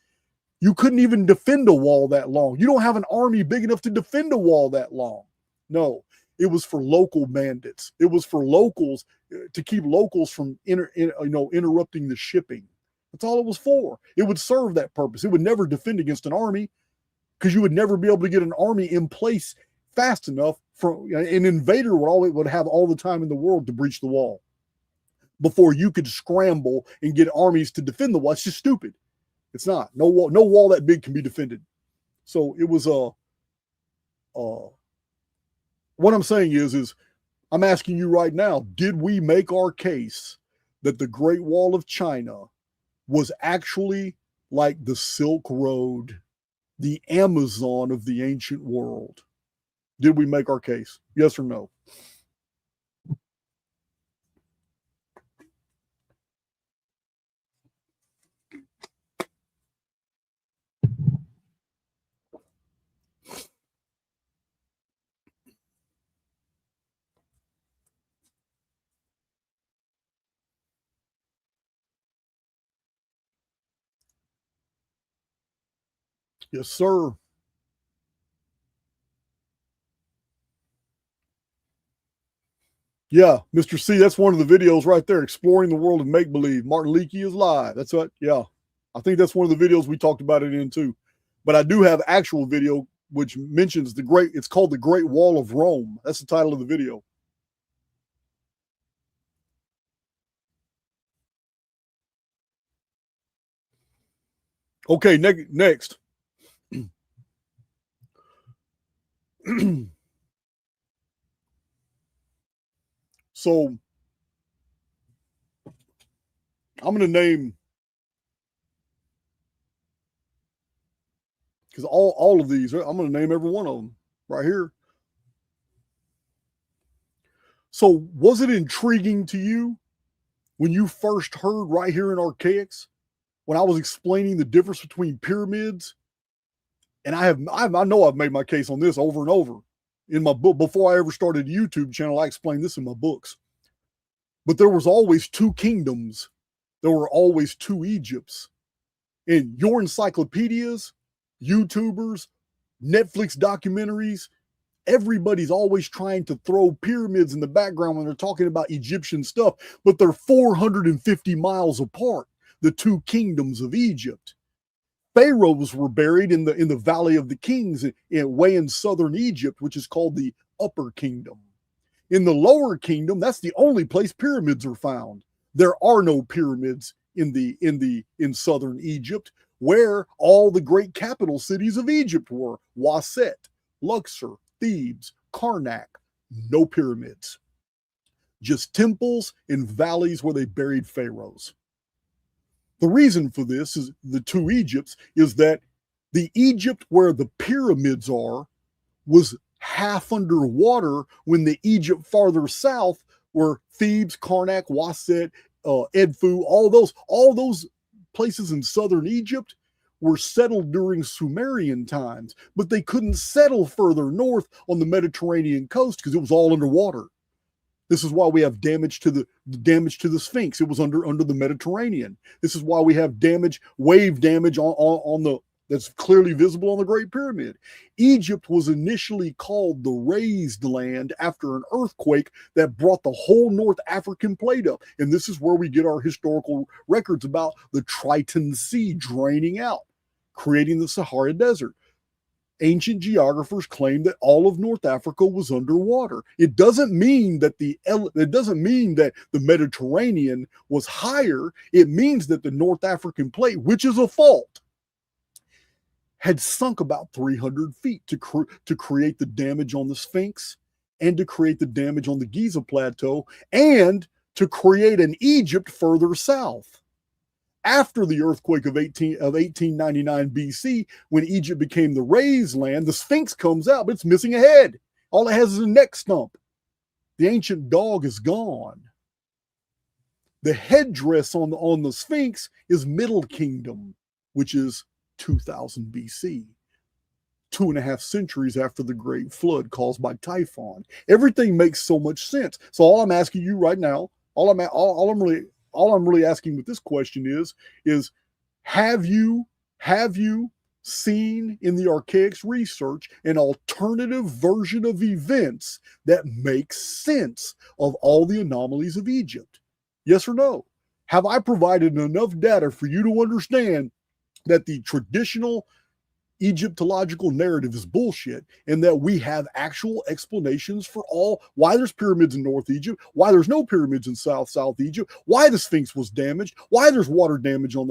You couldn't even defend a wall that long. You don't have an army big enough to defend a wall that long. No, it was for local bandits. It was for locals, to keep locals from interrupting the shipping. That's all it was for. It would serve that purpose. It would never defend against an army, because you would never be able to get an army in place fast enough. An invader would have all the time in the world to breach the wall before you could scramble and get armies to defend the wall. It's just stupid. It's not. No wall that big can be defended. So it was what I'm saying is I'm asking you right now, did we make our case that the Great Wall of China was actually like the Silk Road, the Amazon of the ancient world? Did we make our case? Yes or no? Yes, sir. Yeah, Mr. C, that's one of the videos right there, Exploring the World of Make-Believe. Martin Leakey is live. That's what, yeah. I think that's one of the videos we talked about it in too. But I do have actual video which mentions it's called the Great Wall of Rome. That's the title of the video. Okay, next. So I'm going to name, because all of these, I'm going to name every one of them right here. So was it intriguing to you when you first heard right here in Archaix, when I was explaining the difference between pyramids? And I know I've made my case on this over and over in my book. Before I ever started a YouTube channel, I explained this in my books. But there was always two kingdoms. There were always two Egypts. In your encyclopedias, YouTubers, Netflix documentaries, everybody's always trying to throw pyramids in the background when they're talking about Egyptian stuff, but they're 450 miles apart, the two kingdoms of Egypt. Pharaohs were buried in the Valley of the Kings way in southern Egypt, which is called the Upper Kingdom. In the Lower Kingdom, that's the only place pyramids are found. There are no pyramids in southern Egypt, where all the great capital cities of Egypt were: Waset, Luxor, Thebes, Karnak. No pyramids, just temples and valleys where they buried pharaohs. The reason for this is the two Egypts is that the Egypt where the pyramids are was half underwater, when the Egypt farther south, where Thebes, Karnak, Waset, Edfu, all those places in southern Egypt were settled during Sumerian times, but they couldn't settle further north on the Mediterranean coast because it was all underwater. This is why we have damage to the Sphinx. It was under the Mediterranean. This is why we have wave damage on the that's clearly visible on the Great Pyramid. Egypt was initially called the Raised Land after an earthquake that brought the whole North African plate up. And this is where we get our historical records about the Triton Sea draining out, creating the Sahara Desert. Ancient geographers claim that all of North Africa was underwater. It doesn't mean that the Mediterranean was higher. It means that the North African plate, which is a fault, had sunk about 300 feet to create the damage on the Sphinx, and to create the damage on the Giza Plateau, and to create an Egypt further south. After the earthquake of 1899 BC, when Egypt became the Raised Land, the Sphinx comes out, but it's missing a head. All it has is a neck stump. The ancient dog is gone. The headdress on the Sphinx is Middle Kingdom, which is 2000 BC, 2.5 centuries after the Great Flood caused by Typhon. Everything makes so much sense. So all I'm asking you right now, all I'm really asking with this question is have you seen in the Archaix research an alternative version of events that makes sense of all the anomalies of Egypt? Yes or no? Have I provided enough data for you to understand that the traditional Egyptological narrative is bullshit, and that we have actual explanations for why there's pyramids in North Egypt, why there's no pyramids in South Egypt, why the Sphinx was damaged, why there's water damage on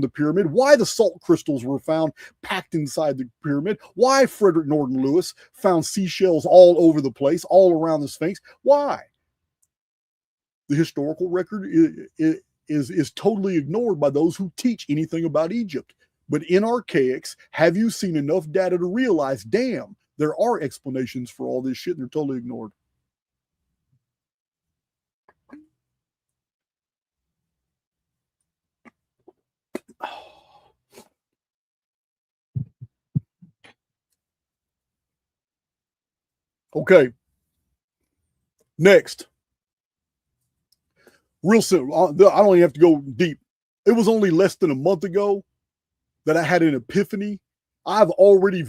the pyramid, why the salt crystals were found packed inside the pyramid, why Frederick Norton Lewis found seashells all over the place, all around the Sphinx. Why? The historical record is totally ignored by those who teach anything about Egypt. But in Archaix, have you seen enough data to realize, damn, there are explanations for all this shit and they're totally ignored? Okay. Next. Real simple. I don't even have to go deep. It was only less than a month ago that I had an epiphany. I've already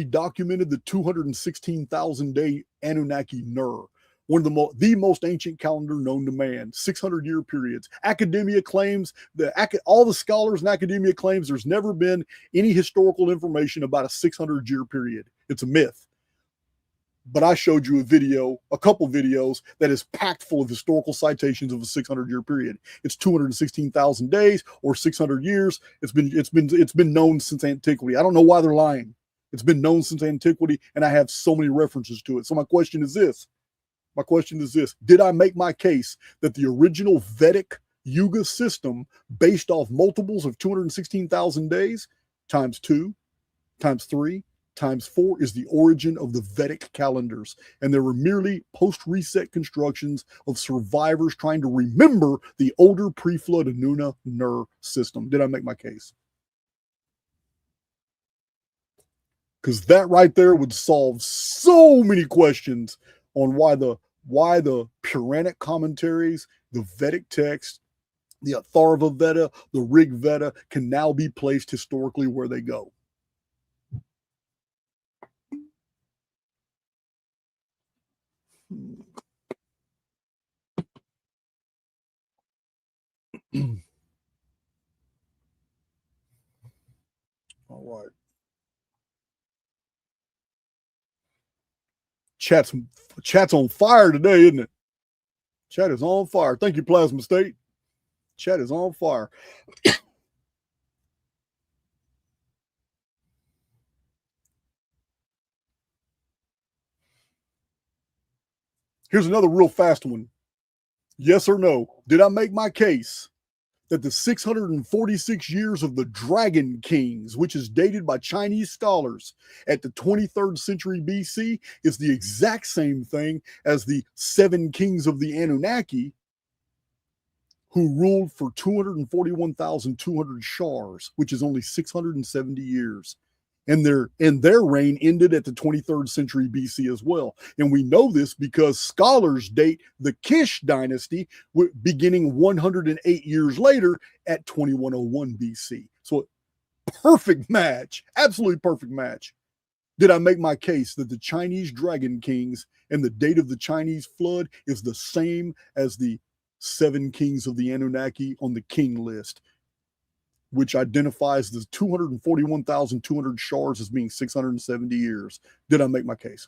documented the 216,000 day Anunnaki Ner, one of the most ancient calendar known to man, 600-year periods. Academia claims all the scholars in academia claims there's never been any historical information about a 600-year period. It's a myth. But I showed you a couple videos that is packed full of historical citations of a 600-year period. It's 216,000 days or 600 years. It's been known since antiquity. I don't know why they're lying. It's been known since antiquity, and I have so many references to it. So my question is this. Did I make my case that the original Vedic Yuga system, based off multiples of 216,000 days, times 2, times 3, times 4 is the origin of the Vedic calendars, and there were merely post-reset constructions of survivors trying to remember the older pre-flood Anuna Ner system? Did I make my case? Because that right there would solve so many questions on why the Puranic commentaries, the Vedic text, the Atharva Veda, the Rig Veda can now be placed historically where they go. All right. Chat's on fire today, isn't it? Chat is on fire. Thank you, Plasma State. Chat is on fire. Here's another real fast one. Yes or no? Did I make my case that the 646 years of the Dragon Kings, which is dated by Chinese scholars at the 23rd century BC, is the exact same thing as the 7 kings of the Anunnaki, who ruled for 241,200 shars, which is only 670 years. And their reign ended at the 23rd century BC as well. And we know this because scholars date the Kish dynasty beginning 108 years later at 2101 BC. So perfect match, absolutely perfect match. Did I make my case that the Chinese Dragon Kings and the date of the Chinese flood is the same as the 7 kings of the Anunnaki on the king list, which identifies the 241,200 shars as being 670 years? Did I make my case?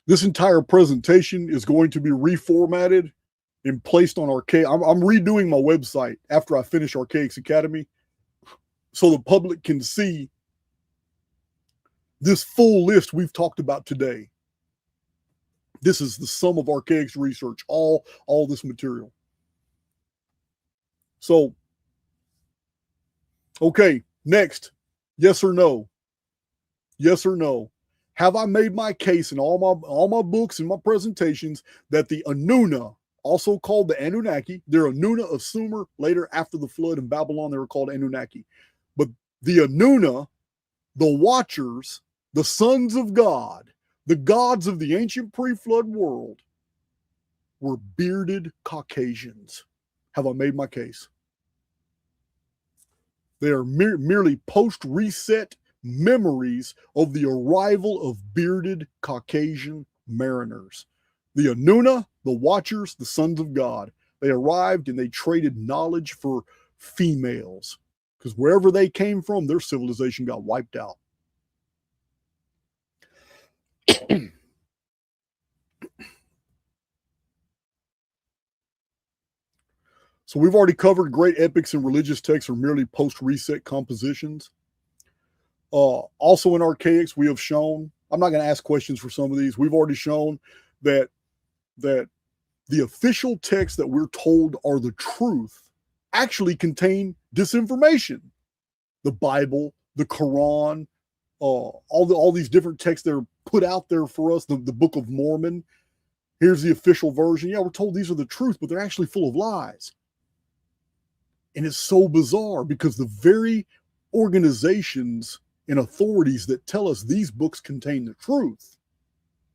This entire presentation is going to be reformatted and placed on Archaix. I'm redoing my website after I finish Archaix Academy so the public can see this full list we've talked about today. This is the sum of Archaix research, all this material. So, okay, next, yes or no? Yes or no? Have I made my case in all my books and my presentations that the Anuna, also called the Anunnaki, they're Anuna of Sumer, later after the flood in Babylon, they were called Anunnaki. But the Anuna, the Watchers, the sons of God, the gods of the ancient pre-flood world, were bearded Caucasians. Have I made my case? They are merely post-reset memories of the arrival of bearded Caucasian mariners. The Anuna, the Watchers, the sons of God, they arrived and they traded knowledge for females, because wherever they came from, their civilization got wiped out. So we've already covered great epics and religious texts are merely post-reset compositions. Also in Archaix, we have shown, I'm not going to ask questions for some of these. We've already shown that the official texts that we're told are the truth actually contain disinformation. The Bible, the Quran, all these different texts that are put out there for us, the Book of Mormon. Here's the official version. Yeah, we're told these are the truth, but they're actually full of lies. And it's so bizarre because the very organizations and authorities that tell us these books contain the truth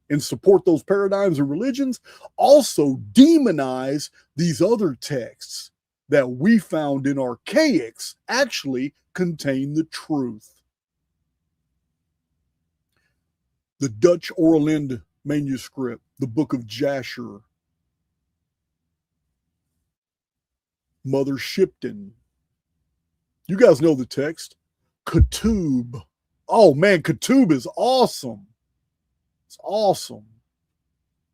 and support those paradigms and religions also demonize these other texts that we found in Archaix actually contain the truth. The Dutch Oralind manuscript, the Book of Jasher, Mother Shipton. You guys know the text. Ketub. Oh man, Ketub is awesome. It's awesome.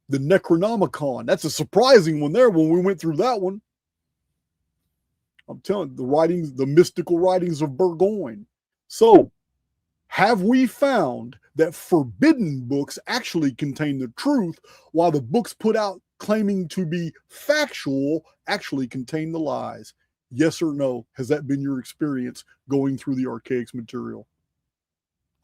The Necronomicon. That's a surprising one there when we went through that one. I'm telling you, the writings, the mystical writings of Burgoyne. So, have we found that forbidden books actually contain the truth, while the books put out claiming to be factual actually contain the lies? Yes or no? Has that been your experience going through the Archaix material?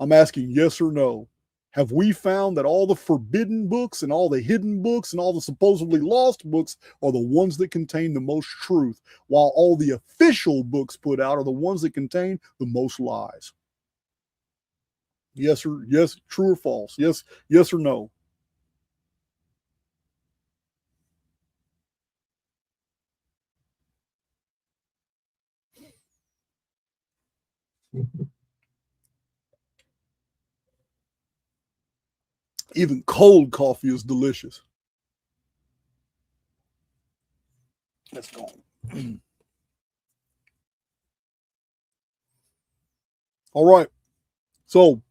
I'm asking yes or no. Have we found that all the forbidden books and all the hidden books and all the supposedly lost books are the ones that contain the most truth, while all the official books put out are the ones that contain the most lies? Yes, true or false? Yes or no? Even cold coffee is delicious. That's gone. All right. So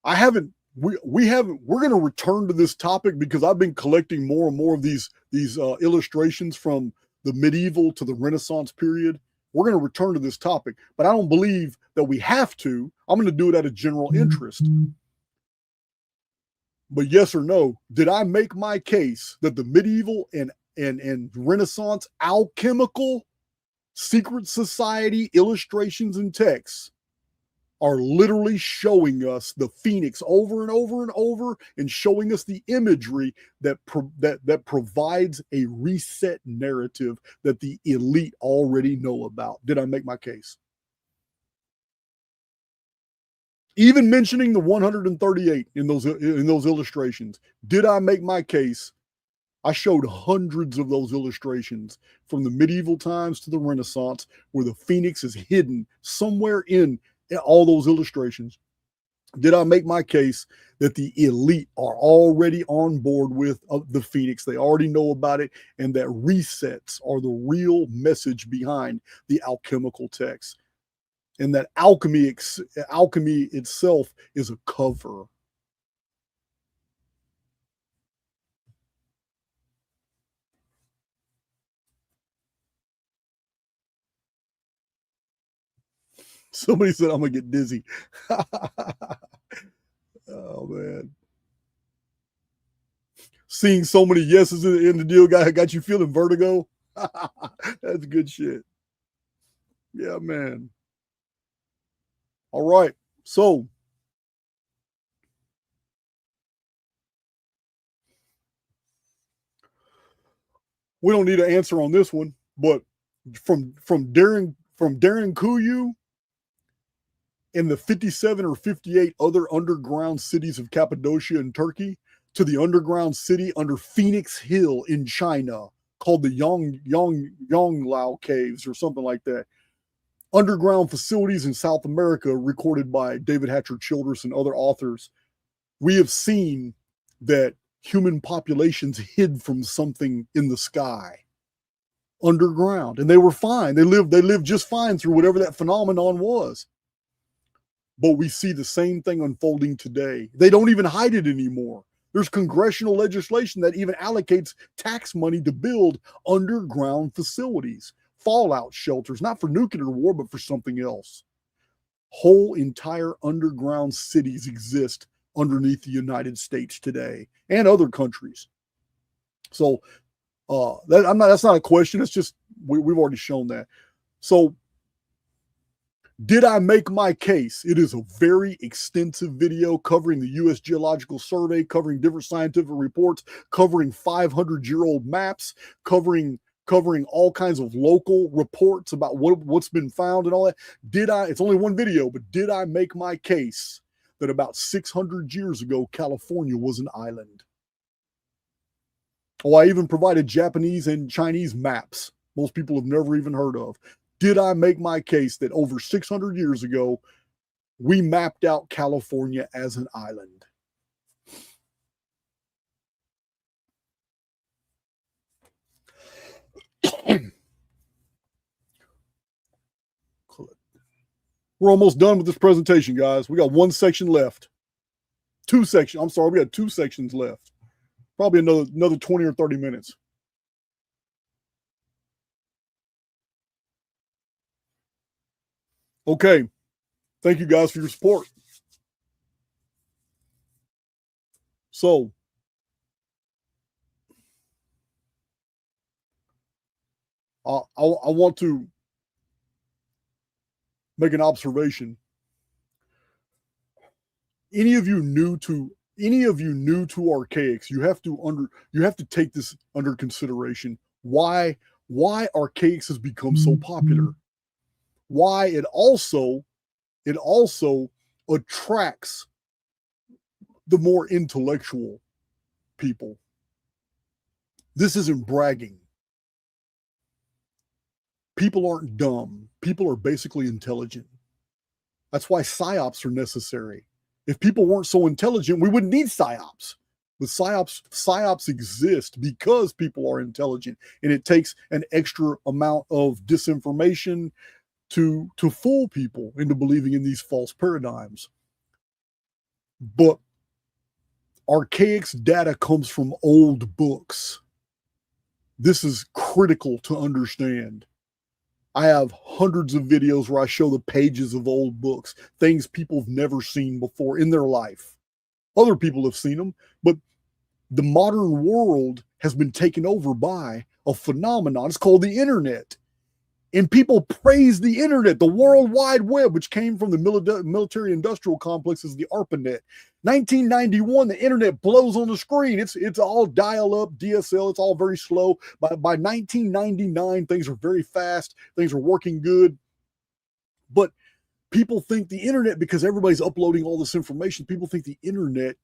we haven't, we're going to return to this topic because I've been collecting more and more of these illustrations from the medieval to the Renaissance period. We're going to return to this topic, but I don't believe that we have to. I'm going to do it out of general interest. But yes or no, did I make my case that the medieval and Renaissance alchemical secret society illustrations and texts are literally showing us the phoenix over and over and over, and showing us the imagery that provides a reset narrative that the elite already know about? Did I make my case? Even mentioning the 138 in those illustrations, did I make my case? I showed hundreds of those illustrations from the medieval times to the Renaissance where the phoenix is hidden somewhere in all those illustrations. Did I make my case that the elite are already on board with the phoenix? They already know about it, and that resets are the real message behind the alchemical text, and that alchemy itself is a cover. Somebody said I'm gonna get dizzy. Oh man. Seeing so many yeses in the deal got you feeling vertigo. That's good shit. Yeah, man. All right. So we don't need an answer on this one, but from Darren Kuyu in the 57 or 58 other underground cities of Cappadocia and Turkey to the underground city under Phoenix Hill in China called the Yonglao Caves or something like that. Underground facilities in South America recorded by David Hatcher Childress and other authors. We have seen that human populations hid from something in the sky underground, and they were fine. They lived just fine through whatever that phenomenon was. But we see the same thing unfolding today. They don't even hide it anymore. There's congressional legislation that even allocates tax money to build underground facilities, fallout shelters, not for nuclear war, but for something else. Whole entire underground cities exist underneath the United States today and other countries. So that's not a question. It's just we've already shown that. So did I make my case? It is a very extensive video covering the U.S. Geological Survey, covering different scientific reports, covering 500-year-old maps, covering all kinds of local reports about what's been found and all that. It's only one video, but did I make my case that about 600 years ago, California was an island? Oh, I even provided Japanese and Chinese maps most people have never even heard of. Did I make my case that over 600 years ago, we mapped out California as an island? We're almost done with this presentation, guys. We got one section left. We got 2 sections left. Probably another 20 or 30 minutes. Okay. Thank you guys for your support. So, I want to make an observation. Any of you new to Archaix, you have to take this under consideration. Why Archaix has become so popular. Why it also attracts the more intellectual people. This isn't bragging. People aren't dumb. People are basically intelligent. That's why psyops are necessary. If people weren't so intelligent, we wouldn't need psyops. But psyops exist because people are intelligent, and it takes an extra amount of disinformation to fool people into believing in these false paradigms. But Archaix data comes from old books. This is critical to understand. I have hundreds of videos where I show the pages of old books, things people have never seen before in their life. Other people have seen them, but the modern world has been taken over by a phenomenon. It's called the internet. And people praise the internet, the World Wide Web, which came from the military industrial complex as the ARPANET. 1991, the internet blows on the screen. It's all dial-up, DSL. It's all very slow. By 1999, things are very fast. Things are working good. But people think the internet, because everybody's uploading all this information, people think the internet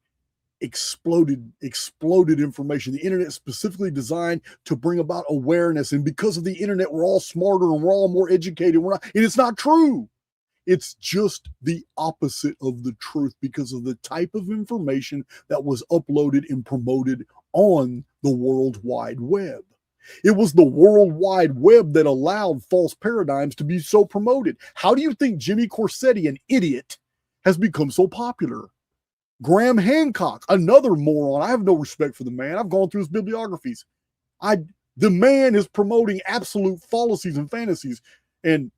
exploded information. The internet is specifically designed to bring about awareness, and because of the internet, we're all smarter and we're all more educated. And it's not true. It's just the opposite of the truth because of the type of information that was uploaded and promoted on the World Wide Web. It was the World Wide Web that allowed false paradigms to be so promoted. How do you think Jimmy Corsetti, an idiot, has become so popular? Graham Hancock, another moron. I have no respect for the man. I've gone through his bibliographies. The man is promoting absolute fallacies and fantasies, and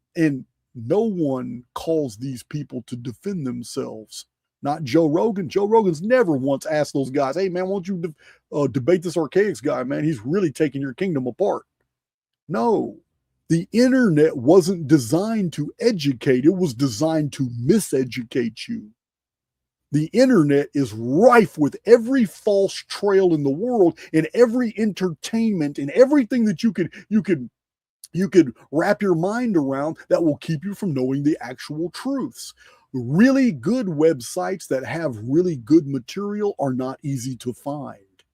no one calls these people to defend themselves. Not Joe Rogan. Joe Rogan's never once asked those guys, "Hey man, why don't you debate this Archaix guy, man? He's really taking your kingdom apart." No, the internet wasn't designed to educate. It was designed to miseducate you. The internet is rife with every false trail in the world, and every entertainment and everything that you could wrap your mind around that will keep you from knowing the actual truths. Really good websites that have really good material are not easy to find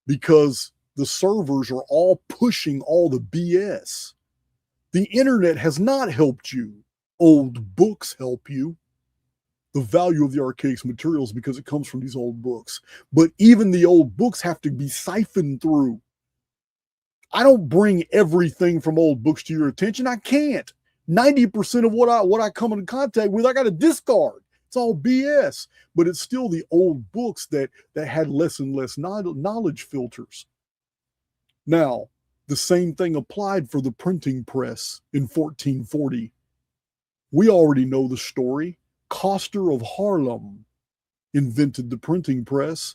because the servers are all pushing all the BS. The internet has not helped you. Old books help you. The value of the Archaix materials because it comes from these old books. But even the old books have to be siphoned through. I don't bring everything from old books to your attention. I can't. 90% of what I come into contact with, I got to discard. It's all BS, but it's still the old books that had less and less knowledge filters. Now, the same thing applied for the printing press in 1440. We already know the story. Coster of Haarlem invented the printing press.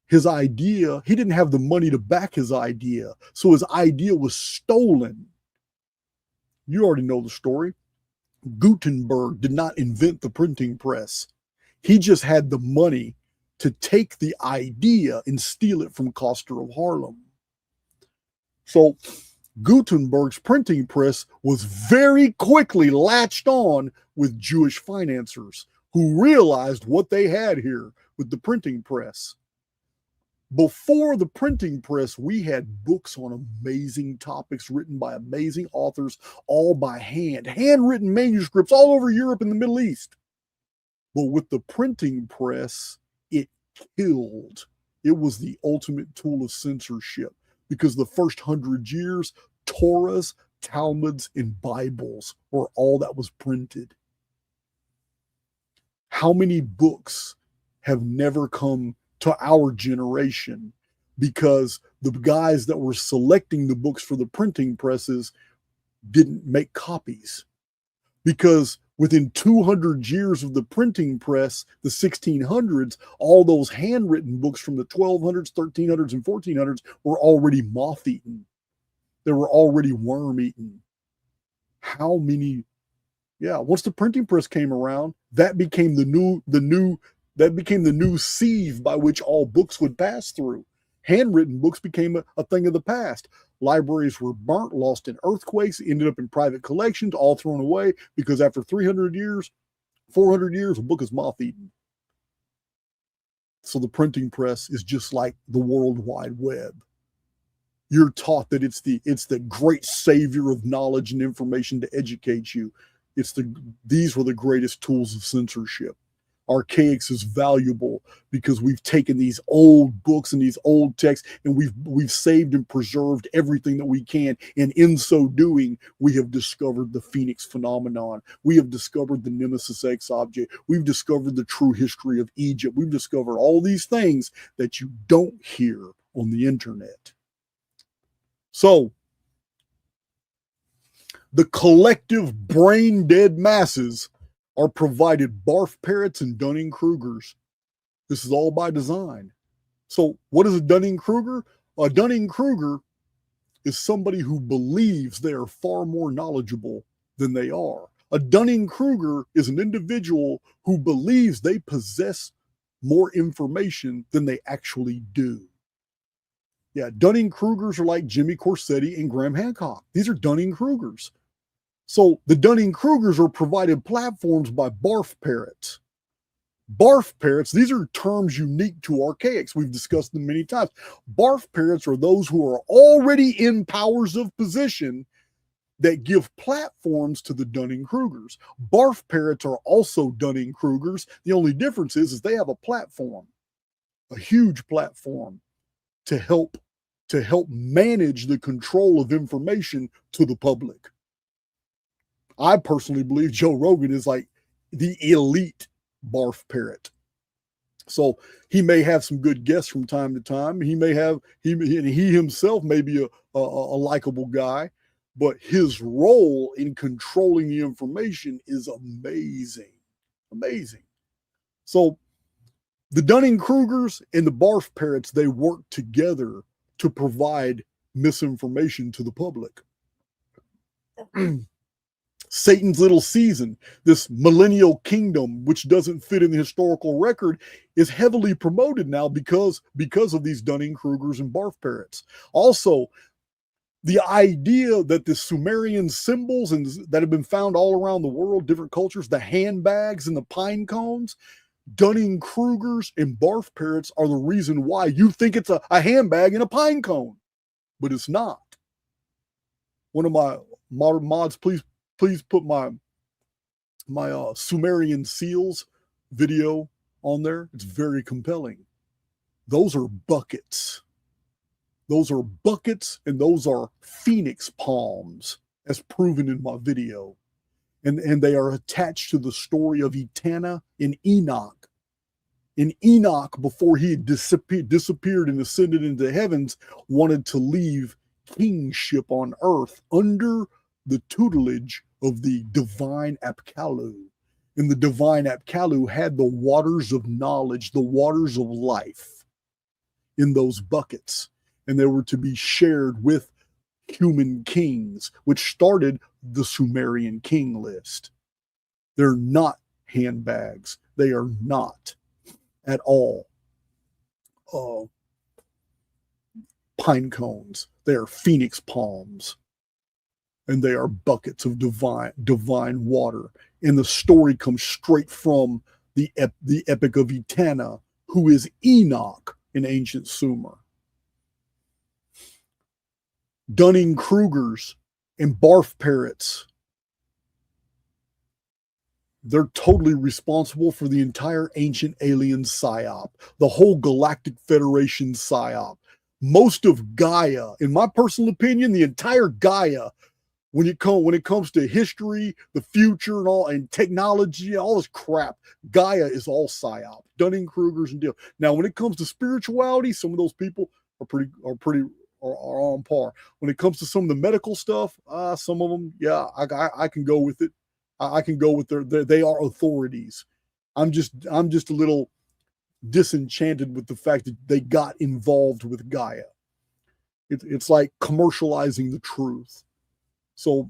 His idea, he didn't have the money to back his idea, so his idea was stolen. You already know the story. Gutenberg did not invent the printing press. He just had the money to take the idea and steal it from Coster of Haarlem. So Gutenberg's printing press was very quickly latched on with Jewish financiers who realized what they had here with the printing press. Before the printing press, we had books on amazing topics written by amazing authors, all by hand, handwritten manuscripts all over Europe and the Middle East. But with the printing press, it killed. It was the ultimate tool of censorship because the first 100 years, Torahs, Talmuds, and Bibles were all that was printed. How many books have never come to our generation because the guys that were selecting the books for the printing presses didn't make copies? Because within 200 years of the printing press, the 1600s, all those handwritten books from the 1200s, 1300s, and 1400s were already moth-eaten. They were already worm-eaten. How many? Yeah, once the printing press came around, that became the new sieve by which all books would pass through. Handwritten books became a thing of the past. Libraries were burnt, lost in earthquakes, ended up in private collections, all thrown away because after 300 years, 400 years, a book is moth-eaten. So the printing press is just like the World Wide Web. You're taught that it's the great savior of knowledge and information to educate you. These were the greatest tools of censorship. Archaix is valuable because we've taken these old books and these old texts and we've saved and preserved everything that we can. And in so doing, we have discovered the Phoenix phenomenon. We have discovered the Nemesis X object. We've discovered the true history of Egypt. We've discovered all these things that you don't hear on the internet. So, the collective brain-dead masses are provided barf parrots and Dunning-Krugers. This is all by design. So what is a Dunning-Kruger? A Dunning-Kruger is somebody who believes they are far more knowledgeable than they are. A Dunning-Kruger is an individual who believes they possess more information than they actually do. Yeah, Dunning-Krugers are like Jimmy Corsetti and Graham Hancock. These are Dunning-Krugers. So the Dunning-Krugers are provided platforms by barf parrots. Barf parrots, these are terms unique to Archaix. We've discussed them many times. Barf parrots are those who are already in powers of position that give platforms to the Dunning-Krugers. Barf parrots are also Dunning-Krugers. The only difference is they have a platform, a huge platform to help manage the control of information to the public. I personally believe Joe Rogan is like the elite barf parrot. So he may have some good guests from time to time. He himself may be a likable guy, but his role in controlling the information is amazing. Amazing. So the Dunning-Krugers and the barf parrots, they work together to provide misinformation to the public. Satan's little season, this millennial kingdom, which doesn't fit in the historical record, is heavily promoted now because of these Dunning-Krugers and barf parrots. Also, the idea that the Sumerian symbols that have been found all around the world, different cultures, the handbags and the pine cones, Dunning-Krugers and barf parrots are the reason why you think it's a handbag and a pine cone, but it's not. One of my modern mods, please put my Sumerian seals video on there. It's very compelling. Those are buckets. Those are buckets and those are phoenix palms, as proven in my video. and they are attached to the story of Etana and Enoch. And Enoch, before he had disappeared and ascended into the heavens, wanted to leave kingship on earth under the tutelage of the divine Apkallu. And the divine Apkallu had the waters of knowledge, the waters of life in those buckets. And they were to be shared with human kings, which started the Sumerian king list. They're not handbags. They are not at all pine cones. They are phoenix palms. And they are buckets of divine water. And the story comes straight from the epic of Etana, who is Enoch in ancient Sumer. Dunning-Krugers and barf parrots, they're totally responsible for the entire ancient alien psyop, the whole Galactic Federation psyop. Most of Gaia, in my personal opinion, the entire Gaia, when it comes to history, the future, and all, and technology, all this crap, Gaia is all psyop. Dunning-Krugers and deal. Now, when it comes to spirituality, some of those people are on par. When it comes to some of the medical stuff, some of them, yeah, I can go with it. I can go with they are authorities. I'm just a little disenchanted with the fact that they got involved with Gaia. It's like commercializing the truth. So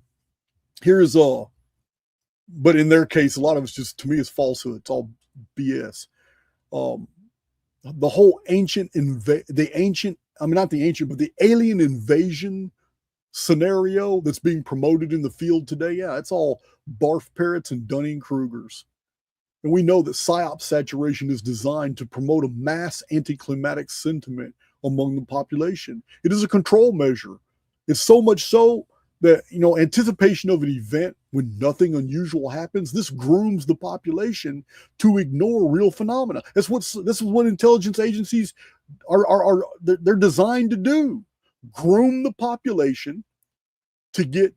here's but in their case, a lot of it's just, to me, it's falsehood. It's all BS. The whole the alien invasion scenario that's being promoted in the field today, yeah, it's all barf parrots and Dunning-Krugers. And we know that psyop saturation is designed to promote a mass anticlimactic sentiment among the population. It is a control measure. It's so much so that, anticipation of an event when nothing unusual happens, this grooms the population to ignore real phenomena. This is what intelligence agencies they're designed to do. Groom the population to get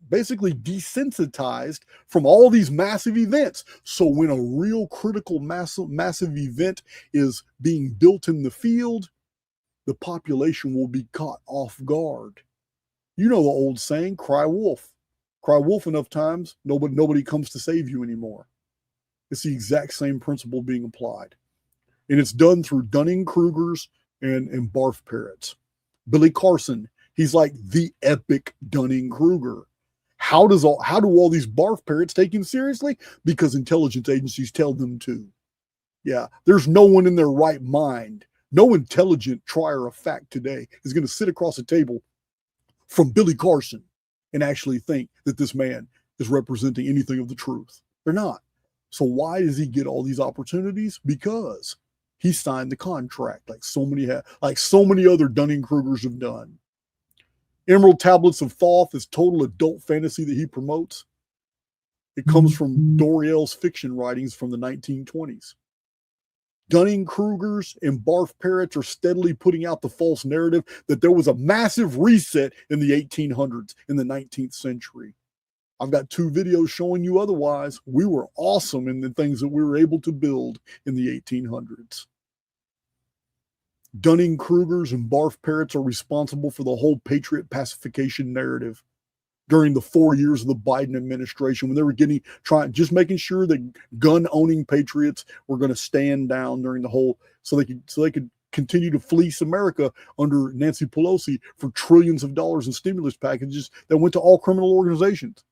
basically desensitized from all these massive events. So when a real critical massive event is being built in the field, the population will be caught off guard. You know the old saying, cry wolf. Cry wolf enough times, nobody comes to save you anymore. It's the exact same principle being applied. And it's done through Dunning-Krugers and barf parrots. Billy Carson, he's like the epic Dunning-Kruger. How do all these barf parrots take him seriously? Because intelligence agencies tell them to. Yeah, there's no one in their right mind, no intelligent trier of fact today is going to sit across a table from Billy Carson and actually think that this man is representing anything of the truth. They're not. So why does he get all these opportunities? Because he signed the contract, like so many other Dunning-Krugers have done. Emerald Tablets of Thoth is total adult fantasy that he promotes. It comes from Doriel's fiction writings from the 1920s. Dunning-Krugers and barf parrots are steadily putting out the false narrative that there was a massive reset in the 1800s, in the 19th century. I've got 2 videos showing you otherwise. We were awesome in the things that we were able to build in the 1800s. Dunning-Krugers and barf parrots are responsible for the whole patriot pacification narrative during the 4 years of the Biden administration, when they were just making sure that gun-owning patriots were going to stand down during the whole, so they could continue to fleece America under Nancy Pelosi for trillions of dollars in stimulus packages that went to all criminal organizations.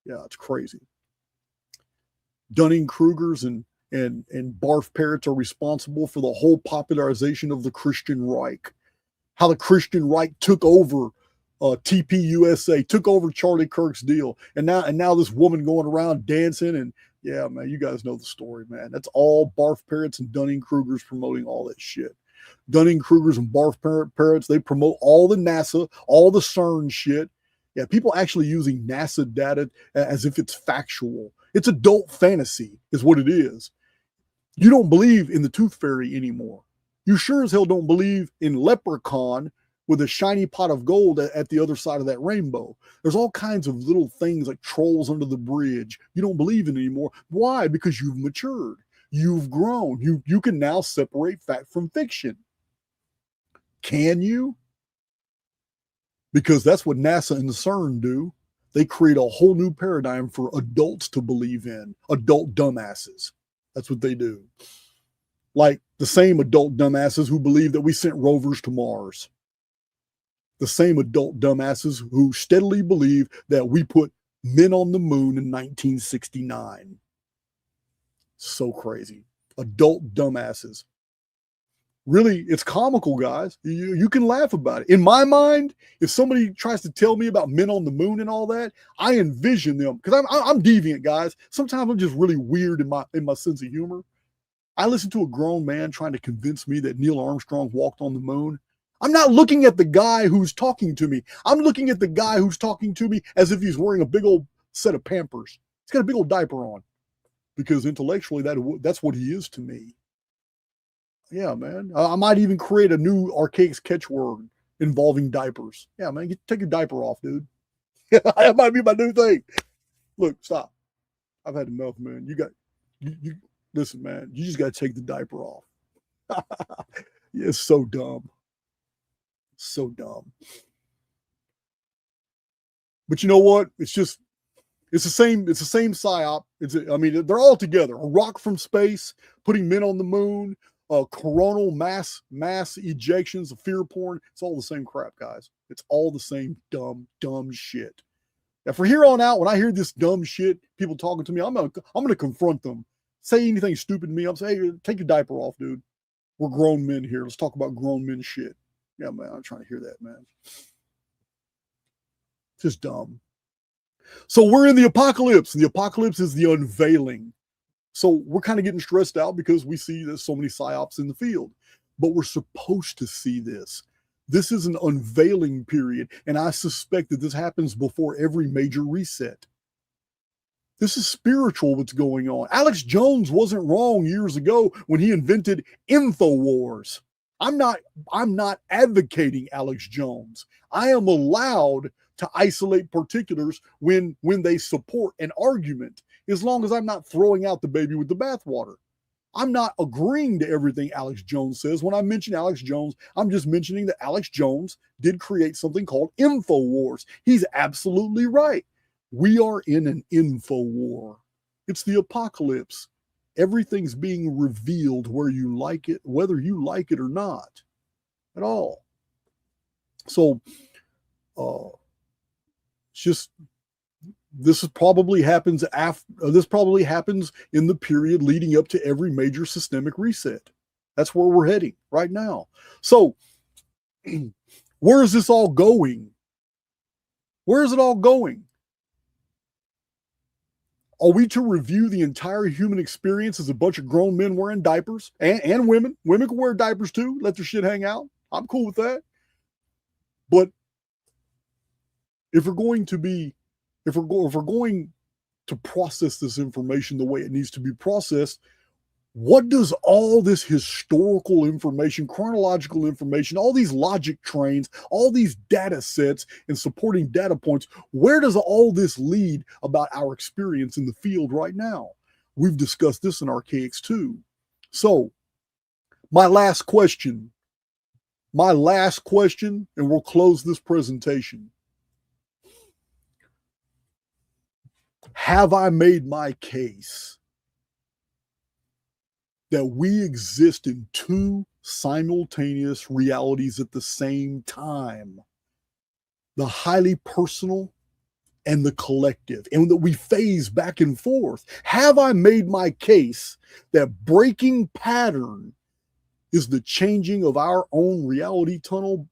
Yeah, it's crazy. Dunning-Krugers and barf parrots are responsible for the whole popularization of the Christian Reich. How the Christian Reich took over TPUSA, took over Charlie Kirk's deal, and now this woman going around dancing, and yeah, man, you guys know the story, man. That's all barf parrots and Dunning-Krugers promoting all that shit. Dunning-Krugers and barf parrots, they promote all the NASA, all the CERN shit. Yeah, people actually using NASA data as if it's factual. It's adult fantasy is what it is. You don't believe in the Tooth Fairy anymore. You sure as hell don't believe in Leprechaun with a shiny pot of gold at the other side of that rainbow. There's all kinds of little things like trolls under the bridge you don't believe in anymore. Why? Because you've matured. You've grown. You can now separate fact from fiction. Can you? Because that's what NASA and the CERN do. They create a whole new paradigm for adults to believe in. Adult dumbasses. That's what they do. Like the same adult dumbasses who believe that we sent rovers to Mars. The same adult dumbasses who steadily believe that we put men on the moon in 1969. So crazy. Adult dumbasses. Really, it's comical, guys. You can laugh about it. In my mind, if somebody tries to tell me about men on the moon and all that, I envision them, because I'm deviant, guys. Sometimes I'm just really weird in my sense of humor. I listen to a grown man trying to convince me that Neil Armstrong walked on the moon. I'm not looking at the guy who's talking to me. I'm looking at the guy who's talking to me as if he's wearing a big old set of Pampers. He's got a big old diaper on, because intellectually that's what he is to me. Yeah, man. I might even create a new Archaix catchword involving diapers. Yeah, man. Take your diaper off, dude. That might be my new thing. Look, stop. I've had enough, man. You listen, man. You just got to take the diaper off. Yeah, it's so dumb. So dumb. But you know what? It's the same psyop. They're all together. A rock from space, putting men on the moon, coronal mass ejections of fear porn. It's all the same crap, guys. It's all the same dumb shit. Now, from here on out, when I hear this dumb shit, people talking to me, I'm gonna confront them. Say anything stupid to me, I'm saying, hey, take your diaper off, dude. We're grown men here. Let's talk about grown men shit. Yeah, man, I'm trying to hear that, man. Just dumb. So we're in the apocalypse, and the apocalypse is the unveiling. So we're kind of getting stressed out because we see there's so many psyops in the field, but we're supposed to see this. This is an unveiling period, and I suspect that this happens before every major reset. This is spiritual what's going on. Alex Jones wasn't wrong years ago when he invented InfoWars. I'm not advocating Alex Jones. I am allowed to isolate particulars when they support an argument, as long as I'm not throwing out the baby with the bathwater. I'm not agreeing to everything Alex Jones says. When I mention Alex Jones, I'm just mentioning that Alex Jones did create something called InfoWars. He's absolutely right. We are in an info war. It's the apocalypse. Everything's being revealed whether you like it or not at all. So, this probably happens in the period leading up to every major systemic reset. That's where we're heading right now. So, where is this all going? Where is it all going? Are we to review the entire human experience as a bunch of grown men wearing diapers and women? Women can wear diapers too. Let their shit hang out. I'm cool with that. But if we're going to process this information the way it needs to be processed, what does all this historical information, chronological information, all these logic trains, all these data sets and supporting data points, where does all this lead about our experience in the field right now? We've discussed this in Archaix too. So, my last question, and we'll close this presentation. Have I made my case that we exist in two simultaneous realities at the same time? The highly personal and the collective, and that we phase back and forth. Have I made my case that breaking pattern is the changing of our own reality tunnel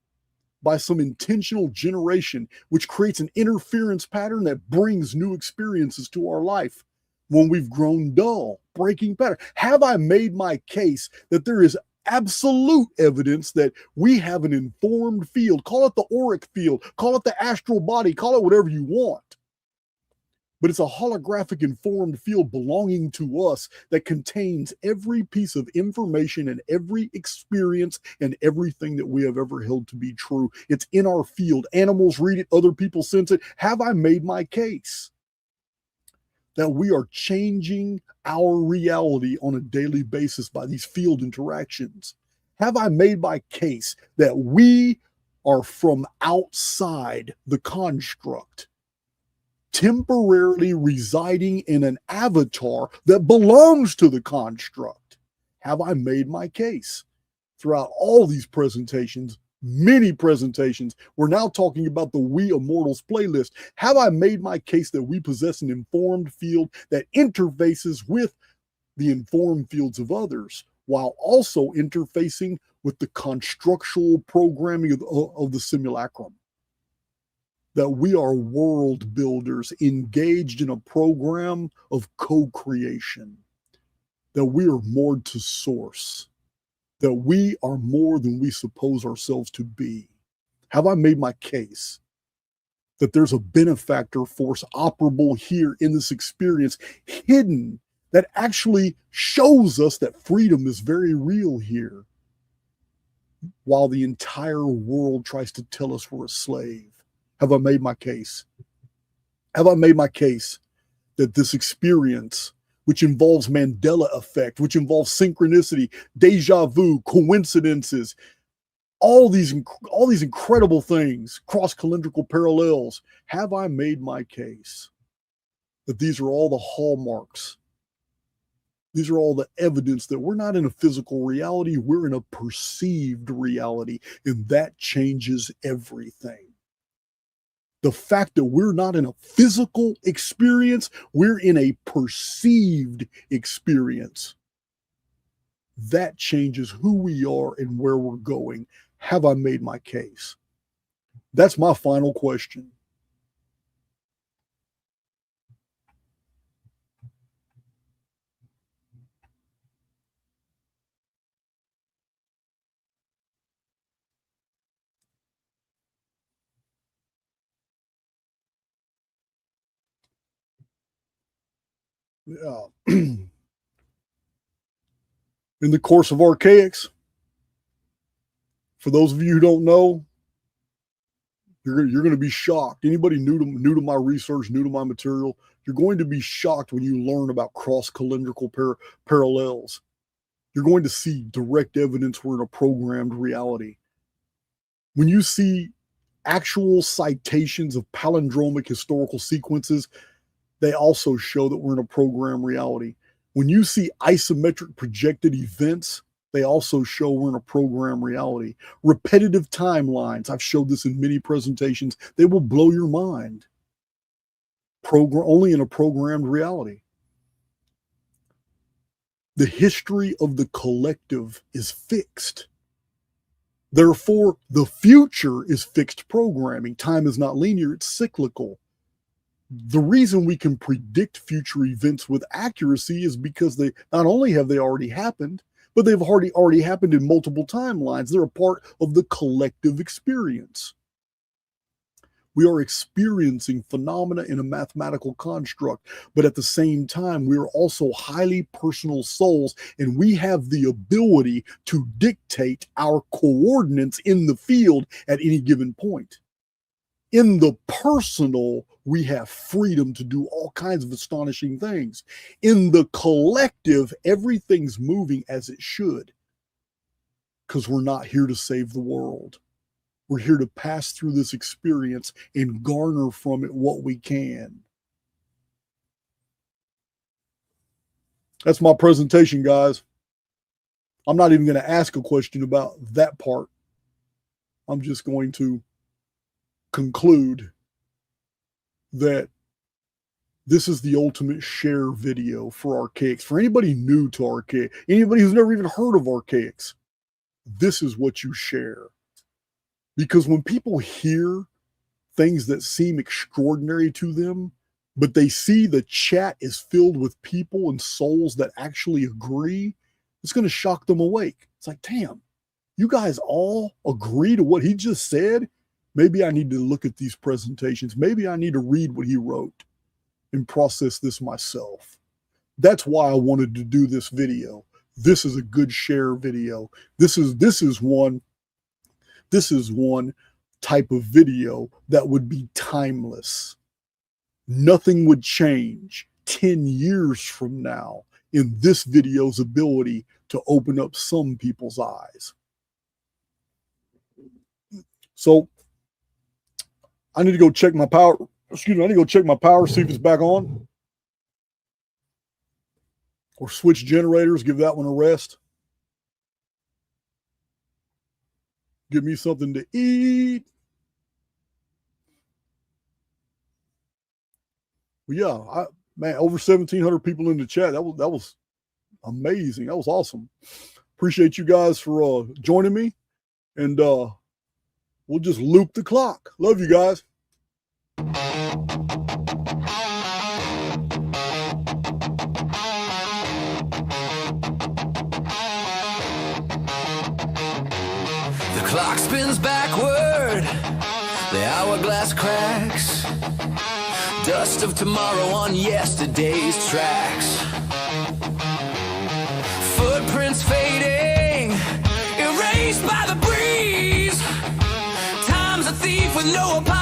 by some intentional generation, which creates an interference pattern that brings new experiences to our life when we've grown dull? Breaking pattern. Have I made my case that there is absolute evidence that we have an informed field? Call it the auric field, call it the astral body, call it whatever you want. but it's a holographic informed field belonging to us that contains every piece of information and every experience and everything that we have ever held to be true. It's in our field. Animals read it, other people sense it. Have I made my case that we are changing our reality on a daily basis by these field interactions? Have I made my case that we are from outside the construct, temporarily residing in an avatar that belongs to the construct? Have I made my case? Throughout all these presentations, many presentations, we're now talking about the We Immortals playlist. Have I made my case that we possess an informed field that interfaces with the informed fields of others, while also interfacing with the constructual programming of the simulacrum? That we are world builders engaged in a program of co-creation, that we are moored to source, that we are more than we suppose ourselves to be. Have I made my case that there's a benefactor force operable here in this experience, hidden, that actually shows us that freedom is very real here, while the entire world tries to tell us we're a slave? Have I made my case? Have I made my case that this experience, which involves Mandela effect, which involves synchronicity, deja vu, coincidences, all these incredible things, cross-calendrical parallels, have I made my case that these are all the hallmarks? These are all the evidence that we're not in a physical reality, we're in a perceived reality, and that changes everything. The fact that we're not in a physical experience, we're in a perceived experience. That changes who we are and where we're going. Have I made my case? That's my final question. In the course of Archaix, for those of you who don't know, you're going to be shocked. Anybody new to my research, new to my material, you're going to be shocked when you learn about cross-calendrical parallels. You're going to see direct evidence we're in a programmed reality. When you see actual citations of palindromic historical sequences, they also show that we're in a programmed reality. When you see isometric projected events, they also show we're in a programmed reality. Repetitive timelines, I've showed this in many presentations, they will blow your mind. Only in a programmed reality. The history of the collective is fixed. Therefore, the future is fixed programming. Time is not linear, it's cyclical. The reason we can predict future events with accuracy is because they not only have they already happened, but they've already happened in multiple timelines. They're a part of the collective experience. We are experiencing phenomena in a mathematical construct, but at the same time, we are also highly personal souls, and we have the ability to dictate our coordinates in the field at any given point. In the personal, we have freedom to do all kinds of astonishing things. In the collective, everything's moving as it should, because we're not here to save the world. We're here to pass through this experience and garner from it what we can. That's my presentation, guys. I'm not even going to ask a question about that part. I'm just going to conclude that this is the ultimate share video for Archaix. For anybody new to Archaix, anybody who's never even heard of Archaix, this is what you share. Because when people hear things that seem extraordinary to them, but they see the chat is filled with people and souls that actually agree, it's going to shock them awake. It's like, damn, you guys all agree to what he just said? Maybe I need to look at these presentations. Maybe I need to read what he wrote. and process this myself. That's why I wanted to do this video. This is a good share video. This is one type of video that would be timeless. Nothing would change 10 years from now in this video's ability to open up some people's eyes. So I need to go check my power. Excuse me, I need to go check my power, see if it's back on. Or switch generators, give that one a rest. Give me something to eat. But yeah, man, over 1,700 people in the chat. That was amazing. That was awesome. Appreciate you guys for joining me. And we'll just loop the clock. Love you guys. The clock spins backward, the hourglass cracks, dust of tomorrow on yesterday's tracks, footprints fading, erased by the breeze. Time's a thief with no apology.